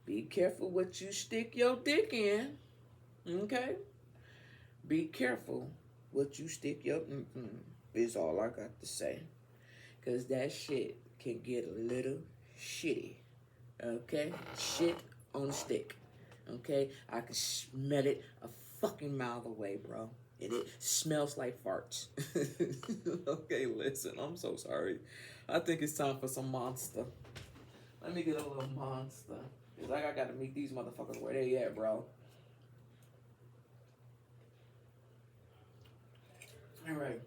Be careful what you stick your dick in. Okay? Be careful what you stick your is all I got to say. Because that shit can get a little shitty. Okay? Shit on a stick. Okay? I can smell it a fucking mile away, bro. And it smells like farts. Okay, listen. I'm so sorry. I think it's time for some monster. Let me get a little monster. It's like I gotta meet these motherfuckers where they at, bro. Alright.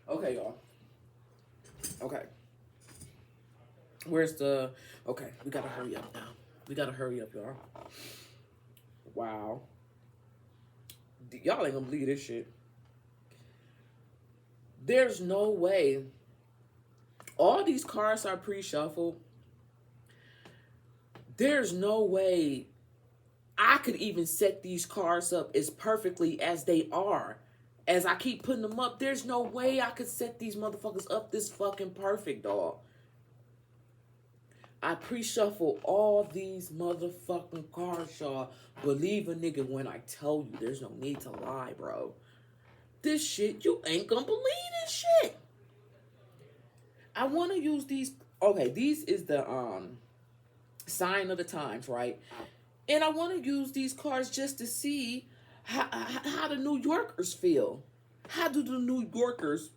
Okay, y'all. Okay. Okay, we gotta hurry up now. We gotta hurry up, y'all. Wow. Y'all ain't gonna believe this shit. There's no way. All these cards are pre-shuffled. There's no way I could even set these cards up as perfectly as they are. As I keep putting them up, there's no way I could set these motherfuckers up this fucking perfect, dog. I pre-shuffle all these motherfucking cards, y'all. Believe a nigga when I tell you, there's no need to lie, bro. This shit, you ain't gonna believe this shit. I want to use these. Okay, these is the sign of the times, right? And I want to use these cards just to see how the New Yorkers feel. How do the New Yorkers...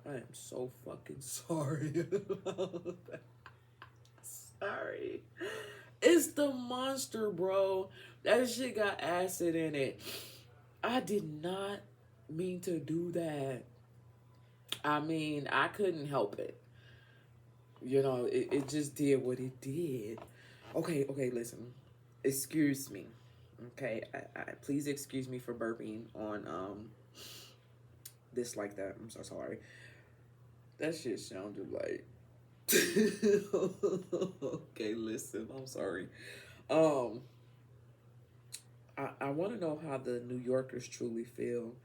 I am so fucking sorry. Sorry. It's the monster, bro. That shit got acid in it. I did not mean to do that. I mean, I couldn't help it. You know, it just did what it did. Okay, listen. Excuse me. Okay, I please excuse me for burping on this like that. I'm so sorry. That shit sounded like okay, listen, I'm sorry. I want to know how the New Yorkers truly feel.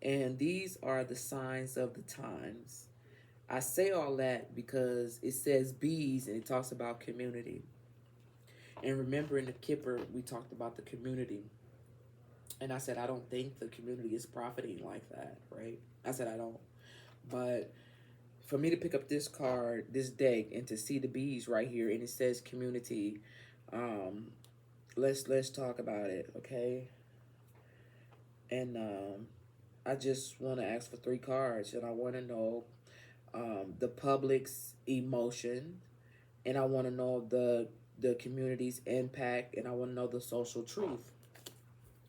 And these are the signs of the times. I say all that because it says bees and it talks about community. And remember in the Kipper, we talked about the community. And I said, I don't think the community is profiting like that, right? I said, I don't. But for me to pick up this card, this deck, and to see the bees right here, and it says community, let's talk about it, okay? And I just want to ask for 3 cards, and I want to know the public's emotion, and I want to know the the community's impact, and I want to know the social truth.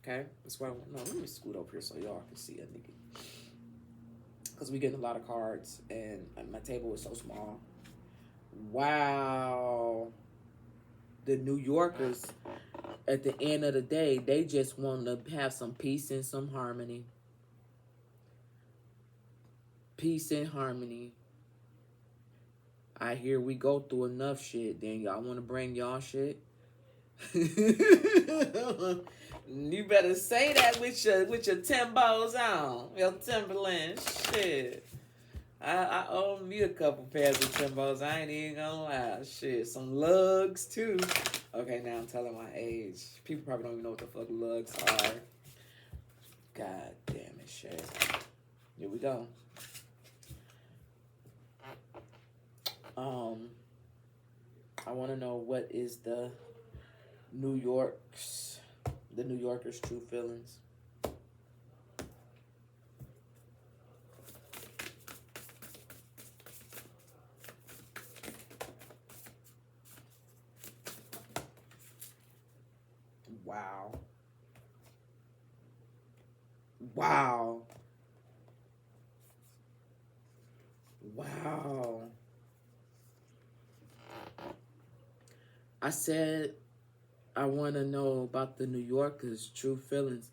Okay, that's what I want to know. Let me scoot over here so y'all can see a nigga. Because we getting a lot of cards, and my table is so small. Wow. The New Yorkers, at the end of the day, they just want to have some peace and some harmony. Peace and harmony. I hear we go through enough shit. Then y'all want to bring y'all shit? You better say that with your Timbos on, your Timberland shit. I own me a couple pairs of Timbos. I ain't even gonna lie. Shit, some lugs too. Okay, now I'm telling my age. People probably don't even know what the fuck lugs are. God damn it, shit. Here we go. I want to know what is the New Yorkers' true feelings. Wow. Wow. Wow. I said I want to know about the New Yorkers' true feelings.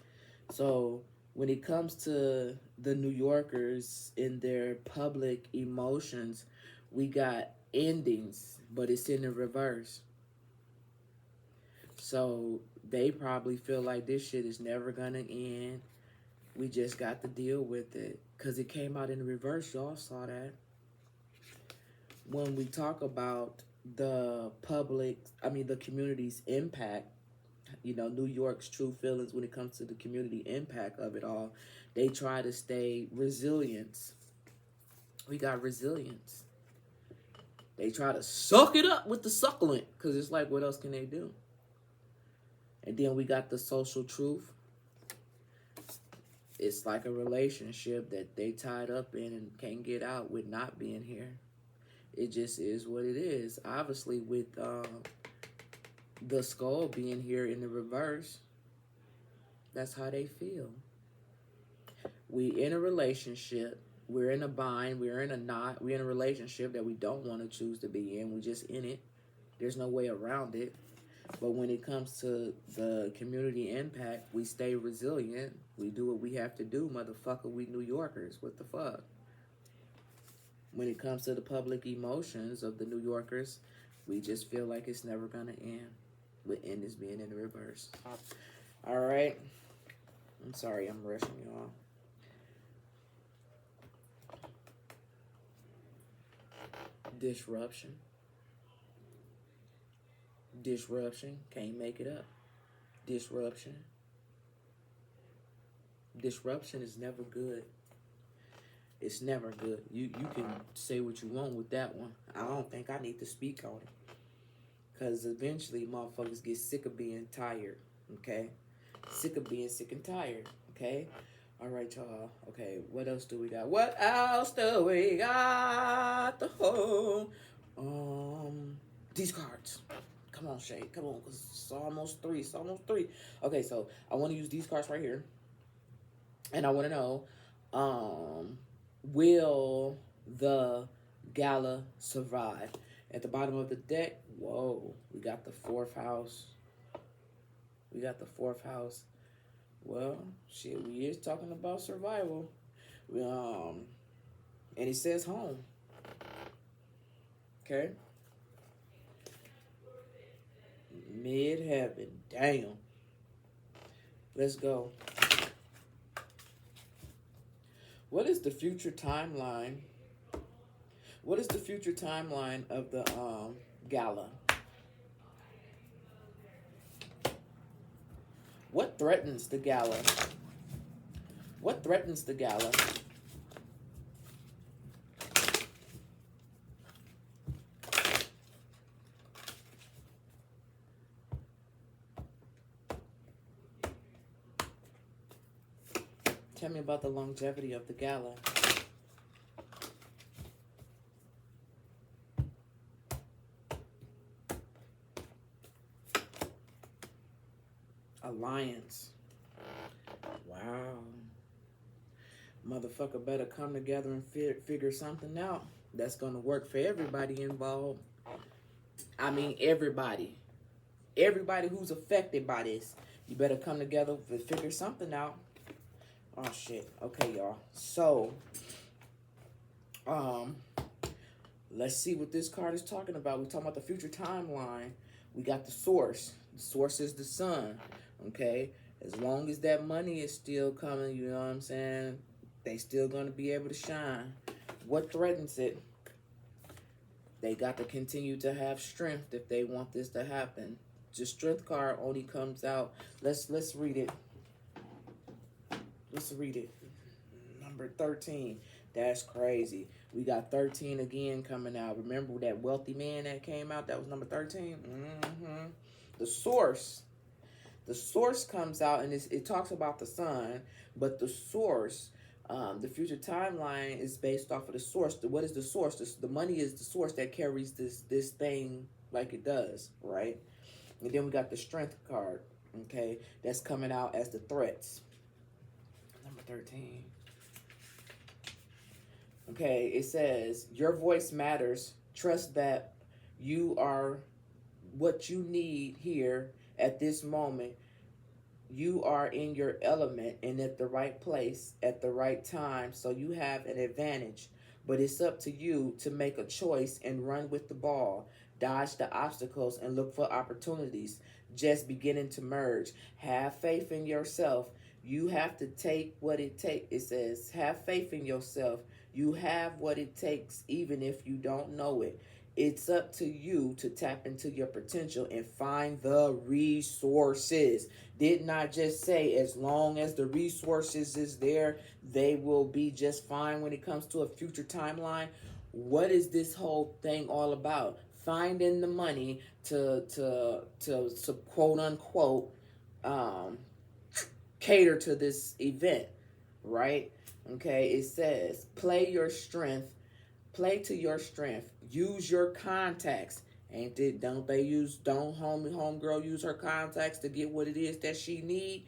So when it comes to the New Yorkers in their public emotions, we got endings, but it's in the reverse. So they probably feel like this shit is never gonna end. We just got to deal with it. Because it came out in the reverse. Y'all saw that. When we talk about the community's impact, New York's true feelings when it comes to the community impact of it all, they try to stay resilience. We got resilience. They try to suck it up with the succulent because it's like, what else can they do? And then we got the social truth. It's like a relationship that they tied up in and can't get out with not being here. It just is what it is. Obviously, with the skull being here in the reverse, that's how they feel. We in a relationship. We're in a bind. We're in a knot. We're in a relationship that we don't want to choose to be in. We're just in it. There's no way around it. But when it comes to the community impact, we stay resilient. We do what we have to do, motherfucker. We New Yorkers. What the fuck? When it comes to the public emotions of the New Yorkers, we just feel like it's never going to end. With end is being in the reverse. All right. I'm sorry, I'm rushing y'all. Disruption. Disruption. Can't make it up. Disruption. Disruption is never good. It's never good. You can say what you want with that one. I don't think I need to speak on it. Because eventually motherfuckers get sick of being tired. Okay? Sick of being sick and tired. Okay? All right, y'all. Okay, what else do we got? What else do we got? These cards. Come on, Shay. Come on, because it's almost three. It's almost three. Okay, so I want to use these cards right here. And I want to know, will the gala survive? At the bottom of the deck, whoa, we got the fourth house. We got the fourth house. Well, shit, we is talking about survival. And it says home. Okay. Mid-heaven. Damn. Let's go. What is the future timeline? What is the future timeline of the gala? What threatens the gala? What threatens the gala? Tell me about the longevity of the gala. Alliance. Wow. Motherfucker better come together and figure something out that's gonna work for everybody involved. I mean, everybody. Everybody who's affected by this. You better come together and figure something out. Oh shit. Okay, y'all. So, um, let's see what this card is talking about. We're talking about the future timeline. We got the source. The source is the sun. Okay? As long as that money is still coming, you know what I'm saying? They still gonna be able to shine. What threatens it? They got to continue to have strength if they want this to happen. The strength card only comes out. Let's read it. Let's read it. Number 13. That's crazy. We got 13 again coming out. Remember that wealthy man that came out? That was number 13. The source. The source comes out and it talks about the sun, but the source, the future timeline is based off of the source. What is the source? The money is the source that carries this thing like it does, right? And then we got the strength card, okay? That's coming out as the threats. Number 13. Okay, it says, your voice matters. Trust that you are what you need here at this moment. You are in your element and at the right place at the right time, so you have an advantage. But it's up to you to make a choice and run with the ball. Dodge the obstacles and look for opportunities just beginning to merge. Have faith in yourself. You have to take what it takes. It says, have faith in yourself. You have what it takes, even if you don't know it. It's up to you to tap into your potential and find the resources. Didn't I just say as long as the resources is there, they will be just fine when it comes to a future timeline? What is this whole thing all about? Finding the money to quote unquote cater to this event, right? Okay, it says play your strength. Play to your strength. Use your contacts. Ain't it? Don't homegirl use her contacts to get what it is that she need?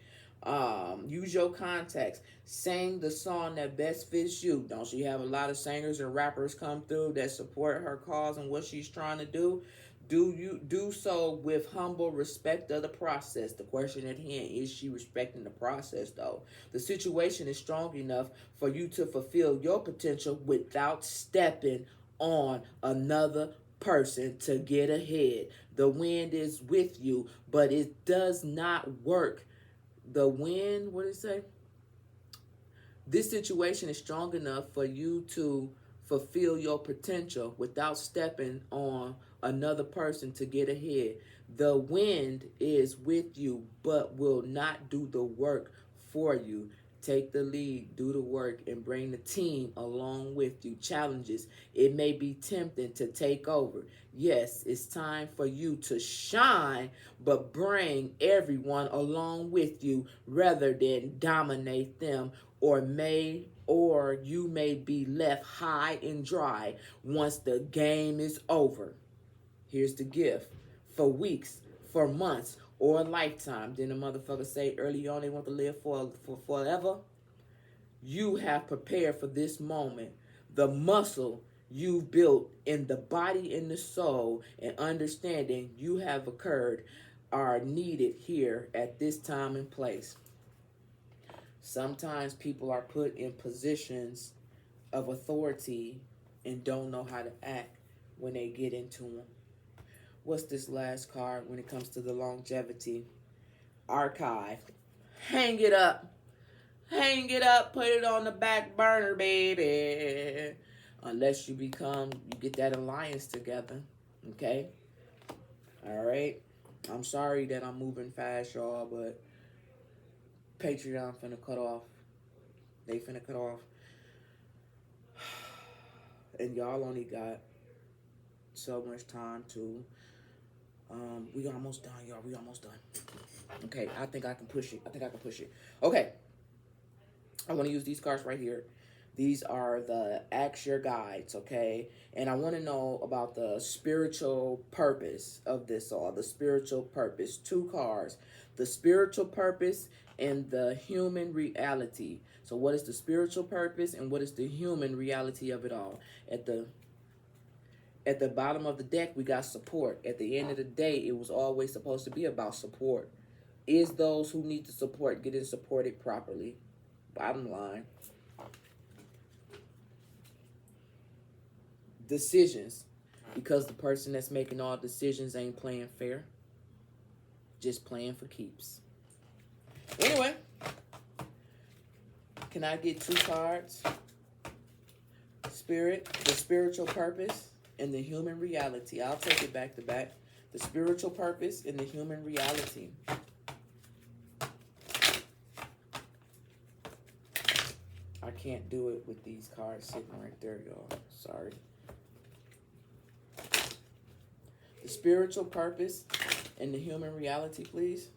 Use your contacts. Sing the song that best fits you. Don't she have a lot of singers and rappers come through that support her cause and what she's trying to do? Do so with humble respect of the process. The question at hand, is she respecting the process though? The situation is strong enough for you to fulfill your potential without stepping on another person to get ahead. The wind is with you, but it does not work. The wind, what did it say? This situation is strong enough for you to fulfill your potential without stepping on another person to get ahead. The wind is with you, but will not do the work for you. Take the lead, do the work, and bring the team along with you. Challenges. It may be tempting to take over. Yes, it's time for you to shine, but bring everyone along with you rather than dominate them, or you may be left high and dry once the game is over. Here's the gift. For weeks, for months, or a lifetime. Then the motherfucker say early on they want to live for forever. You have prepared for this moment. The muscle you've built in the body and the soul and understanding you have occurred are needed here at this time and place. Sometimes people are put in positions of authority and don't know how to act when they get into them. What's this last card when it comes to the longevity? Archive. Hang it up. Hang it up. Put it on the back burner, baby. Unless you get that alliance together. Okay? All right? I'm sorry that I'm moving fast, y'all, but Patreon finna cut off. They finna cut off. And y'all only got so much time to... we almost done, y'all. We almost done. Okay, I think I can push it. Okay. I want to use these cards right here. These are the Ask Your Guides, okay? And I want to know about the spiritual purpose of this all. The spiritual purpose. 2 cards. The spiritual purpose and the human reality. So what is the spiritual purpose and what is the human reality of it all? At the bottom of the deck, we got support. At the end of the day, it was always supposed to be about support. Is those who need the support getting supported properly? Bottom line. Decisions. Because the person that's making all decisions ain't playing fair. Just playing for keeps. Anyway, can I get 2 cards? Spirit, the spiritual purpose, and the human reality. I'll take it back to back. The spiritual purpose and the human reality. I can't do it with these cards sitting right there, y'all. Sorry. The spiritual purpose and the human reality, please.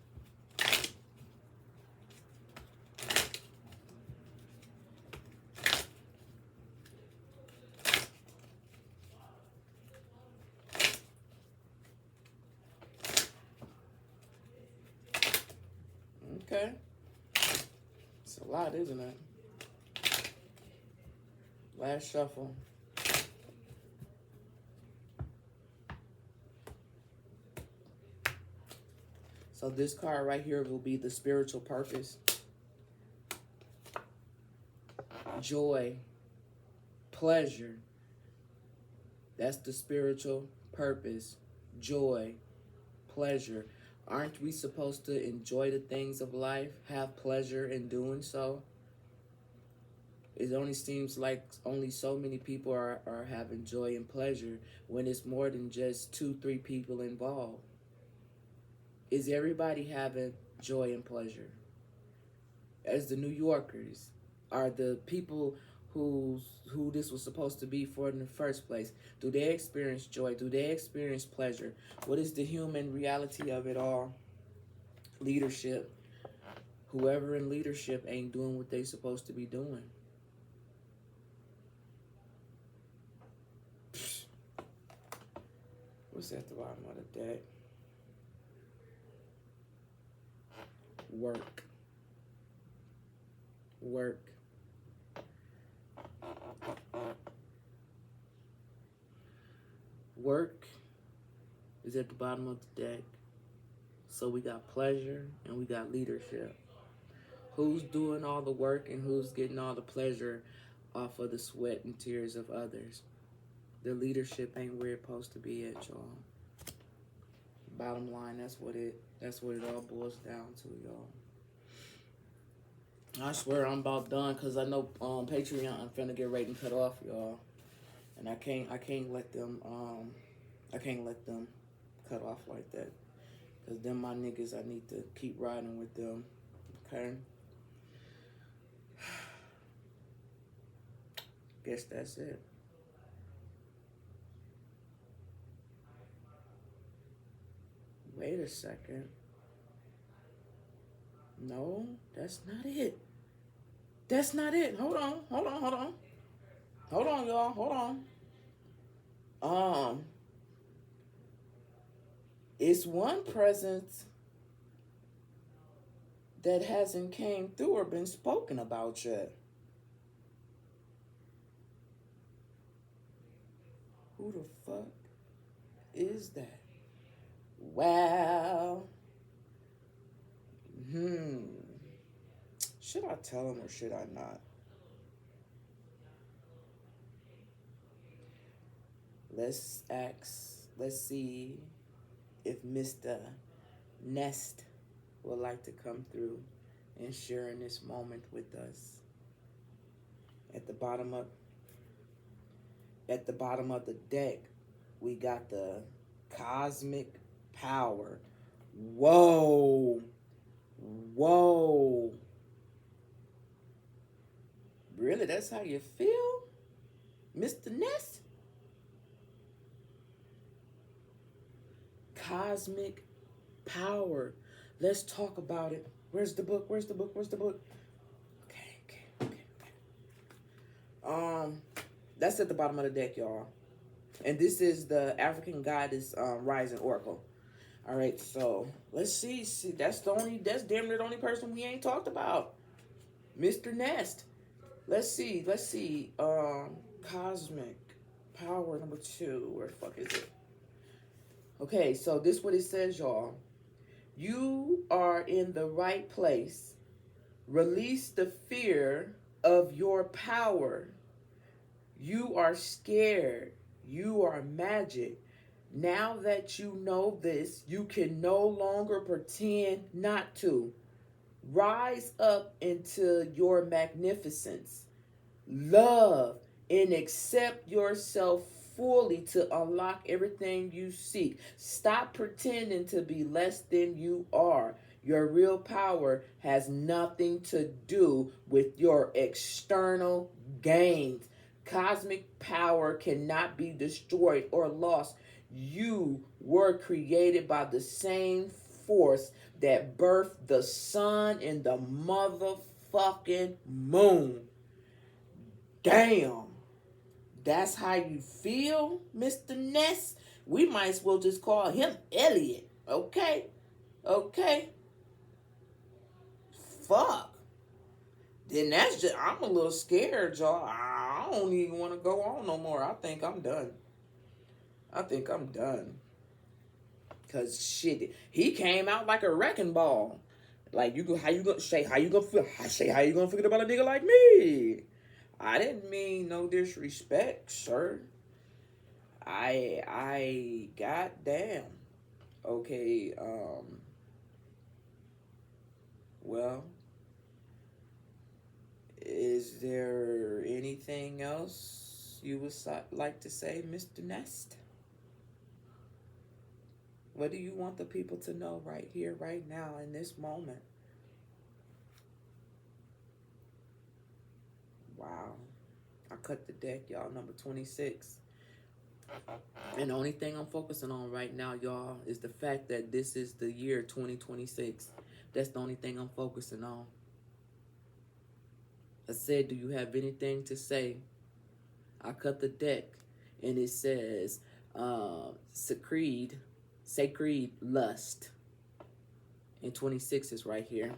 Okay. It's a lot, isn't it? Last shuffle. So this card right here will be the spiritual purpose. Joy. Pleasure. That's the spiritual purpose. Joy. Pleasure. Aren't we supposed to enjoy the things of life? Have pleasure in doing so? It only seems like only so many people are having joy and pleasure when it's more than just 2-3 people involved. Is everybody having joy and pleasure? As the New Yorkers, are the people who this was supposed to be for in the first place, do they experience joy? Do they experience pleasure? What is the human reality of it all? Leadership. Whoever in leadership ain't doing what they supposed to be doing. What's at the bottom of the deck? Work. Work. Work is at the bottom of the deck. So we got pleasure and we got leadership. Who's doing all the work and who's getting all the pleasure off of the sweat and tears of others? The leadership ain't where it's supposed to be at, y'all. Bottom line, that's what it all boils down to, y'all. I swear I'm about done because I know Patreon I'm finna get ready and cut off, y'all. And I can't let them cut off like that. Cause them my niggas, I need to keep riding with them. Okay? Guess that's it. Wait a second. No, that's not it. That's not it. Hold on, y'all. Hold on. It's one presence that hasn't came through or been spoken about yet. Who the fuck is that? Wow. Should I tell him or should I not? Let's see if Mr. Nest would like to come through and share in this moment with us. At the bottom of the deck, we got the cosmic power. Whoa. Really, that's how you feel, Mr. Nest? Cosmic power. Let's talk about it. Where's the book? Okay. That's at the bottom of the deck, y'all. And this is the African Goddess Rising Oracle. All right, so let's see. See, that's damn near the only person we ain't talked about, Mr. Nest. Let's see. Let's see. Cosmic power number 2. Where the fuck is it? Okay, so this what it says, y'all. You are in the right place. Release the fear of your power. You are scared. You are magic. Now that you know this, you can no longer pretend not to. Rise up into your magnificence. Love and accept yourself fully to unlock everything you seek. Stop pretending to be less than you are. Your real power has nothing to do with your external gains. Cosmic power cannot be destroyed or lost. You were created by the same force that birthed the sun and the motherfucking moon. Damn. That's how you feel, Mr. Ness? We might as well just call him Elliot. Okay? Okay? Fuck. Then that's just, I'm a little scared, y'all. I don't even want to go on no more. I think I'm done. I think I'm done. Cause shit, he came out like a wrecking ball. Like you go, how you gonna say how you gonna feel? Say how you gonna forget about a nigga like me? I didn't mean no disrespect, sir. I goddamn. Okay, well, is there anything else you would like to say, Mr. Nest? What do you want the people to know right here, right now, in this moment? Wow. I cut the deck, y'all. Number 26. And the only thing I'm focusing on right now, y'all, is the fact that this is the year 2026. That's the only thing I'm focusing on. I said, do you have anything to say? I cut the deck, and it says, sacred lust. And 26 is right here.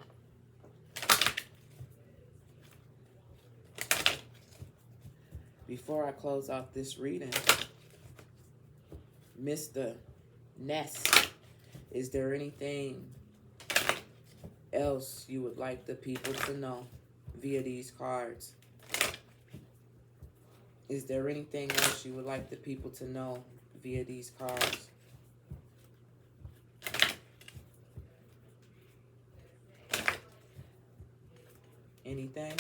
Before I close out this reading, Mr. Ness, is there anything else you would like the people to know via these cards? Is there anything else you would like the people to know via these cards? Anything?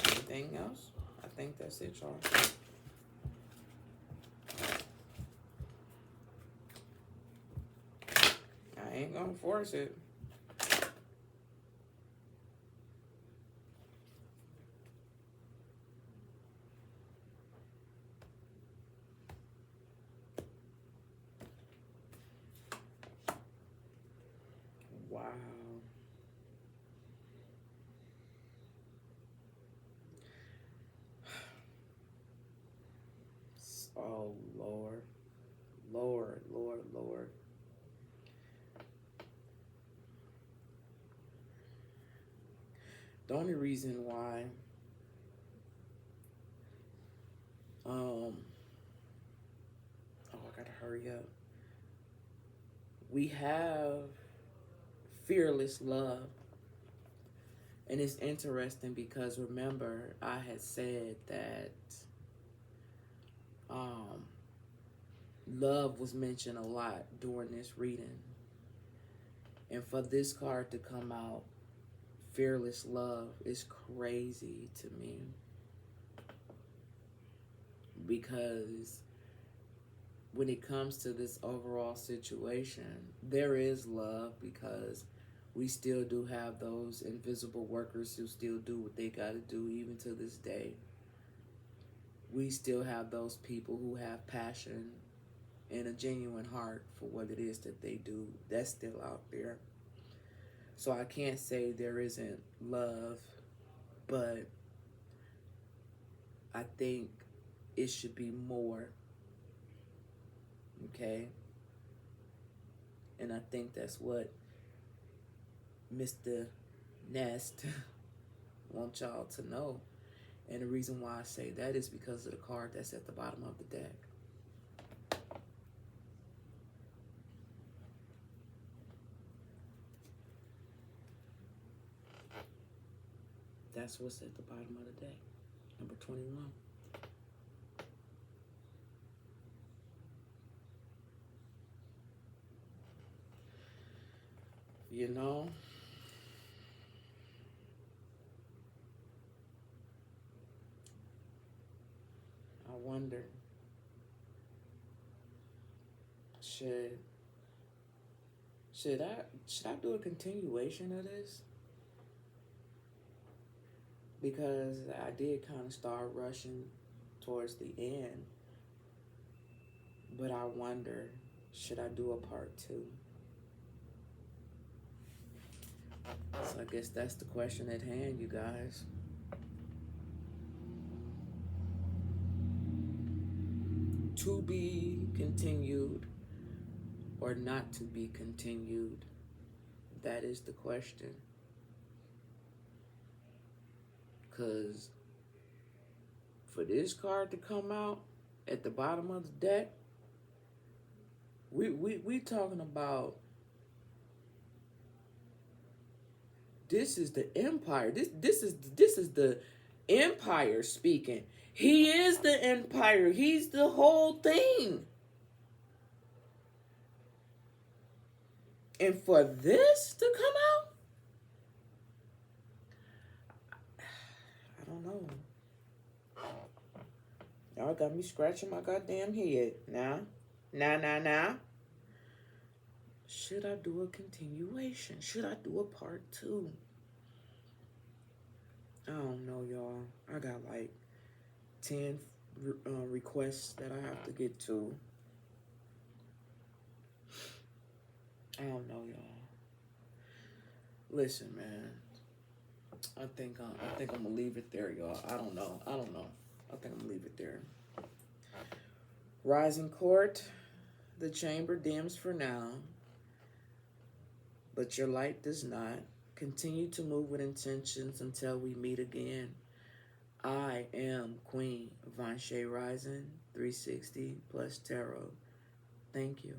Anything else? I think that's it, y'all. I ain't gonna force it. Wow. Oh, Lord. Lord, Lord, Lord. The only reason why oh, I gotta hurry up. We have fearless love. And it's interesting because remember, I had said that love was mentioned a lot during this reading. And for this card to come out, fearless love, is crazy to me. Because when it comes to this overall situation, there is love because we still do have those invisible workers who still do what they got to do even to this day. We still have those people who have passion and a genuine heart for what it is that they do. That's still out there. So I can't say there isn't love, but I think it should be more. Okay? And I think that's what Mr. Nest wants y'all to know. And the reason why I say that is because of the card that's at the bottom of the deck. That's what's at the bottom of the deck. Number 21. You know, I wonder, should I do a continuation of this? Because I did kind of start rushing towards the end, but I wonder, should I do a part 2? So I guess that's the question at hand, you guys. To be continued or not to be continued? That is the question. Because for this card to come out at the bottom of the deck, we talking about, this is the Empire. This is the Empire speaking. He is the Empire. He's the whole thing. And for this to come out, I don't know. Y'all got me scratching my goddamn head. Now. Should I do a continuation? Should I do a part 2? I don't know, y'all. I got like 10 requests that I have to get to. I don't know, y'all. Listen, man. I think I'm gonna leave it there, y'all. I don't know. I think I'm gonna leave it there. Rising Court, the chamber dims for now, but your light does not. Continue to move with intentions until we meet again. I am Queen Vanche Rising 360 plus Tarot. Thank you.